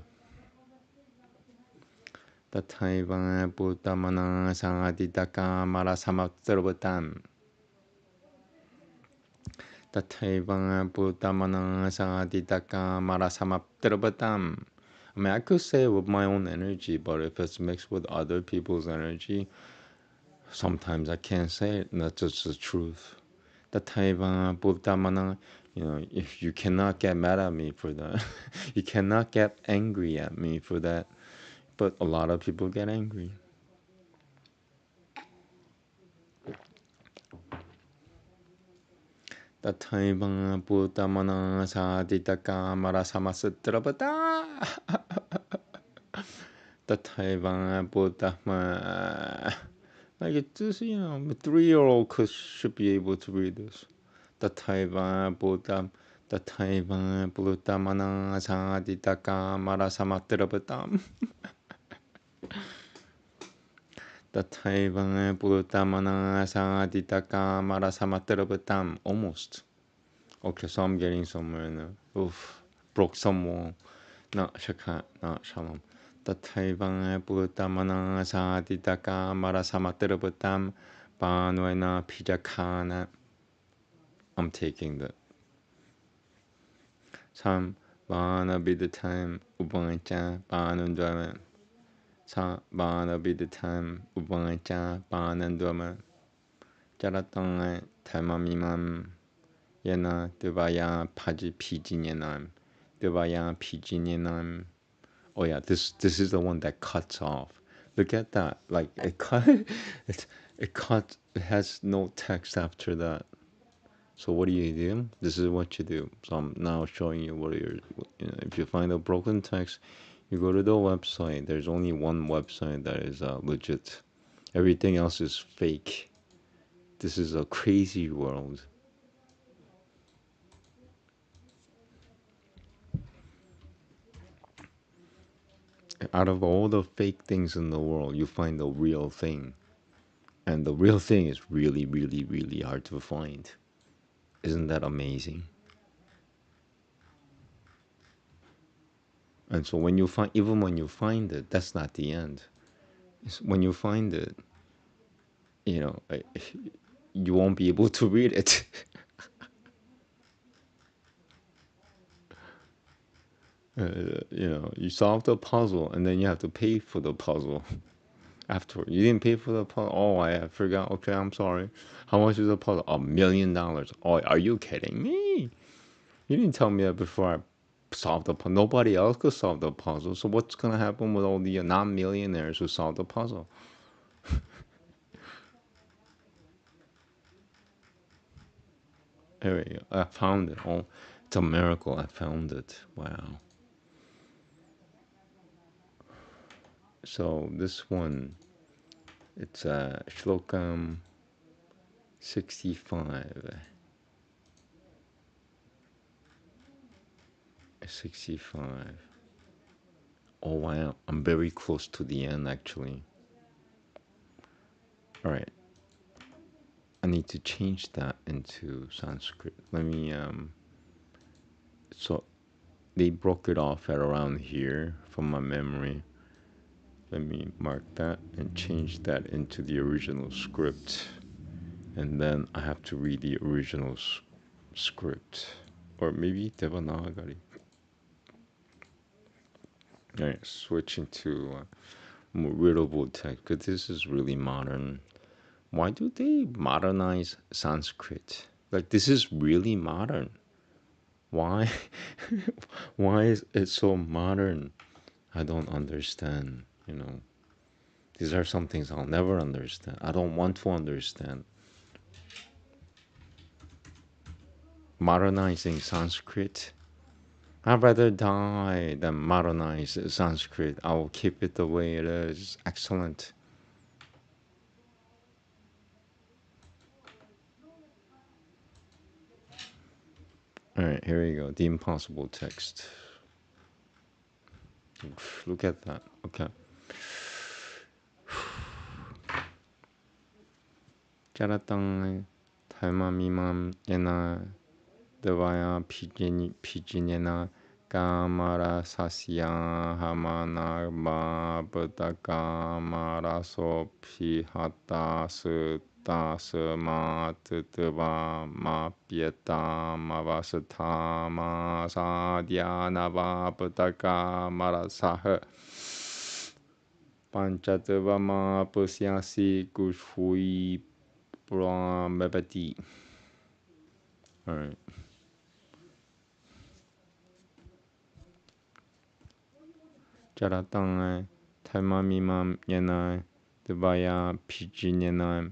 Speaker 1: Tathaiva plutamana saditaka marasama drapatam. Tathaiva plutamana saditaka marasama drapatam. I mean, I could say it with my own energy, but if it's mixed with other people's energy, sometimes I can't say it, and that's just the truth. Tathaiva plutamana, if you cannot get mad at me for that. You cannot get angry at me for that. But a lot of people get angry. Tathaiva plutamana saditaka marasama drapatam. Tathaiva plutama. Like it's just, a 3-year-old should be able to read this. Tathaiva plutamana saditaka marasama drapatam. Tathaiva plutamana saditaka marasama drapatam. Almost. Okay, so I'm getting somewhere now. Oof. Broke some wall. na shaka na shalom. Tathaivang Bhutamana Saditaka Marasamatirabhutam Panuena Pijakana. I'm taking the Sam Bana be the time Ubancha Banandwama. Sa Bana be the time Ubancha Banandwama. Jaratanga Tamamimam Yena Devaya Paji Pijinyanam. Devaya Pijinyanam. Oh yeah, this is the one that cuts off. Look at that. Like it cut it cuts, it has no text after that. So what do you do? This is what you do. So I'm now showing you what you're, if you find a broken text, you go to the website. There's only one website that is legit. Everything else is fake. This is a crazy world. Out of all the fake things in the world, you find the real thing. And the real thing is really, really, really hard to find. Isn't that amazing? And so when you find, even when you find it, that's not the end. When you find it, you know, you won't be able to read it. You know, you solve the puzzle and then you have to pay for the puzzle afterward. You didn't pay for the puzzle. Oh, I forgot. Okay, I'm sorry. How much is the puzzle? $1 million. Oh, are you kidding me? You didn't tell me that before I solved the puzzle. Nobody else could solve the puzzle. So what's gonna happen with all the non-millionaires who solved the puzzle? There we go. I found it. Oh, it's a miracle. I found it. Wow. So this one, it's Shlokam 65. 65. Oh wow, I'm very close to the end actually. All right, I need to change that into Sanskrit. Let me so they broke it off at around here from my memory. Let me mark that and change that into the original script. And then I have to read the original script. Or maybe Devanagari. Alright, switching to more readable text, because this is really modern. Why do they modernize Sanskrit? Like, this is really modern. Why? Why is it so modern? I don't understand, you know. These are some things I'll never understand. I don't want to understand. Modernizing Sanskrit. I'd rather die than modernize Sanskrit. I will keep it the way it is. Excellent. All right, here we go. The impossible text. Look at that. Okay. Charatang Tamamimam Yena Devaya Pijinena Kamara Sasya Hamana Babadaka Maraso Pihata Suma Titva Ma Pieta Mavasata Ma Sadhyana Babadaka Marasah Panchatva Ma Pusyasi Kushui Brahmavati. All right. Charatang Tamamimam Yana Devaya Pijinyanam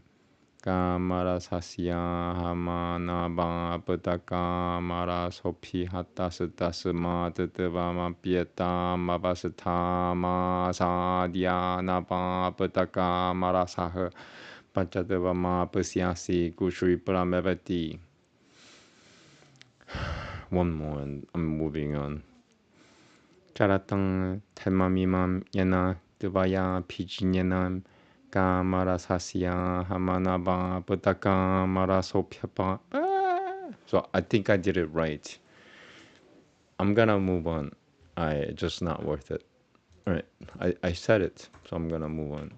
Speaker 1: Kamara Sasya Hamanaba Budaka Mara Sopi Hatasma Tevama Pieta Mavasata Ma Sadya Naba Budaka Marasah Panchatva Ma Pusyasi Kushui Brahmavati. One more and I'm moving on. Charatang Tamamimam Yana Devaya Pijinyanam Kamara Sasya Hamanaba Budaka Mara Sopyapa. So I think I did it right. I'm gonna move on. just not worth it. All right, I said it, so I'm gonna move on.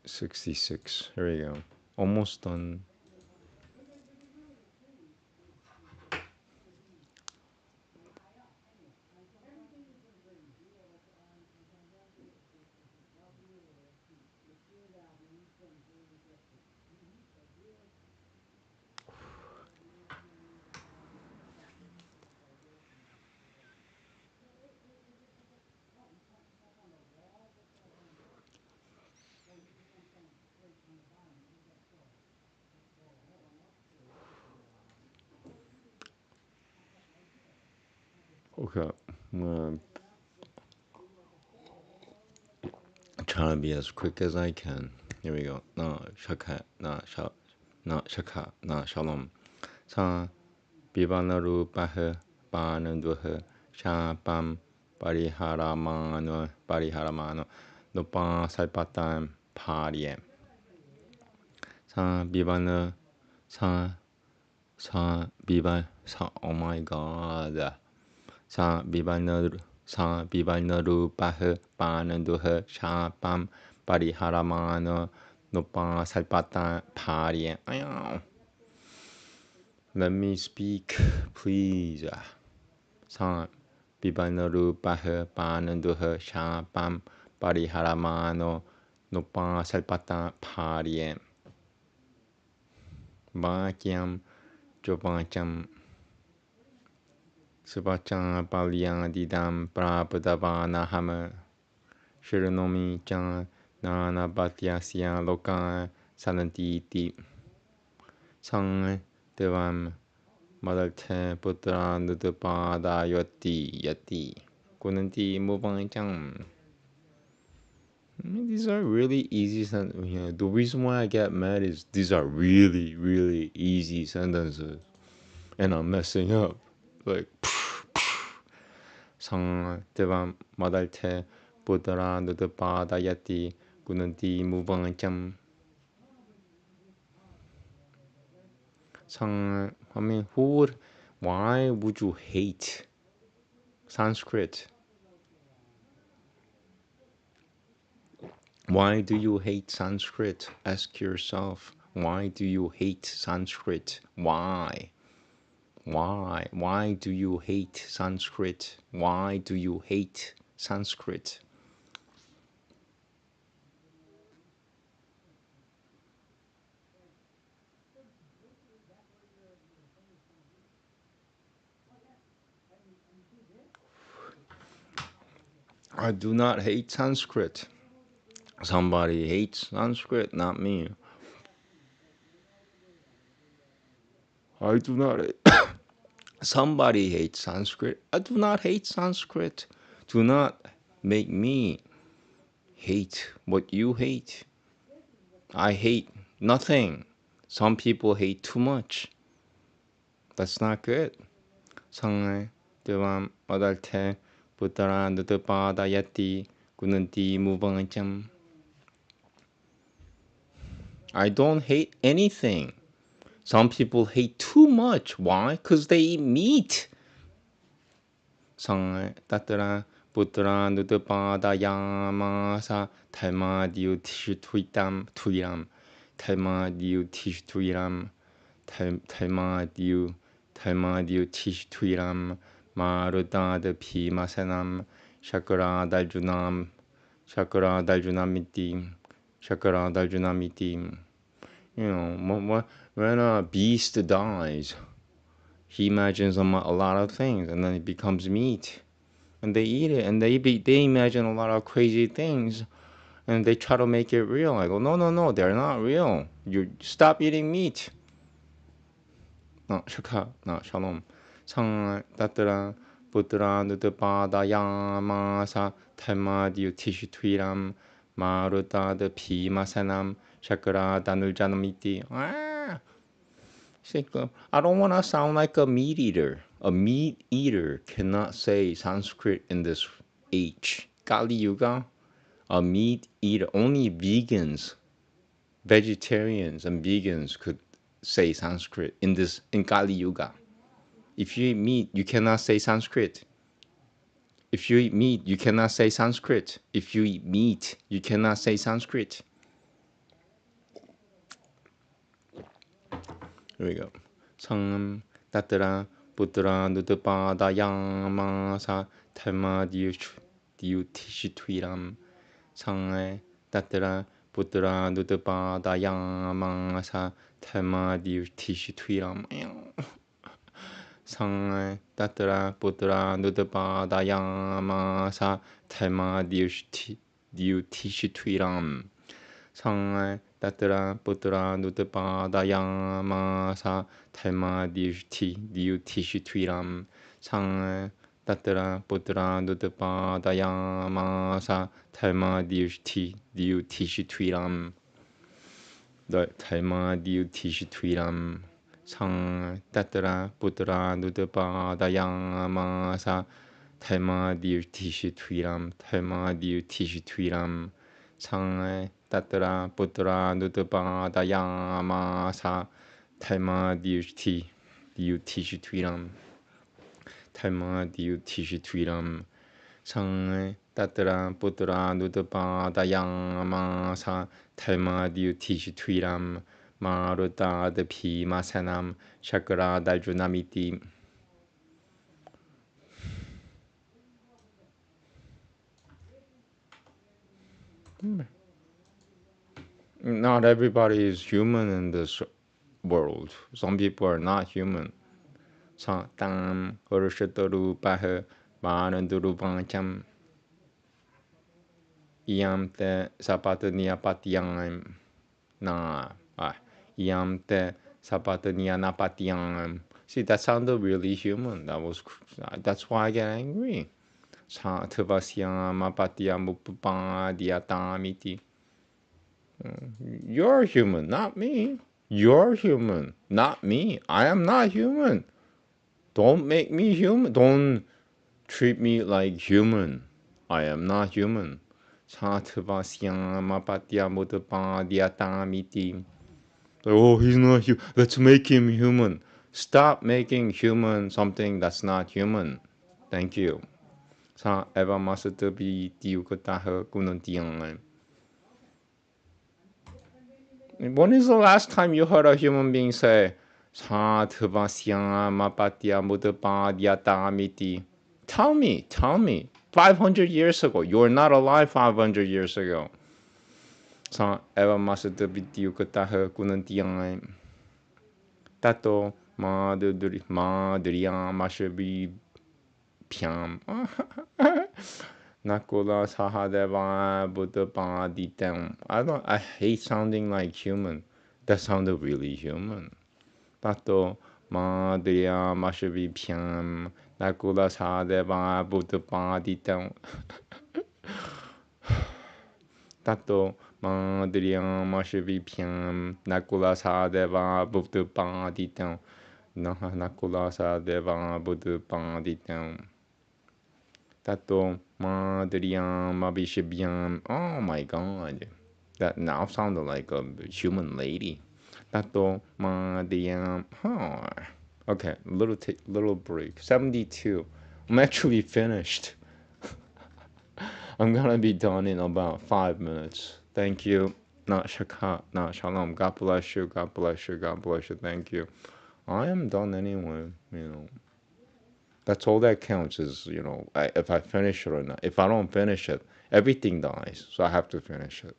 Speaker 1: 66. Here we go. Almost done. Okay, I'm gonna try to be as quick as I can. Here we go. Na shaka na shaka na shalom. Sa bivanaru bahe bananduhe shapam pariharamano no pa salpatam parye. Sa bivana sa oh my god. Sa bivanaru bahe bananduhe shapam pariharamano no pa salpatam parye. Let me speak, please. Sa bivanaru bahe bananduhe shapam pariharamano no pa salpata parye. Vakyam jovacham subacham palyam didam prabhudavanaham shironomi chan nanabhatyasya loka sanantiti sang devam Madalte putra nudupada yati kunanti mubancam. These are really easy sentences. The reason why I get mad is these are really, really easy sentences, and I'm messing up. Like, sang devam madalte putra nudupada yati kunanti mubancam. I mean, why would you hate Sanskrit? Why do you hate Sanskrit? Ask yourself, why do you hate Sanskrit? Why? Why do you hate Sanskrit? Why do you hate Sanskrit? I do not hate Sanskrit. Somebody hates Sanskrit, not me. I do not hate. Somebody hates Sanskrit. I do not hate Sanskrit. Do not make me hate what you hate. I hate nothing. Some people hate too much. That's not good. 상을 뜨밤 어달테 부따라 느드바다 야띠 구는띠 무방점. I don't hate anything. Some people hate too much. Why? Because they eat meat. 상을 따뜨라 부따라 느드바다 야마사 달마디우 티슈 투이담 투이람 달마디우 티슈 투이람 달마디우 티슈 투이람 마르다드 비마세남 샤크라 달주나미띠. You know, when a beast dies, he imagines a lot of things, and then it becomes meat, and they eat it, and they imagine a lot of crazy things, and they try to make it real. I go, no, they're not real. You stop eating meat. No, shalom. 상 따뜨라 부뜨라 누드바다 야마사 탈마디우 티슈투이람 마르다드 비마사남 샤크라 다눌자나미띠. I don't want to sound like a meat eater. A meat eater cannot say Sanskrit in this age. Kali Yuga, a meat eater, only vegans, vegetarians and vegans could say Sanskrit in Kali Yuga. If you eat meat, you cannot say Sanskrit. If you eat meat, you cannot say Sanskrit. If you eat meat, you cannot say Sanskrit. Here we go. Sang Tatra Putra Nutupada Yamasa Tama Diutishitwiram. Sang Tatra Putra Nutupada Yamasa Tama Diutishitwiram. Sang Tatra Putra Nutupada Yamasa Tama Diutishitwiram. Sang Tatra Putra Nutupada Yamasa Tama Diutishitwiram. Sang Tatra Putra Nutupada Yamasa Tama Diutishitwiram. Tama Diutishitwiram. Sang Tatra Putra Nutupada Yamasa Tama Diutishitwiram. Tama Diutishitwiram. Sang Tatra Putra Nutupada Yamasa Tama Diutishitwiram. Tama Diutishitwiram. Sang Tatra Putra Nutupada Yamasa Tama Diutishitwiram. Maruta Dapi Masanam Shakra Dajunamiti. Not everybody is human in this world. Some people are not human. Tam Urushatorupaha Manandurupancham Iam te Sapatania Patiam Na Iam te Sapatania Napatiam. See, that sounded really human. That's why I get angry. You're human, not me. You're human, not me. I am not human. Don't make me human. Don't treat me like human. I am not human. Oh, he's not human. Let's make him human. Stop making human something that's not human. Thank you. When is the last time you heard a human being say, tell me, 500 years ago. You were not alive 500 years ago. Tato madriya mashabi pyam. Nakula Sahadeva Buddha Paditam. I hate sounding like human. That sounded really human. Tato Madhya Mashavi Pyam Nakula Sahadeva Buddha Paditam. Tato Madhya Mashavi Pyam Nakula Sahadeva Buddha Paditam. Nakula Sahadeva Buddha Paditam. Tato Madriam Mabishibiam. Oh my god. That now sounded like a human lady. Tato Madriam. Oh. Okay, little break. 72. I'm actually finished. I'm gonna be done in about 5 minutes. Thank you. Not shaka, not shalom. God bless you. God bless you. God bless you. Thank you. I am done anyway, That's all that counts is, if I finish it or not. If I don't finish it, everything dies. So I have to finish it.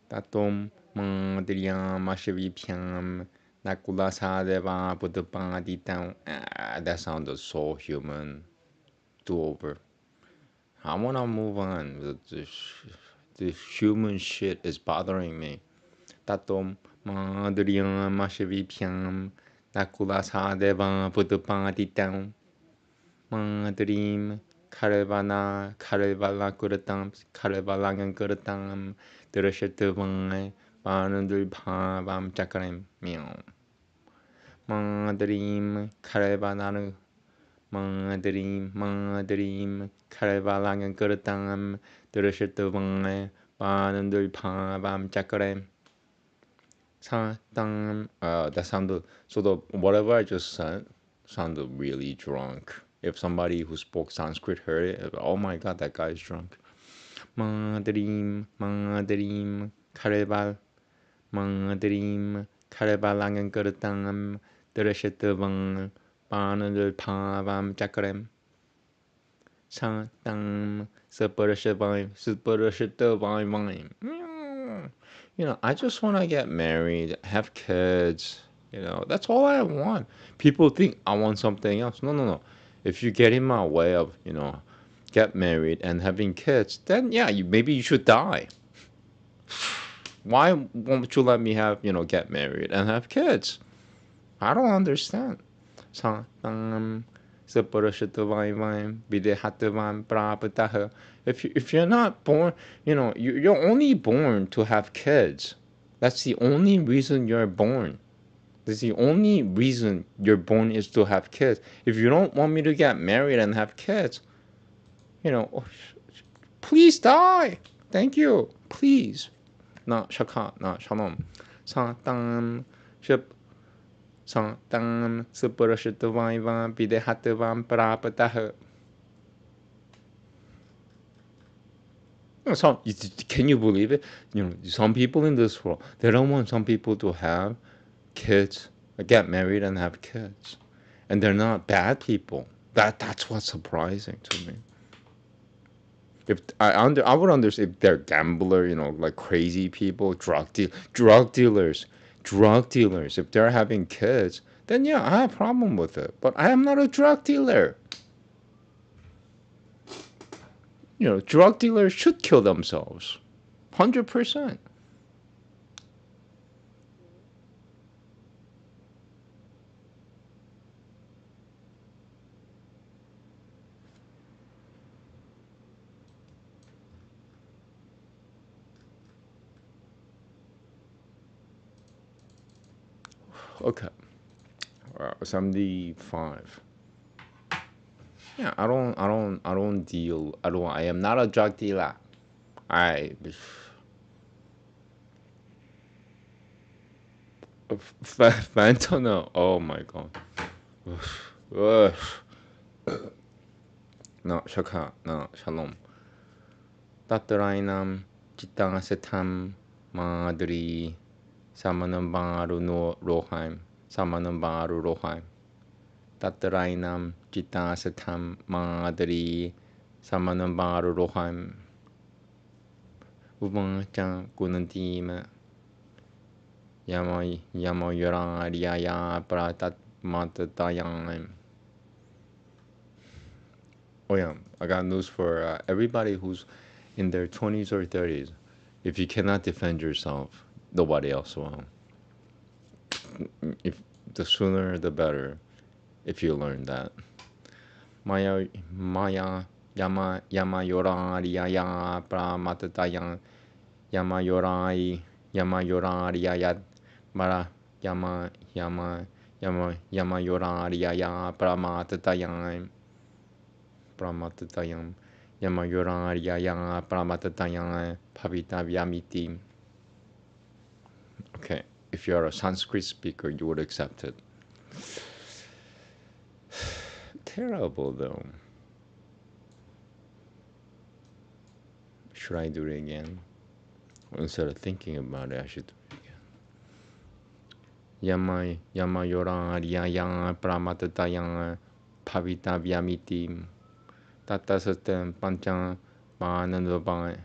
Speaker 1: Tatum Madriyam Mashavipyam Nakula Sadeva Buddha. That sounded so human. Do over. I wanna move on. This human shit is bothering me. Tatom Madriam Mashavipiam Nakula Sadeva Buddhapaditam Madrim Karevana Karevala Guratam Karevalangan Guratam Durashatavai Vanandul Bhavam Chakaram Meow Madrim Karevana Madrim Karevalangan Guratam Durashatavai Vanandul Bhavam Chakaram that sounded, so the whatever I just said sounded really drunk. If somebody who spoke Sanskrit heard it, oh my god, that guy is drunk. Madrim Kareval Madrim Karevalangan Gurtangam Durashatavang Banadul Pavam Chakrem Santang Saparashatavai. You know, I just want to get married, have kids. You know, that's all I want. People think I want something else. No. If you get in my way of, you know, get married and having kids, then yeah, maybe you should die. Why won't you let me have, you know, get married and have kids? I don't understand. If you're not born, you know, you're only born to have kids. That's the only reason you're born. That's the only reason you're born is to have kids. If you don't want me to get married and have kids, you know, please die. Thank you. Please. Na shaka na shalom. Satam ship Satam Suparashitavaivam Videhatavam Parapataha. So, can you believe it? You know, some people in this world, they don't want some people to have kids, get married and have kids. And they're not bad people. That's what's surprising to me. If I would understand if they're gambler, you know, like crazy people, drug dealers, if they're having kids, then yeah, I have a problem with it. But I am not a drug dealer. You know, drug dealers should kill themselves, 100%. Okay, 75. Yeah, I am not a drug dealer. Fentanyl. Oh my god. No, shaka, no, shalom. Tatarainam Chitang Setam Madri Samanambaru no Rohaim. Samanambaru Rohaim. Tatarainam Chitang Setam Madri Samanambaru Rohaim. Ubangchan Gunantima Yama Yora Riaya Pratat Matatayam. Oh yeah, I got news for everybody who's in their 20s or 30s. If you cannot defend yourself, nobody else will. If the sooner the better, if you learn that. Maya Yama Yorari Yaya Pramatatayang Yama Yorari Yaya Mara Yama Yorari Yaya Pramatatayang Yama Yorari Yaya Pramatatayang Pavita Vyamiti. Okay, if you're a Sanskrit speaker, you would accept it. Terrible though. Should I do it again? Instead of thinking about it, I should do it again. Yama Yorari Yaya Pramatatayang Pavita Vyamiti. Tata Satam Panchang Manandobang.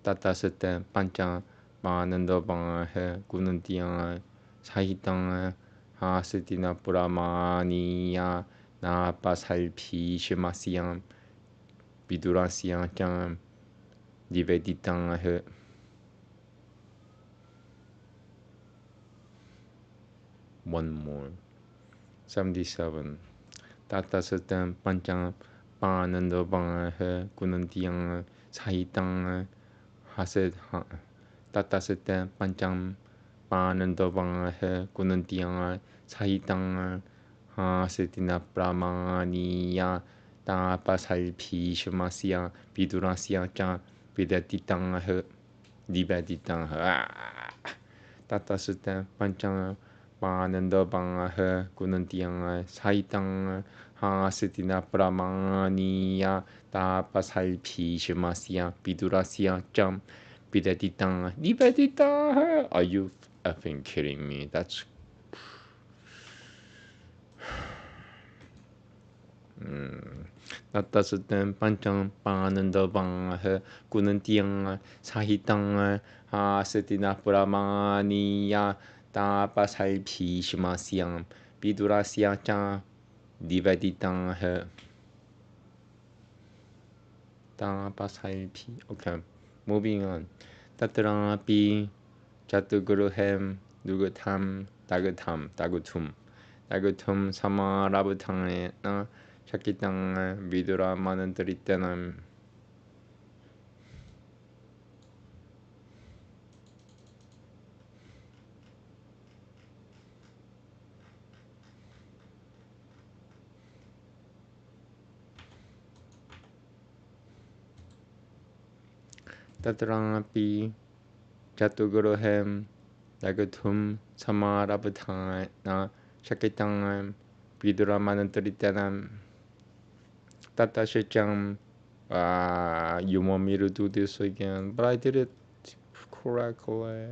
Speaker 1: Tata Satam Panchang Manandobang Gunantiang Sahitang Hasitina Puramaniya Na Pasalpi Shemasiam Vidurasiang Niveditang One more. 77. Tata Satam Panchang Panando Bang Kunantiang Sahitang Hasid Tata Satam Panchang Panando Bang Kunantiang Sahitang Hasidina Pramaniya Tapasalpi Shamasya Vidurasya Cha Vidatitang Dibatitang Tata Satam Panchang Pananda Bang Kunantiang Sahitang Hasidina Pramaniya Tapasalpi Shamasya Vidurasya Cha Vidatitang Dibatitang. Are you effing kidding me? That's Tatasuten Panchang Pananda Bang Kunantiang Sahitang Hasidina Pramaniya Tapasalpi Shamasyam Vidurasya Cha Divatitang Tapasalpi. Okay, moving on. Tatrapi Jatuguruhem Dugatam Dagutum Samarabutang na Shakitang Vidura Manantaritanam Tatrapi Jatuguruhem Dagutum Samarabutang na Shakitang Vidura Manantaritanam Tata Shecham. You want me to do this again? But I did it correctly.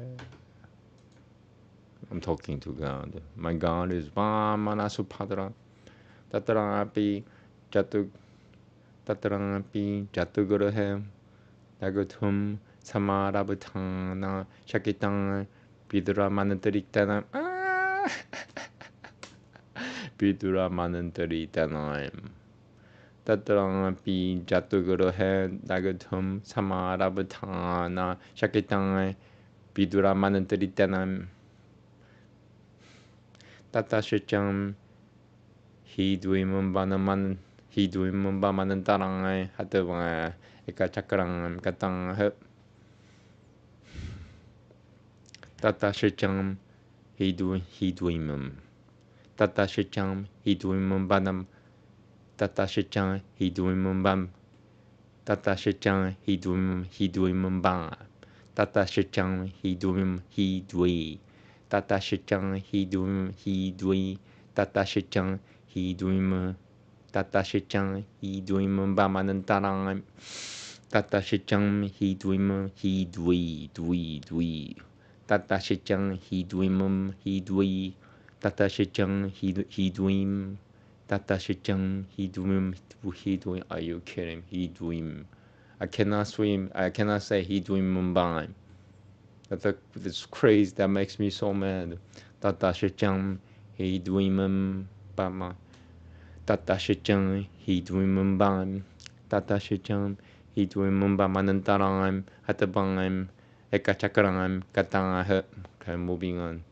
Speaker 1: I'm talking to God. My God is Vamanasupadra. Tatarapi Jatuguruhem Dagutum Samarabutana Shakitang Vidura Manantaritanam Vidura Manantaritanam Tatarapi Jatuguruhem Dagutum Samarabutana Shakitang Vidura Manantaritanam Tata Shecham Hiduimum Bamanantarang Hatavang Ekachakrang Katang Tata Shecham Hiduimum Tata Shecham Hiduimum Banam Tata Shecham Hiduimum Bam Tata Shecham Hiduimum Bam Tata Shecham Hidui Tata Shecham Hidui Tata Shecham Hiduim Tata Shecham Hiduim Bamanantarang Tata Shecham Hidui Tata Shecham Hidui Tata Shecham Hiduim Tata Shecham Hiduim. Are you kidding? Hiduim. I cannot swim. I cannot say Hiduim Mumbai. That's crazy. That makes me so mad. Tata Shecham Hiduim Bama. Tata Shecham Hiduim Bam. Tata Shecham Hiduim Bamanantaram Hatabangam Ekachakram Katang. Okay, moving on.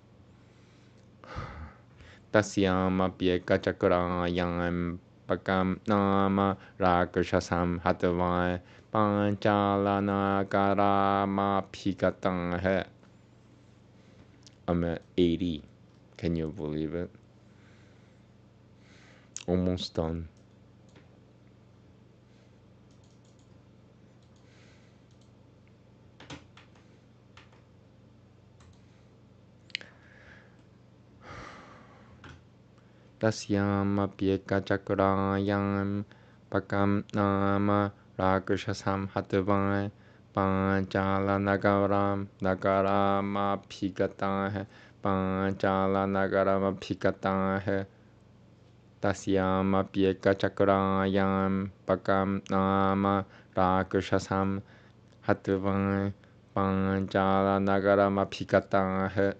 Speaker 1: Tasyama Piekachakram Pakam Nama Rakashasam Hatavai Panchalana Karama Pikatang. I'm at 80. Can you believe it? Almost done. Tasyama Piekachakrayam Pakam Nama Rakashasam Hatavai Panchala Nagarama Pikatang Panchala Nagarama Pikatang Tasyama Piekachakrayam Pakam Nama Rakashasam Hatavai Panchala Nagarama Pikatang.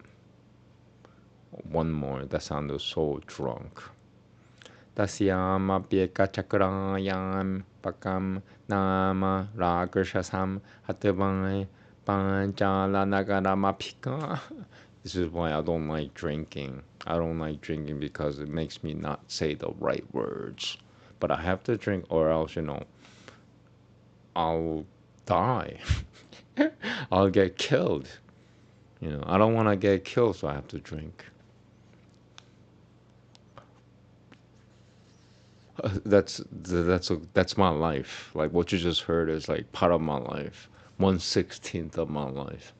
Speaker 1: One more, that sounded so drunk. Tasyama Piekachakrayam Pakam Nama Rakashasam Hatavai Panchala Nagarama Pika. This is why I don't like drinking. I don't like drinking because it makes me not say the right words. But I have to drink or else, I'll die. I'll get killed. I don't want to get killed, so I have to drink. That's my life. Like what you just heard is like part of my life. 1/16 of my life.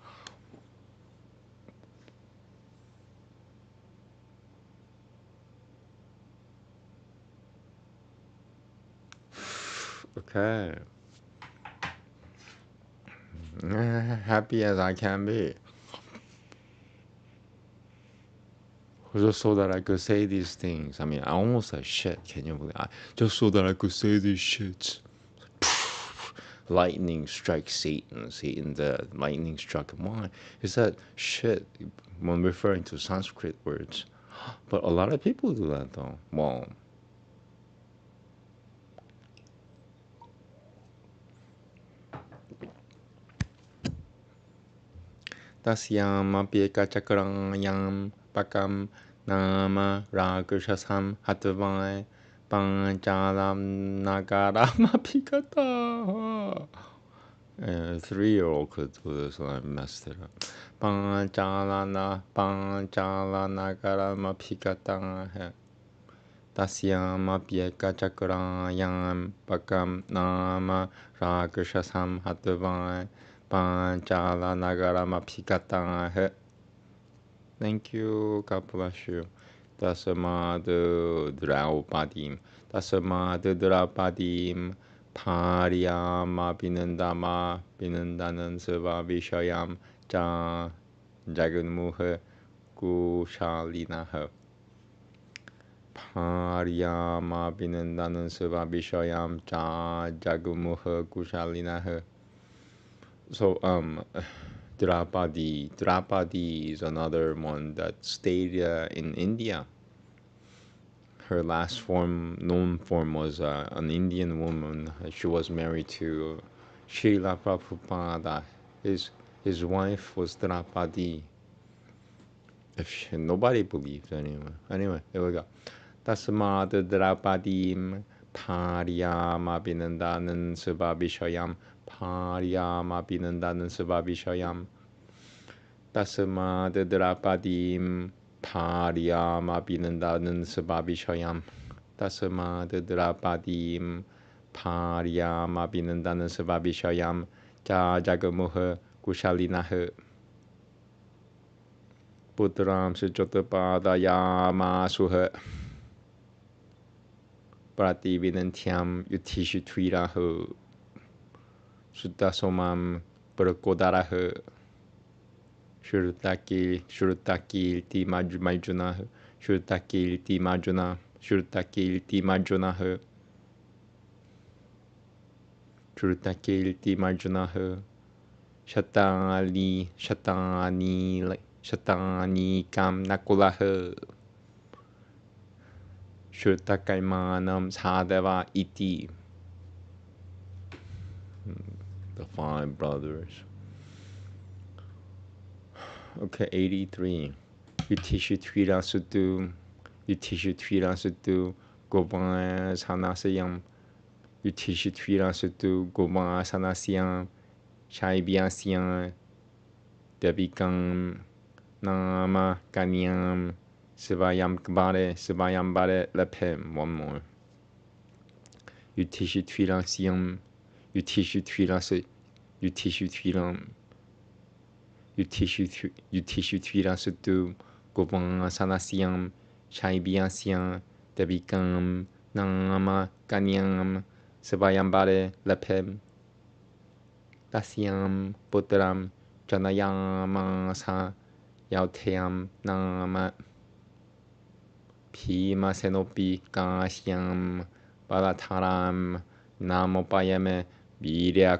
Speaker 1: Okay. Happy as I can be. Just so that I could say these things. I mean, I almost said shit. Can you believe? Just so that I could say these shits. Lightning strikes Satan. Satan dead. Lightning struck him. Why? Is that shit when referring to Sanskrit words? But a lot of people do that though. Well, tasyam apyeka chakrayam pakam nama rakushasam hatvai panchalam nagaram apikata. 3-year-old could do this, and I messed it up. Panchala nagaram apikata. Tasyam apyeka chakrayam pakam nama rakushasam hatvai Panchala Nagarama Pikata. Thank you. God bless you. Tasamadu Draupadim. Tasamadu Draupadim. Pariyama Binandama Binandanan Seva Vishayam Ja Jaganmuha Kushalinaha. Pariyama Binandanan Seva Vishayam Ja Jaganmuha Kushalinaha. So, Draupadi is another one that stayed in India. Her last known form was an Indian woman. She was married to Srila Prabhupada. His wife was Draupadi. Nobody believed anyway. Anyway, here we go. Tasmad Draupadim Paryama Binandanan Subhabhishayam Paryama Binandanan Subhabhishayam Tasmad Draupadim Paryama Binandanan Subhabhishayam Tasmad Draupadim Paryama Binandanan Subhabhishayam Jagamuha Kushalinaha Putram Sujotapadayama Suha Prativinantyam Yutishitwirahu Sudasomam Parakodarahu Shrutakil Timajuna Shrutakil Timajuna Shrutakil Timajunahu Shrutakil Timajunahu Shatani Kam Nakulaha Shrutakaimanam Sadhava Iti. The five brothers. Okay, 83. Yutishitwira Sutu Govaya Sanasayam Yutishitwira Sutu Govaya Sanasayam Shaibyasyan Devikam Nama Kanyam Sivayam Bare Lepem. One more. Yutishitwira Sutu Govang Sanasyam Shaibyasyan Devikam Nama Kanyam Sivayam Bare Lepem Tasyam Putram Janayamasa Yauteam Nama Pima Senopi Kasyam Balataram Namopayame Virya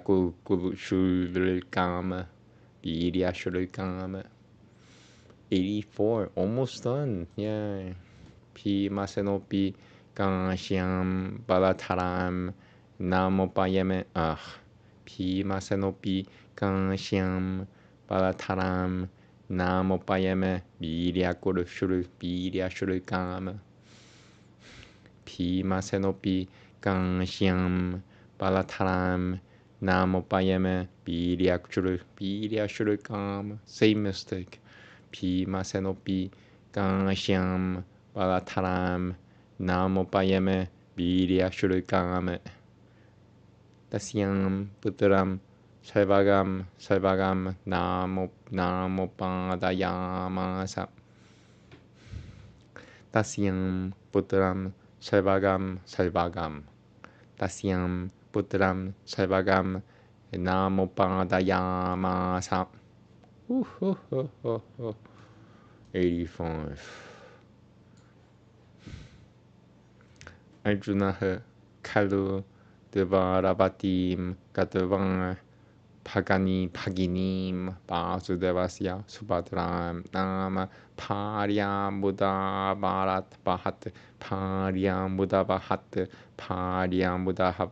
Speaker 1: Shulkama Virya Shulkama. 84, almost done. Yay. Pima Senopi Kasyam Balataram Namopayame Pima Senopi Kasyam Balataram Namopayame Viriakurashuru Viriashurikam Pimasenopi Gangshyam Balataram Namopayame Viriashurikam. Same mistake. Pimasenopi Gangshyam Balataram Namopayame Viriashurikam Tasyam Putram Sarvagam Namopadayamasa Tasyam Putram Sarvagam Tasyam Putram Sarvagam Namopadayamasa. 85. Arjuna Kalu Devaravatim Gatavang Paginim Vasudevasya Subhadram Nama Paryam Buddha Bharat Bahat Paryam Buddha Bahat Paryam Buddha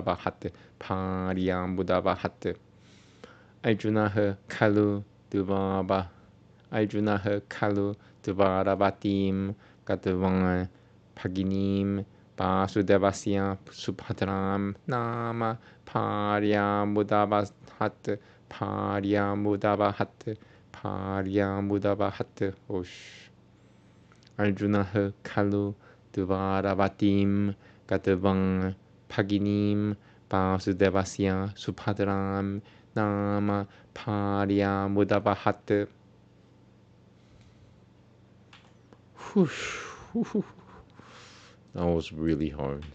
Speaker 1: Bahat Paryam Buddha Bahat. Arjuna Kalu Devaravatim Gatavang Paginim Vasudevasya Subhadram Nama Paryam Buddha Bahat Paryam Buddha Bahat Paryam Buddha Bahat. Arjuna Kalu Dvaravatim Gatavang Paginim Vasudevasya Subhadram Nama Paryam Buddha Bahat. That was really hard.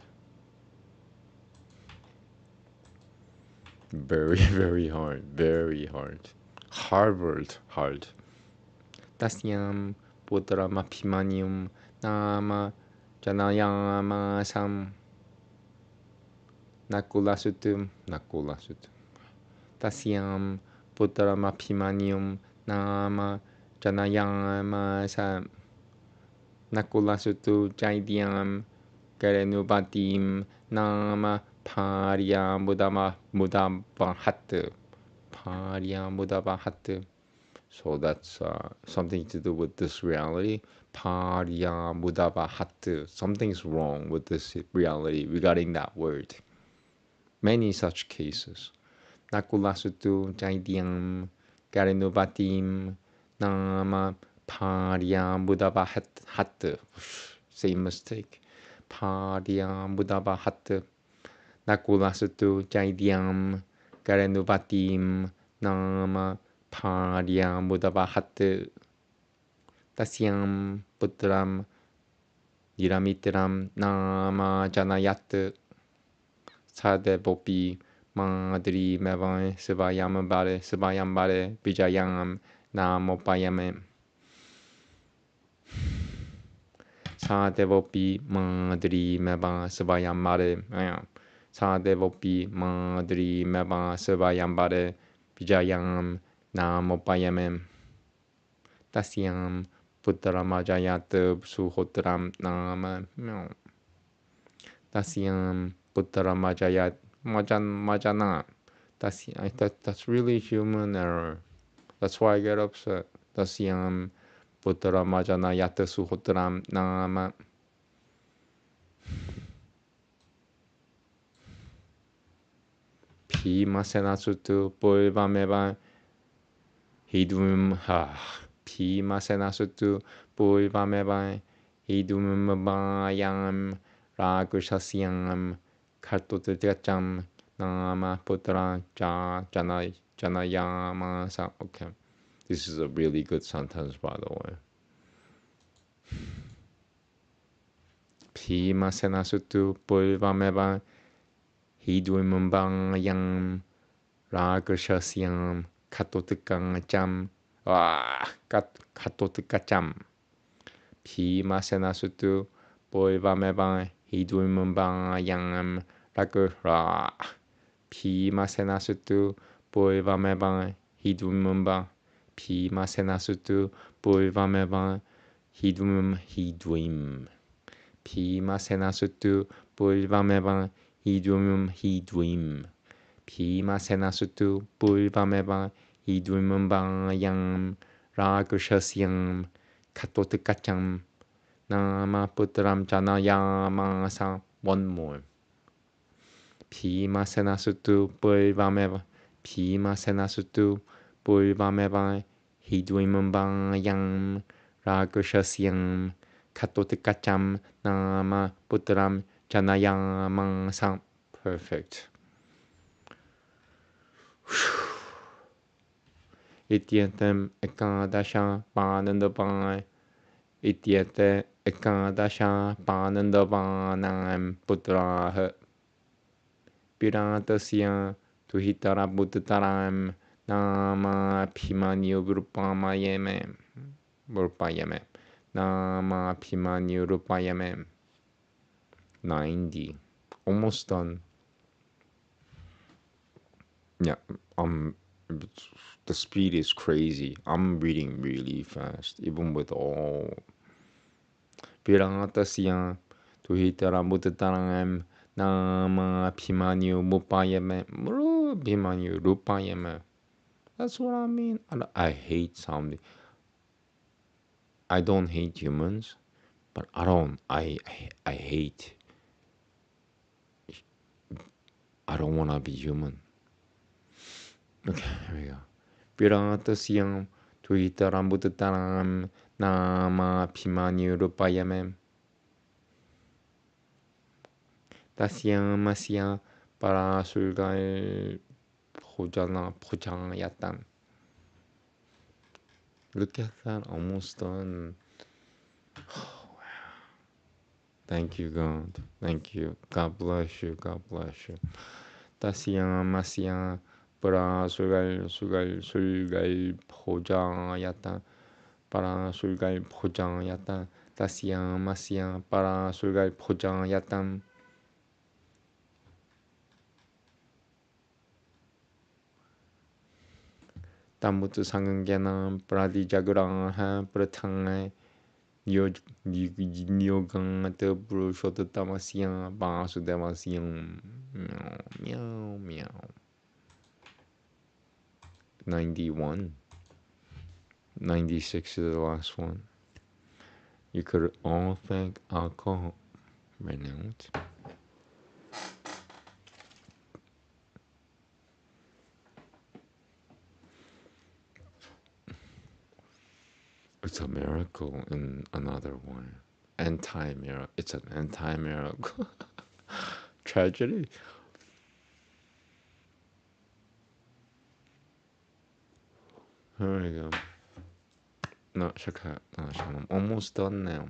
Speaker 1: Very, very hard. Very hard. Hard. Tasyam Putram Apimanium Nama Janayamasam Nakulasutum. Tasyam Putram Apimanium Nama Janayamasam Nakulasutu Jaidyam Garenubatim Nama Paryam Buddha Bahat. Paryam Buddha Bahat. So that's something to do with this reality. Paryam Buddha Bahat. Something's wrong with this reality regarding that word. Many such cases. Nakulasutu Jaidyam Garenubatim Nama Paryam Buddha Bahat. Same mistake. Paryam Buddha Bahat. Nakulasutu Jaidyam Garenubatim Nama Paryam Buddha Bahat. Tasyam Putram Niramitram Nama Janayat Sadevopi Madri Mevan Sivayam Bare Vijayam Namopayame. Sadevopi Madri Mevan Sivayam Bare Sadevopi Madri Mevan Sivayam Bare Vijayam Namopayame. Tasyam Putramajayat Suhotram Nama. Tasyam Putramajayat Majana. That's really human error. That's why I get upset. Tasyam Putramajayat Suhotram Nama. Pimasenasutu Pulvameva Hidum Pimasenasutu Pulvameva Hidum Bayam Ragusasyam Kartutacham Nama Putra Janayama. Okay. This is a really good sentence, by the way. Pimasenasutu Pulvameva Hidumbayam Ragusasyam Katotikacham Katotikacham. Pimasenasutu Pulvameva Hidumbayam Ragur Pimasenasutu Pulvameva Hidumba Pimasenasutu Pulvameva Hidum Pimasenasutu Pulvameva Hidum Pimasenasutu Pulvameva Hidumbayam Ragushasiyam Katotikacham Nama Putram Janayamasa. One more. Pima Senasutu Purvameva Pima Senasutu Purvameva Hidwimumbayam Ragushasiyam Katotikacham Nama Putram Janayamasa. Perfect. Ityetem Ekadasha Panandabai Ityete Ekadasha Panandavanam Putraha Piratasya Tuhitara Buddhataram Nama Pimanyu Rupayame Nama Pimanyu Rupayame. 90. Almost done. Yeah, the speed is crazy. I'm reading really fast, even with all. Piratasya Tuhitara Buddhataram Nama Pimanyu Rupayame. That's what I mean. I hate sounding. I don't hate humans, but I hate. I don't want to be human. Okay, here we go. Piratasyam Tuhitaram Buddhataram Nama Pimanyu Rupayame. Tasyamasya Parasulgal Pojayatan. Look at that, almost done. Oh, wow. Thank you, God. Thank you. God bless you. God bless you. Tasyamasya Parasulgal Pojayatan. Parasulgal Pojayatan. Tasyamasya Parasulgal Pojayatan. Tamutu Sanganganam Pradijagraha Pratanga Nyogang the Brushotamasya Basudamasyam. Meow meow. 91. 96 is the last one. You could all thank alcohol right now. It's a miracle in another one. Anti-miracle. It's an anti-miracle. Tragedy. Here we go. No, I'm almost done now.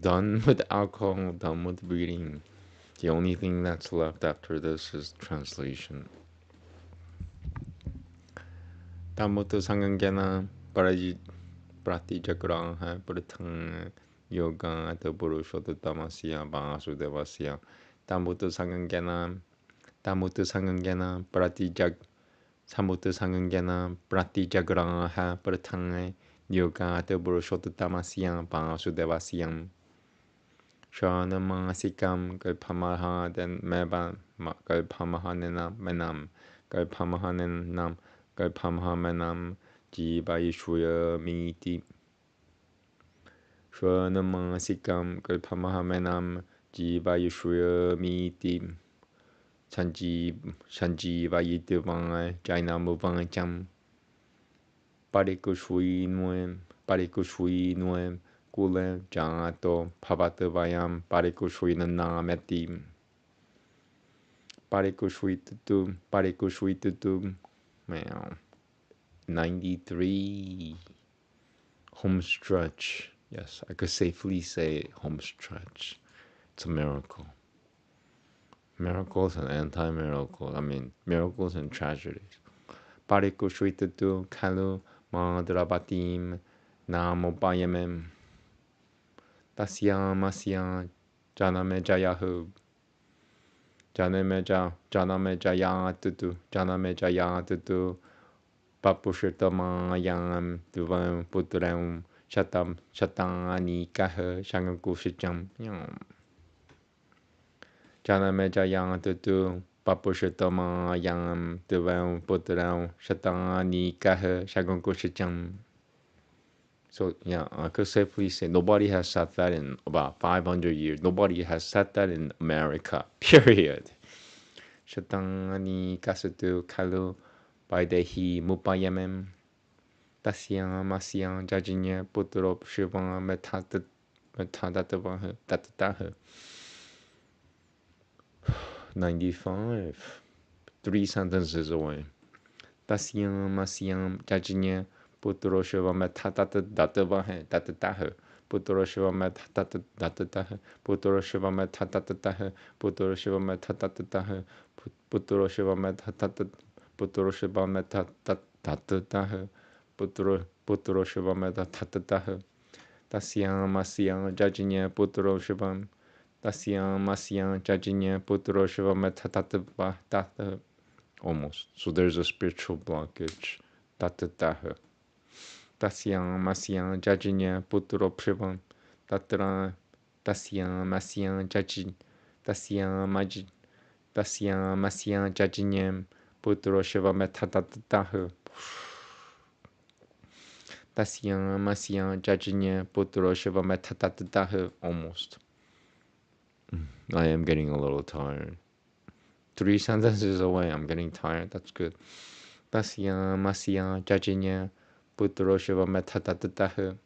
Speaker 1: Done with alcohol, done with reading. The only thing that's left after this is translation. Tamutu Sanganggana Pratijagraha Pratang Yoga the Burushotamasya Basudevasya. Tamutu Sanganggana Samutu Sanganggana Pratijagraha Pratang Yoga the Burushotamasya Basudevasya. Shana Masikam Galpamaha then Meba Galpamahanenam Menam Galpamahanenam Galpamahanenam Jibayishwaya Miti. Shana Masikam Galpamahanenam Jibayishwaya Miti. Sanji Vayitavai Jaina Muvancham Parikushwi Noem Kule Jato Pavatavayam Parikushwinana Metim Parikushwitutum. Wow. 93. Home stretch. Yes, I could safely say home stretch. It's a miracle. Miracles and anti-miracles. I mean, miracles and tragedies. Parikushwitutu Kalu Madrabatim Namobayamem. Tasyamasya Janamejayahu Janamejayatutu Papushitamayam Duvam Putram Shatani Kaha Shangakushijam Janamejayatutu Papushatama Yam Devam Putrao Shatani Kaha Shagonkoshacham. So yeah, I could safely say nobody has said that in about 500 years. Nobody has said that in America. Period. Shatani Kasatu Kalu Baidehi Mupayamem Tasya Masya Jajinya Putrop Shiva Metatatavaha Tatataha. 95. 3 sentences away. Tasyam Masyam Jajinya Putro Shiva Metatatataha Tatataha. Putro Shiva Metatatataha. Putro Shiva Metatatataha. Putro Shiva Metatatataha. Putro Shiva Metatatataha. Putro Shiva Metatatataha. Putro Shiva Metatatataha. Tasyam Masyam Jajinya Putro Shivam. Tasyam Masyam Jajinya Putro Shiva Metatatataha. Almost. So there's a spiritual blockage. Tatataha. Tasyam Masyam Jajinya Putro Shivam. Tatra Tasyam Masyam Jaji. Tasyam Masyam Jajinyam Putro Shiva Metatatataha. Tasyam Masyam Jajinya Putro Shiva Metatatataha. Almost. I am getting a little tired. 3 sentences away, I'm getting tired. That's good. Tasya Masya Jajinya Putro Shiva Metatatataha.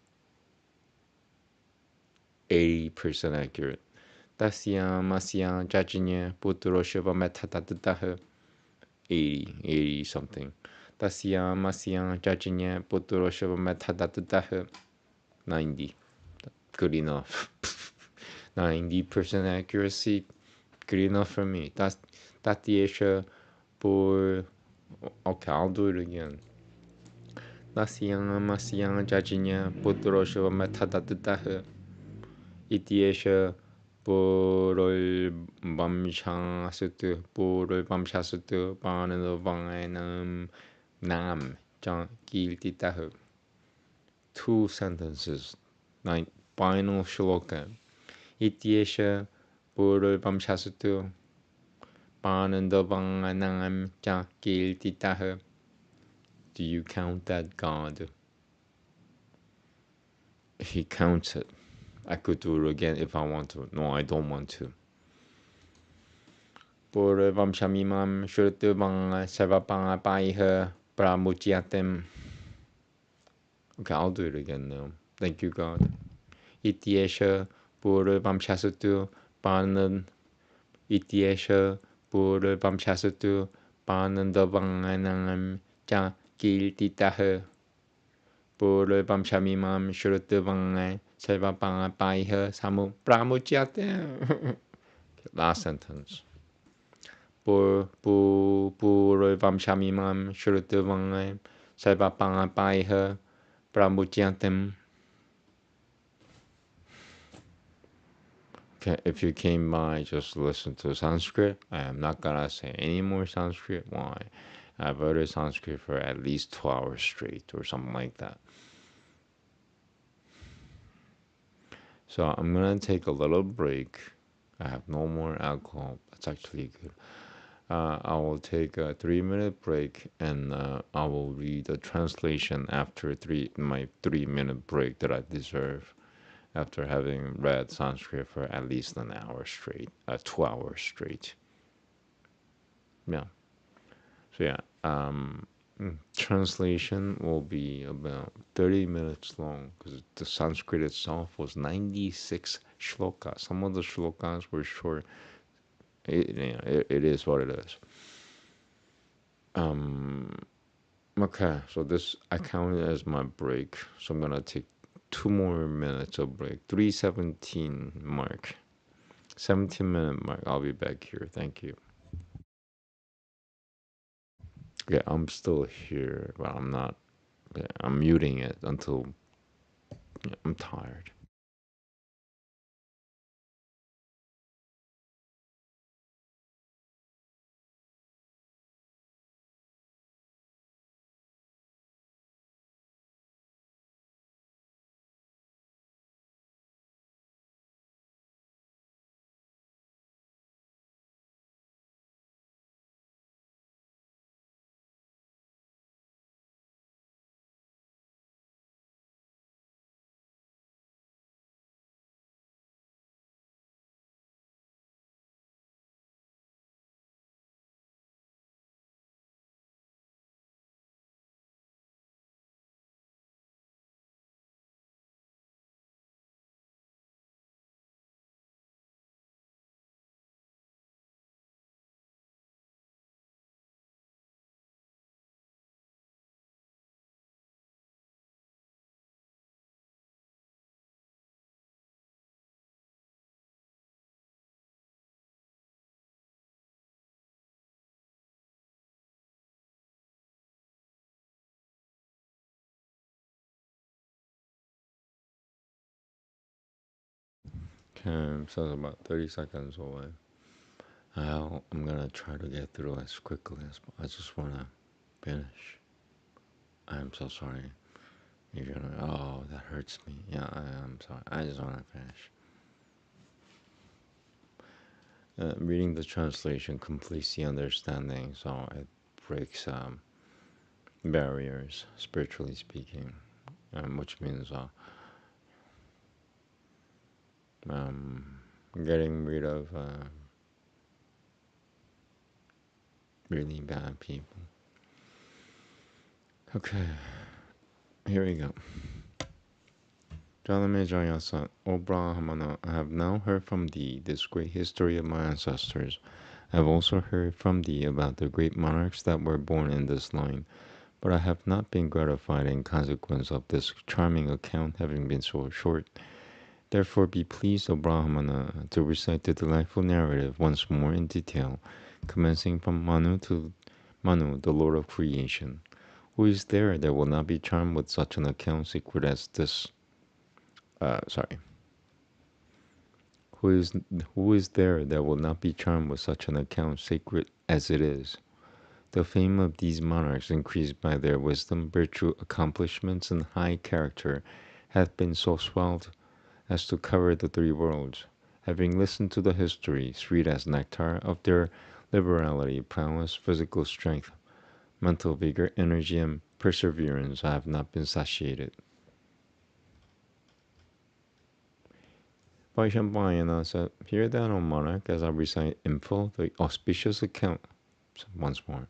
Speaker 1: 80% accurate. Tasya Masya Jajinya Putro Shiva Metatatataha. 80 something. Tasya Masya Jajinya Putro Shiva Metatatataha. 90. Good enough. 90% accuracy. Good enough for me. Tatyesha Pur. Okay, I'll do it again. Tasyam Masyam Jajinya Putro Shiva Metatatataha. Ityesha Purul Vamshasutu Purul Vamshasutu Panadavanam Nam Kiltitaha. 2 sentences. 9 final shloka. Ityesha Purul Vamshasutu Panadavanam Kiltitaha. Do you count that, God? He counts it. I could do it again if I want to. No, I don't want to. Purvam Shamimam Shurtuvang Savapanga Paiha Pramuchiatem. Okay, I'll do it again now. Thank you, God. Ityesha Purvam Shasutu Panan. Ityesha Purvam Shasutu Panandavanganam Cha Kiltitaha. Purvam Shamimam Shurtuvang Savapanga Paiha Samu Pramuchiatem. Last sentence. Purvam Shamimam Shurutuvang Savapanga Paiha Pramuchiatem. Okay, if you came by, just listen to Sanskrit. I am not gonna say any more Sanskrit. Why? I've heard Sanskrit for at least 2 hours straight or something like that. So I'm gonna take a little break. I have no more alcohol. That's actually good. I will take a 3-minute break and I will read a translation after my 3-minute break that I deserve after having read Sanskrit for at least an hour straight, 2 hours straight. Yeah. So yeah, translation will be about 30 minutes long because the Sanskrit itself was 96 shlokas. Some of the shlokas were short. It is what it is. Okay, so this I count it as my break. So I'm gonna take 2 more minutes of break. 3:17 mark. 17-minute mark. I'll be back here. Thank you. Okay, I'm still here, but I'm not. I'm muting it until I'm tired. Okay, so it's about 30 seconds away. I'm gonna try to get through as quickly as I just wanna finish. I'm so sorry. You're gonna, oh, that hurts me. Yeah, I'm sorry. I just wanna finish. Reading the translation completes the understanding, so it breaks barriers, spiritually speaking, which means getting rid of really bad people. Okay, here we go. Janamejaya said, O Brahmana, I have now heard from thee this great history of my ancestors. I have also heard from thee about the great monarchs that were born in this line, but I have not been gratified in consequence of this charming account having been so short. Therefore be pleased, O Brahmana, to recite the delightful narrative once more in detail, commencing from Manu to Manu, the Lord of creation. Who is there that will not be charmed with such an account secret as this? Who is there that will not be charmed with such an account sacred as it is? The fame of these monarchs, increased by their wisdom, virtue, accomplishments, and high character, hath been so swelled as to cover the three worlds. Having listened to the history, sweet as nectar, of their liberality, prowess, physical strength, mental vigor, energy, and perseverance, I have not been satiated. Vaishnampayana said, Hear then, O monarch, as I recite in full the auspicious account. Once more.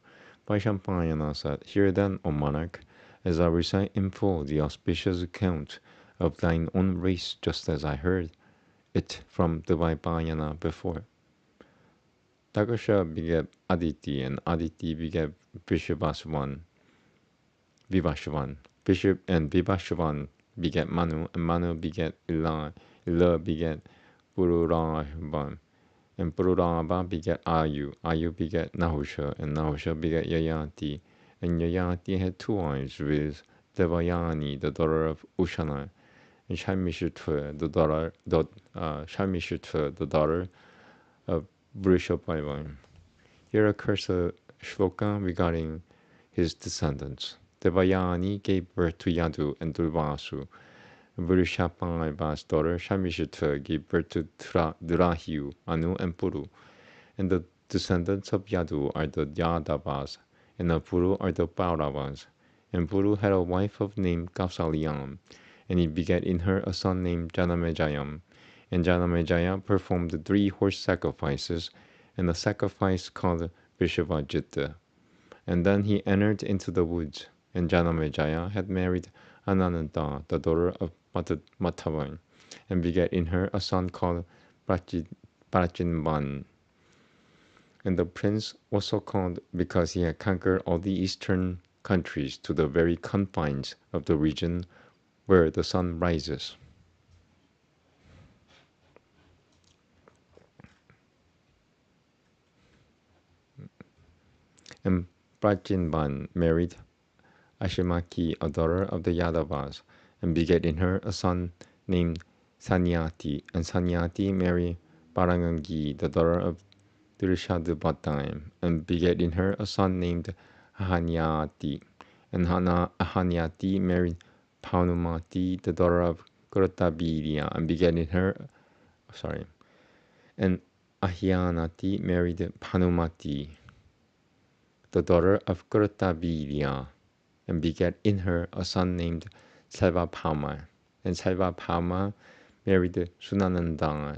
Speaker 1: Vaishnampayana said, Hear then, O monarch, as I recite in full the auspicious account of thine own race, just as I heard it from the Vaipayana before. Dagasha begat Aditi, and Aditi begat Vivasvan. Bishop and Vivasvan begat Manu, and Manu begat Ila. Ila begat Pururabha, and Pururabha begat Ayu. Ayu begat Nahusha, and Nahusha begat Yayati. And Yayati had two wives, with Devayani, the daughter of Ushana, and Shalmishutva, the daughter of Vrishabhaivan. Here occurs a shloka regarding his descendants. Devayani gave birth to Yadu and Durvasu. Vrishabhaiva's daughter Shalmishutva gave birth to Dhrahu, Anu, and Puru. And the descendants of Yadu are the Yadavas, and of Puru are the Pauravas. And Puru had a wife of name Kausalyam, and he begat in her a son named Janamejayam. And Janamejaya performed 3 horse sacrifices, and a sacrifice called Vishavajita. And then he entered into the woods, and Janamejaya had married Anananda, the daughter of Mathavan, and begat in her a son called Prachinvan. And the prince was so called because he had conquered all the eastern countries to the very confines of the region where the sun rises. And Prachinvan married Ashimaki, a daughter of the Yadavas, and begat in her a son named Sanyati. And Sanyati married Parangangi, the daughter of Dirishadupatayam, and begat in her a son named Ahanyati. And Ahanyati married Panumati, the daughter of Kuratavirya, and begat in her, and Ahyanati married Panumati, the daughter of Kuratavirya, and begat in her a son named Sarvabhauma. And Sarvabhauma married Sunananda,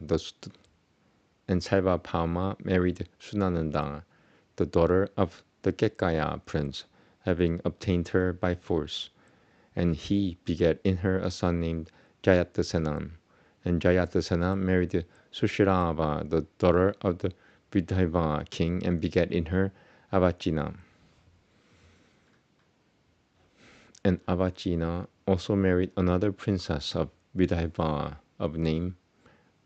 Speaker 1: the daughter of the Kekaya prince, having obtained her by force. And he begat in her a son named Jayatasena. And Jayatasena married Sushirava, the daughter of the Vidhaiva king, and begat in her Avachina. And Avachina also married another princess of Vidhaiva of name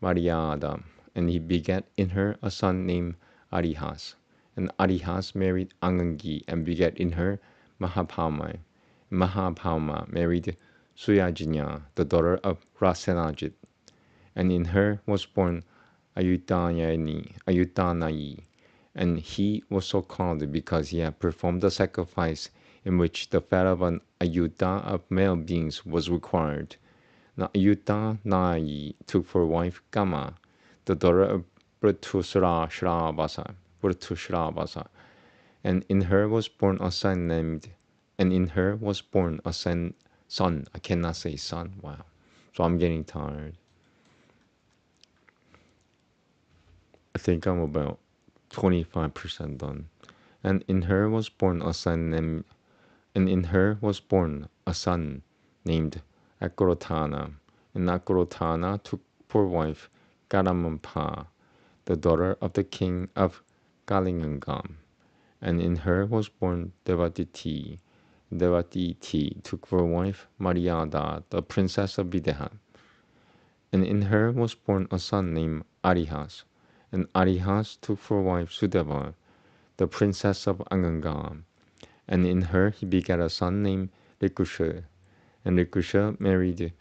Speaker 1: Maryada, and he begat in her a son named Arihas. And Arihas married Angangi and begat in her Mahabhauma. Mahabhauma married Suyajinya, the daughter of Rasenajit. and in her was born Ayutthanayi, and he was so called because he had performed a sacrifice in which the fat of an Ayutha of male beings was required. Now Ayutthanayi took for wife Kama, the daughter of Vrtushrabasa, and in her was born a son named, and in her was born a son. I cannot say son. Wow. So I'm getting tired. I think I'm about 25% done. And in her was born a son named, and in her was born a son named Akrotana. And Akrotana took for wife Karamampa, the daughter of the king of Kalingangam. And in her was born Devatiti. Devatiti took for wife Maryada, the princess of Videha. And in her was born a son named Arihas. And Arihas took for wife Sudeva, the princess of Angangam. And in her he begat a son named Rikusha. And Rikusha married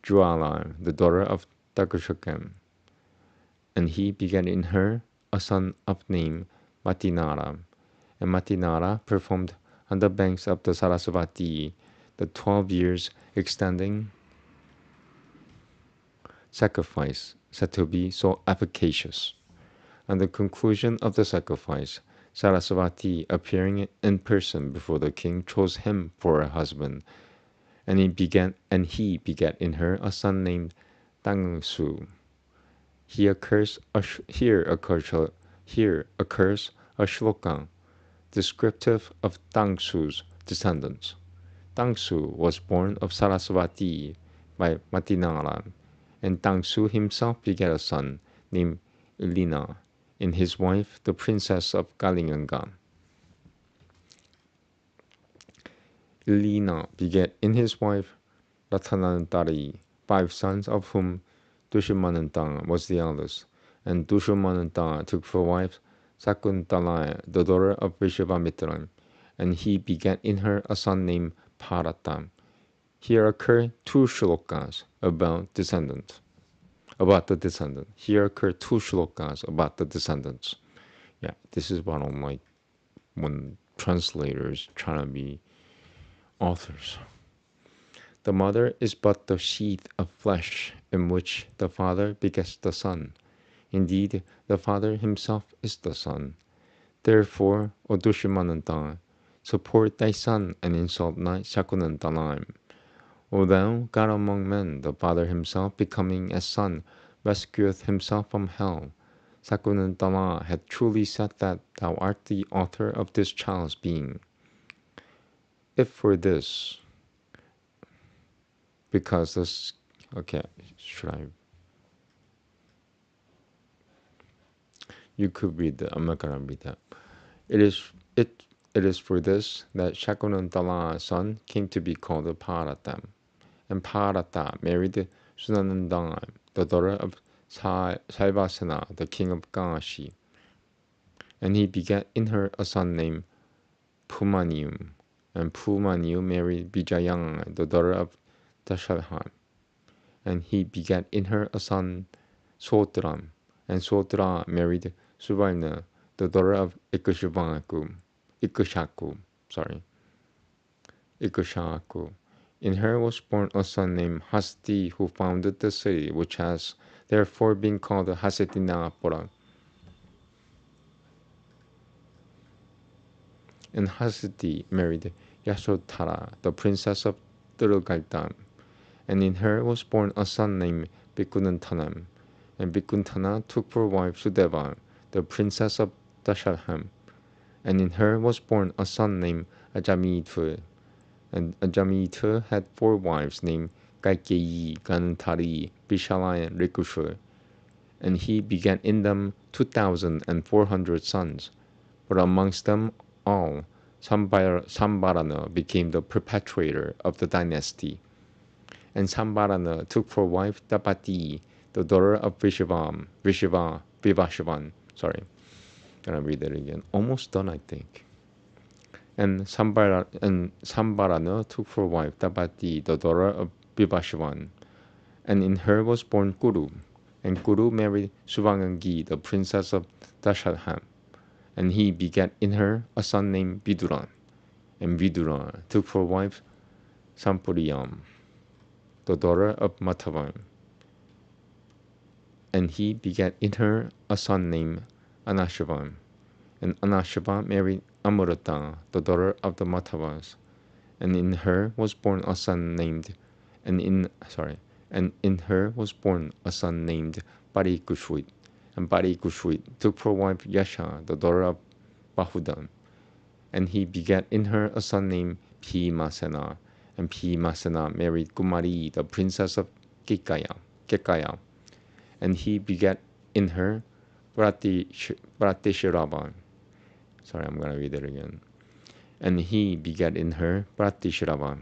Speaker 1: Juala, the daughter of Dakushakam. And he begat in her a son of name Matinara. And Matinara performed on the banks of the Sarasvati the 12 years extending sacrifice said to be so efficacious. On the conclusion of the sacrifice, Sarasvati, appearing in person before the king, chose him for a husband, and he begat in her a son named Tangsu. Here occurs a shloka descriptive of Tangsu's descendants. Tangsu was born of Sarasvati by Matinara, and Tangsu himself begat a son named Ilina, and his wife the princess of Kalinganga. Ilina begat in his wife Rathanantari 5 sons, of whom Dushimananta was the eldest, and Dushimananta took for wife Sakuntala, the daughter of Vishvamitra, and he begat in her a son named Bharata. Here occur 2 shlokas about the descendant. Here occur 2 shlokas about the descendants. Yeah, this is what I don't like when translators try to be authors. The mother is but the sheath of flesh in which the father begets the son. Indeed, the father himself is the son. Therefore, O Dushimananta, support thy son and insult not Shakunantala. O thou, God among men, the father himself becoming as son, rescueth himself from hell. Sakunantala hath truly said that thou art the author of this child's being. If for this, because this, okay, should I? You could read that. I'm not gonna read that. It is for this that Shakunantala's son came to be called Bharata. And Bharata married Sunananda, the daughter of Saivasana, the king of Kashi. And he begat in her a son named Pumanium. And Pumanium married Vijayang, the daughter of Dasharha. And he begat in her a son Sotram. And Sotra married Suvarna, the daughter of Ikashaku. In her was born a son named Hasti, who founded the city, which has therefore been called Hastinapura. And Hasti married Yasodhara, the princess of Tirugaltam. And in her was born a son named Bhikunanthanam. And Bhikuntana took for wife Sudeva, the princess of Dasharham. And in her was born a son named Ajamitha. And Ajamitha had 4 wives named Kaikeyi, Ganantari, Vishala, and Rikusha. And he begat in them 2,400 sons. But amongst them all, Sambarana became the perpetuator of the dynasty. And Sambarana took for wife Tapati, the daughter of Vivashavan. Sorry, gonna read that again. Almost done, I think. And Sambarana took for wife Tapati, the daughter of Vivashavan. And in her was born Kuru. And Kuru married Suvangangi, the princess of Dashalham, and he begat in her a son named Viduran. And Viduran took for wife Sampuriyam, the daughter of Mathavan. And he begat in her a son named Anashavan. And Anashava married Amurata, the daughter of the Mathavas. And in her was born a son named and in her was born a son named Parikushwit. And Parikushwit took for wife Yasha, the daughter of Bahudan. And he begat in her a son named Bhimasena. And Bhimasena married Kumari, the princess of Kekaya. And he begat in her Pratishiravan. Sorry, I'm going to read it again. And he begat in her Pratishirava.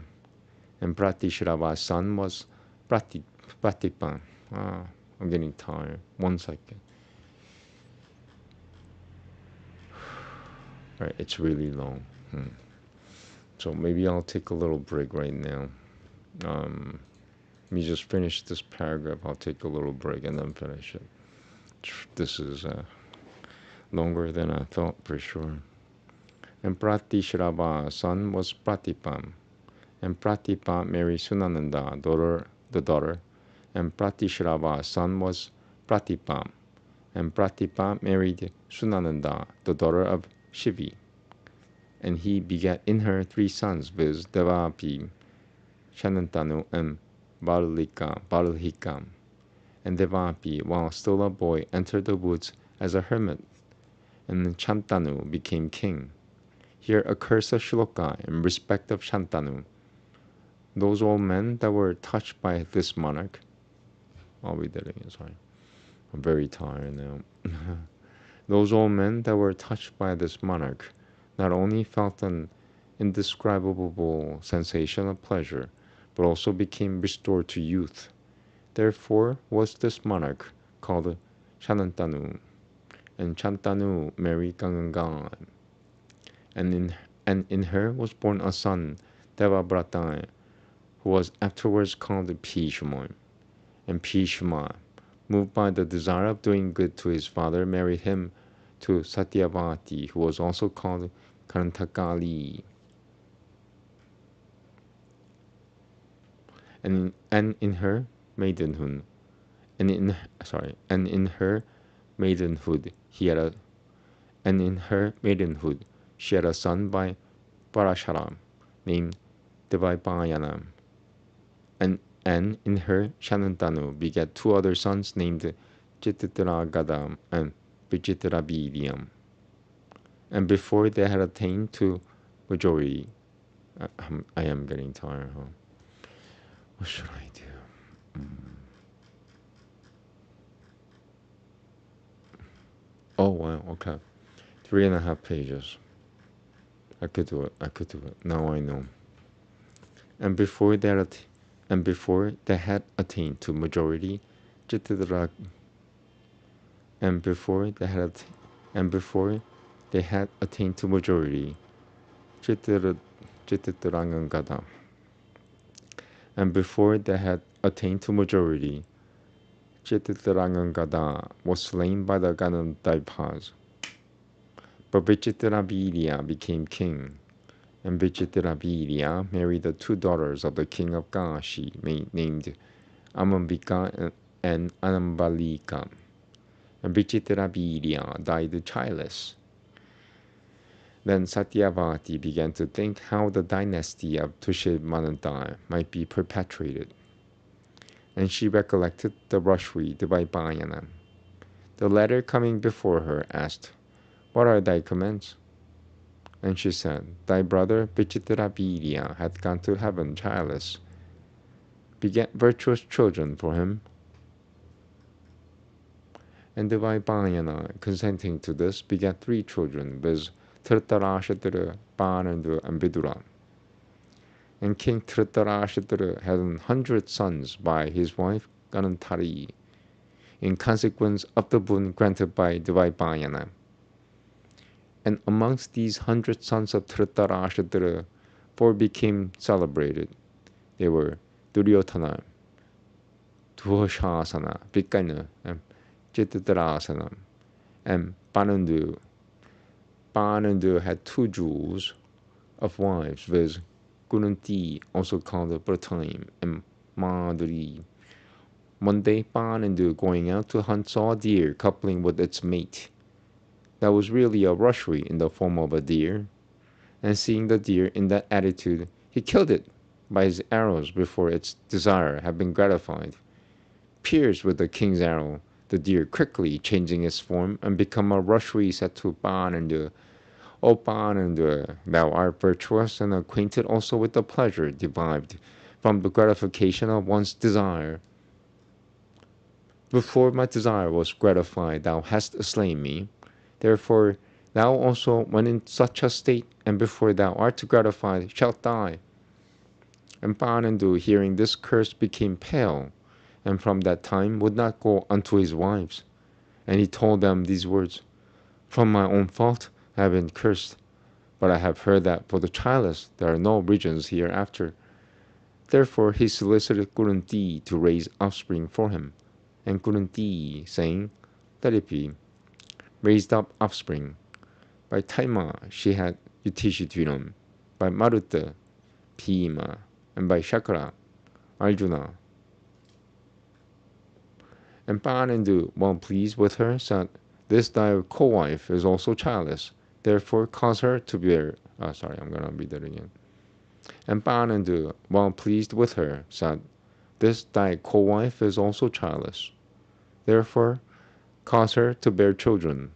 Speaker 1: And Pratishrava's son was Pratipan. I'm getting tired. 1 second. Right, it's really long. So maybe I'll take a little break right now. Let me just finish this paragraph. I'll take a little break and then finish it. This is longer than I thought for sure. And Pratishrava's son was Pratipan. And Pratipa married Sunananda, the daughter. And Pratishrava's son was Pratipa. And Pratipa married Sunananda, the daughter of Shivi. And he begat in her 3 sons, viz. Devapi, Shanantanu, and Balhika. And Devapi, while still a boy, entered the woods as a hermit. And Shantanu became king. Here occurs a shloka in respect of Shantanu. Those old men that were touched by this monarch. I'll read that again, sorry. I'm very tired now. Those old men that were touched by this monarch not only felt an indescribable sensation of pleasure, but also became restored to youth. Therefore was this monarch called Shanantanu. And Shantanu married Gangan. And in her was born a son, Devabrata, who was afterwards called Bhishma. And Bhishma, moved by the desire of doing good to his father, married him to Satyavati, who was also called Kantakali. And in her maidenhood, she had a son by Parasharam named Devaipayanam. And in her Shanantanu begat 2 other sons named Chitragadam and Vichitravidyam. And before they had attained to majority, I am getting tired, huh? What should I do? Oh wow, okay. 3.5 pages. I could do it. Now I know. And before they had attained to majority, and before they had attained to majority, Chitrarangankada. And before they had attained to majority, Chitrarangankada was slain by the Ganadaipas. But Vichitravidya became king. And Vichitravidya married the 2 daughters of the king of Kashi, named Amambika and Anambalika. And Vichitravidya died childless. Then Satyavati began to think how the dynasty of Tushimanathar might be perpetuated. And she recollected the Rashwi Devaipayanam. The letter coming before her asked, "What are thy commands?" And she said, "Thy brother Vichitravidya hath gone to heaven childless. Beget virtuous children for him." And Devaipayana, consenting to this, begat 3 children, viz. Dhritarashtra, Bharandu, and Vidura. And King Dhritarashtra had 100 sons by his wife Ganantari, in consequence of the boon granted by Devaipayana. And amongst these 100 sons of Dhritarashtra, 4 became celebrated. They were Duryodhana, Duhoshasana, Vikana, and Chittarasana, and Panandu. Panandu had 2 jewels of wives, viz. Kununti, also called Bretagne, and Madhuri. One day, Panandu, going out to hunt, saw a deer coupling with its mate. That was really a rushery in the form of a deer, and seeing the deer in that attitude, he killed it by his arrows before its desire had been gratified. Pierced with the king's arrow, the deer quickly changing its form and become a rushery, said to Panandu, O Panandu, thou art virtuous and acquainted also with the pleasure derived from the gratification of one's desire. Before my desire was gratified, thou hast slain me. Therefore, thou also, when in such a state, and before thou art gratified, shalt die. And Panandu, hearing this curse, became pale, and from that time would not go unto his wives. And he told them these words, From my own fault I have been cursed, but I have heard that for the childless there are no regions hereafter. Therefore he solicited Kununti to raise offspring for him, and Kununti, saying, Let it be, raised up offspring. By Taima she had Yudhishthira, by Maruta, Bhima, and by Shakra, Arjuna. And Panandu, well pleased with her, said, This thy co-wife is also childless, therefore cause her to bear. I'm going to read that again. And Panandu, well pleased with her, said, This thy co-wife is also childless, therefore cause her to bear children.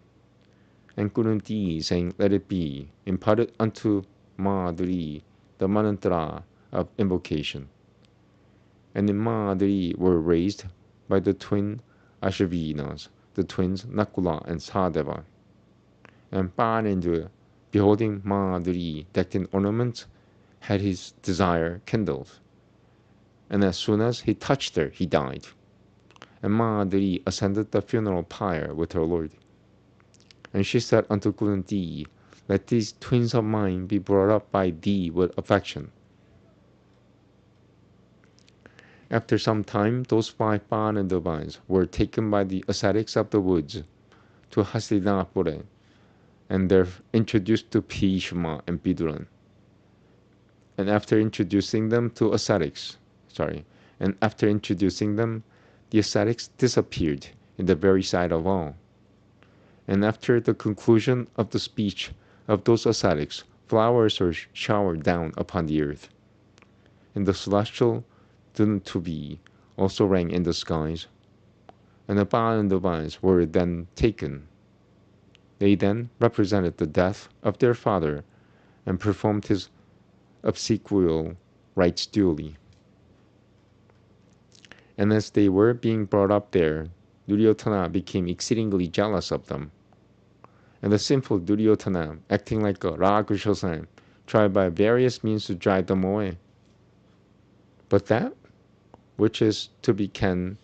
Speaker 1: And Kununti, saying, Let it be, imparted unto Madhuri the mantra of invocation. And in Madhuri were raised by the twin Ashvinas, the twins Nakula and Sahadeva. And Panandu, beholding Madhuri decked in ornaments, had his desire kindled. And as soon as he touched her, he died. And Madhuri ascended the funeral pyre with her lord. And she said unto Kununti, Let these twins of mine be brought up by thee with affection. After some time, those 5 Panandavas were taken by the ascetics of the woods to Hastinapura, and there introduced to Bhishma and Viduran. And after introducing them, the ascetics disappeared in the very sight of all. And after the conclusion of the speech of those ascetics, flowers were showered down upon the earth, and the celestial Duntubi also rang in the skies, and the Pandavas were then taken. They then represented the death of their father and performed his obsequial rites duly. And as they were being brought up there, Duryodhana became exceedingly jealous of them. And the sinful Duryodhana, acting like a Rakshasa, tried by various means to drive them away. But that which is to be can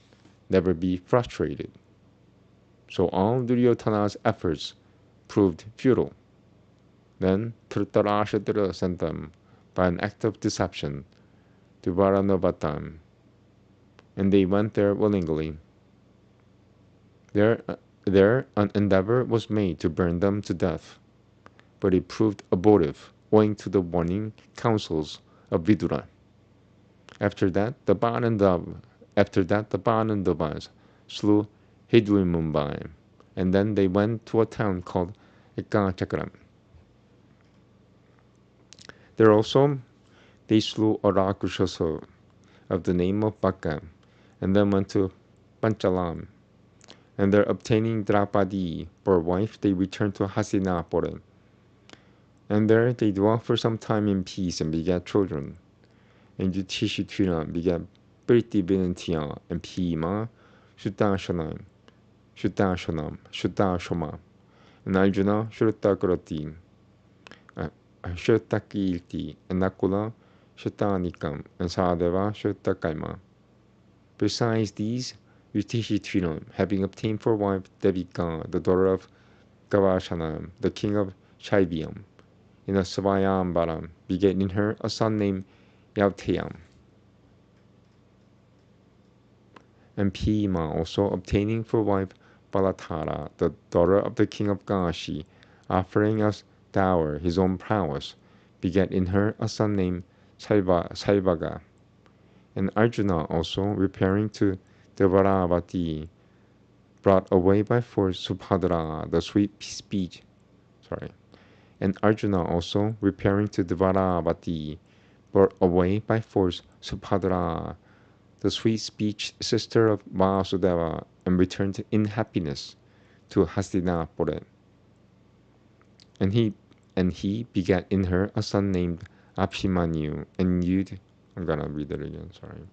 Speaker 1: never be frustrated. So all Duryodhana's efforts proved futile. Then Dhritarashtra sent them by an act of deception to Varanavatam, and they went there willingly. There an endeavor was made to burn them to death, but it proved abortive owing to the warning counsels of Vidura. After that, the Panandavas slew Hidwimumbai, and then they went to a town called Ekachakram. There also they slew a Rakshasa of the name of Baka, and then went to Panchalam. And there obtaining Draupadi for wife, they returned to Hastinapura. And there they dwelt for some time in peace and begat children. And Yudhishthira begat Pritivinantya and Bhima, Shuddashama, and Arjuna Shruttakrati, Shrittakirti, and Nakula Shruttanikam, and Sahadeva Shruttakaima. Besides these, Yudhishthira, having obtained for wife Devika, the daughter of Gavashana, the king of Shaivyam, in a Svayambara, begat in her a son named Yauteyam. And Bhima, also obtaining for wife Balatara, the daughter of the king of Kashi, offering as dower his own prowess, begat in her a son named Salvaga. And Arjuna, also repairing to Devaravati, brought away by force Subhadra, the sweet speech. And Arjuna, also repairing to Devaravati, brought away by force Subhadra, the sweet speech sister of Vasudeva, and returned in happiness to Hastinapura. And he begat in her a son named Abhimanyu, and Yud. I'm gonna read it again, sorry.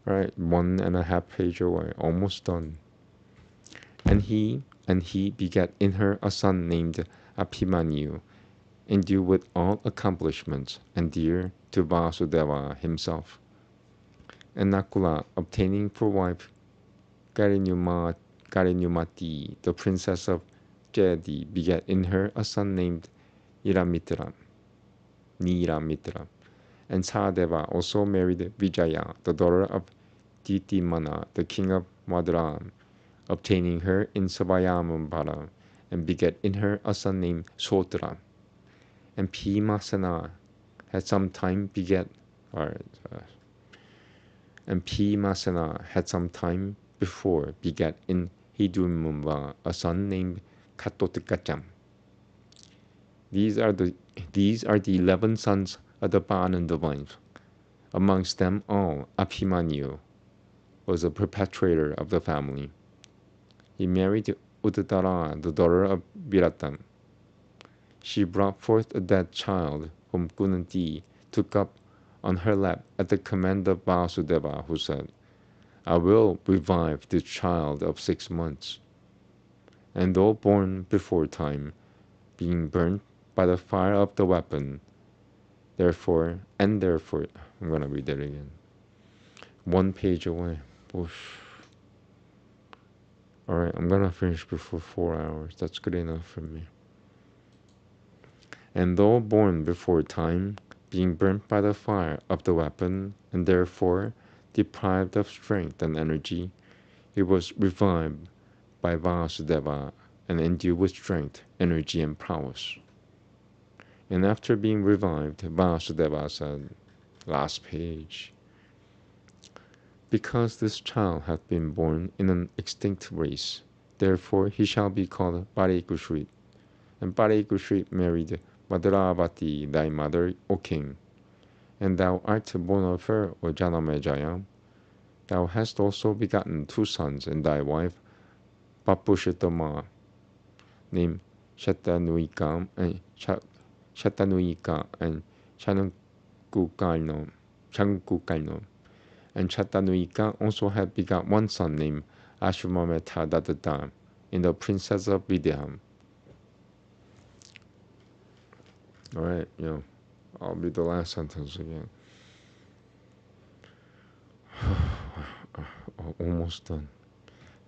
Speaker 1: Alright, 1.5 page away, almost done. And he begat in her a son named Abhimanyu, endued with all accomplishments, and dear to Vasudeva himself. And Nakula, obtaining for wife Karinyumati, the princess of Jayadi, begat in her a son named Niramitra. And Sahadeva also married Vijaya, the daughter of Titimana, the king of Madurai, obtaining her in Savayamambara, and begat in her a son named Sotra. And Bhimasena had some time before begat in Hidumumba a son named Katotikacham. These are the 11 sons of the Pananda wife. Amongst them all, Abhimanyu was a perpetrator of the family. He married Uttara, the daughter of Viratam. She brought forth a dead child, whom Kunanti took up on her lap at the command of Vasudeva, who said, I will revive this child of 6 months. And though born before time, being burnt by the fire of the weapon, therefore, I'm going to read it again. 1 page away. Oof. Alright, I'm going to finish before 4 hours. That's good enough for me. And though born before time, being burnt by the fire of the weapon, and therefore deprived of strength and energy, he was revived by Vasudeva and endued with strength, energy, and prowess. And after being revived, Vasudeva said, last page, because this child hath been born in an extinct race, therefore he shall be called Parikushrit. And Parikushrit married Madhuravati, thy mother, O king. And thou art born of her, O Janamejaya. Thou hast also begotten 2 sons, and thy wife, Papushetama, named Shatanuika and Chankukalno. And Shatanuika also had begot 1 son named Ashwamedha Datta in the princess of Vidya. Alright, I'll read the last sentence again. Almost done.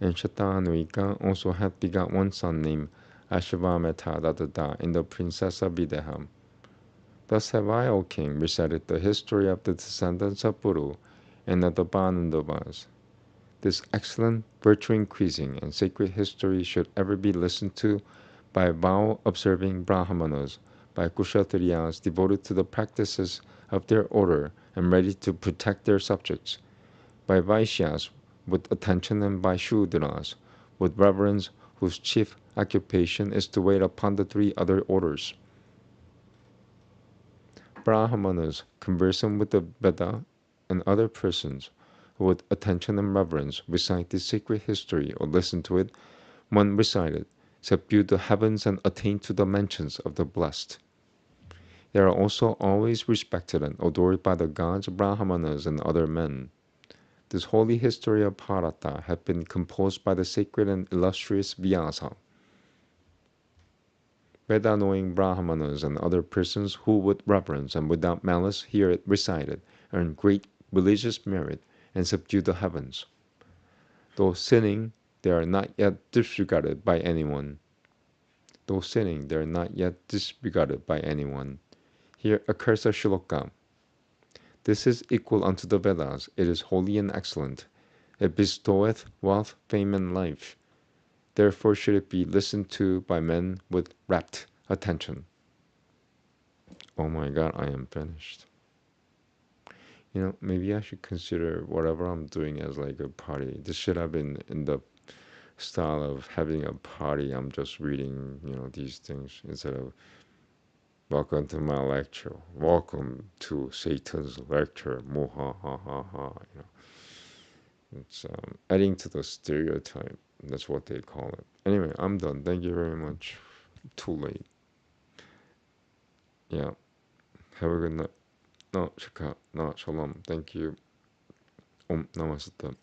Speaker 1: And Shatanuika also had begot 1 son named Ashwamedha Datta in the princess of Vidya. Thus have I, O king, recited the history of the descendants of Puru and of the Pandavas. This excellent, virtue-increasing, and sacred history should ever be listened to by vow-observing Brahmanas, by Kshatriyas devoted to the practices of their order and ready to protect their subjects, by Vaishyas with attention, and by Shudras with reverence, whose chief occupation is to wait upon the 3 other orders. Brahmanas conversant with the Veda, and other persons who with attention and reverence recite the sacred history or listen to it when recited, subdue the heavens and attain to the mansions of the blessed. They are also always respected and adored by the gods, Brahmanas, and other men. This holy history of Bharata had been composed by the sacred and illustrious Vyasa. Veda-knowing Brahmanas and other persons who with reverence and without malice hear it recited earn great religious merit and subdue the heavens. Though sinning, they are not yet disregarded by anyone. Here occurs a shloka. This is equal unto the Vedas. It is holy and excellent. It bestoweth wealth, fame, and life. Therefore should it be listened to by men with rapt attention. Oh my God, I am finished. You know, maybe I should consider whatever I'm doing as like a party. This should have been in the style of having a party. I'm just reading, these things instead of welcome to my lecture. Welcome to Satan's lecture. Moha ha ha ha. It's adding to the stereotype. That's what they call it. Anyway, I'm done. Thank you very much. Too late. Yeah. Have a good night. No, shika. No, shalom. Thank you. Om Namaste.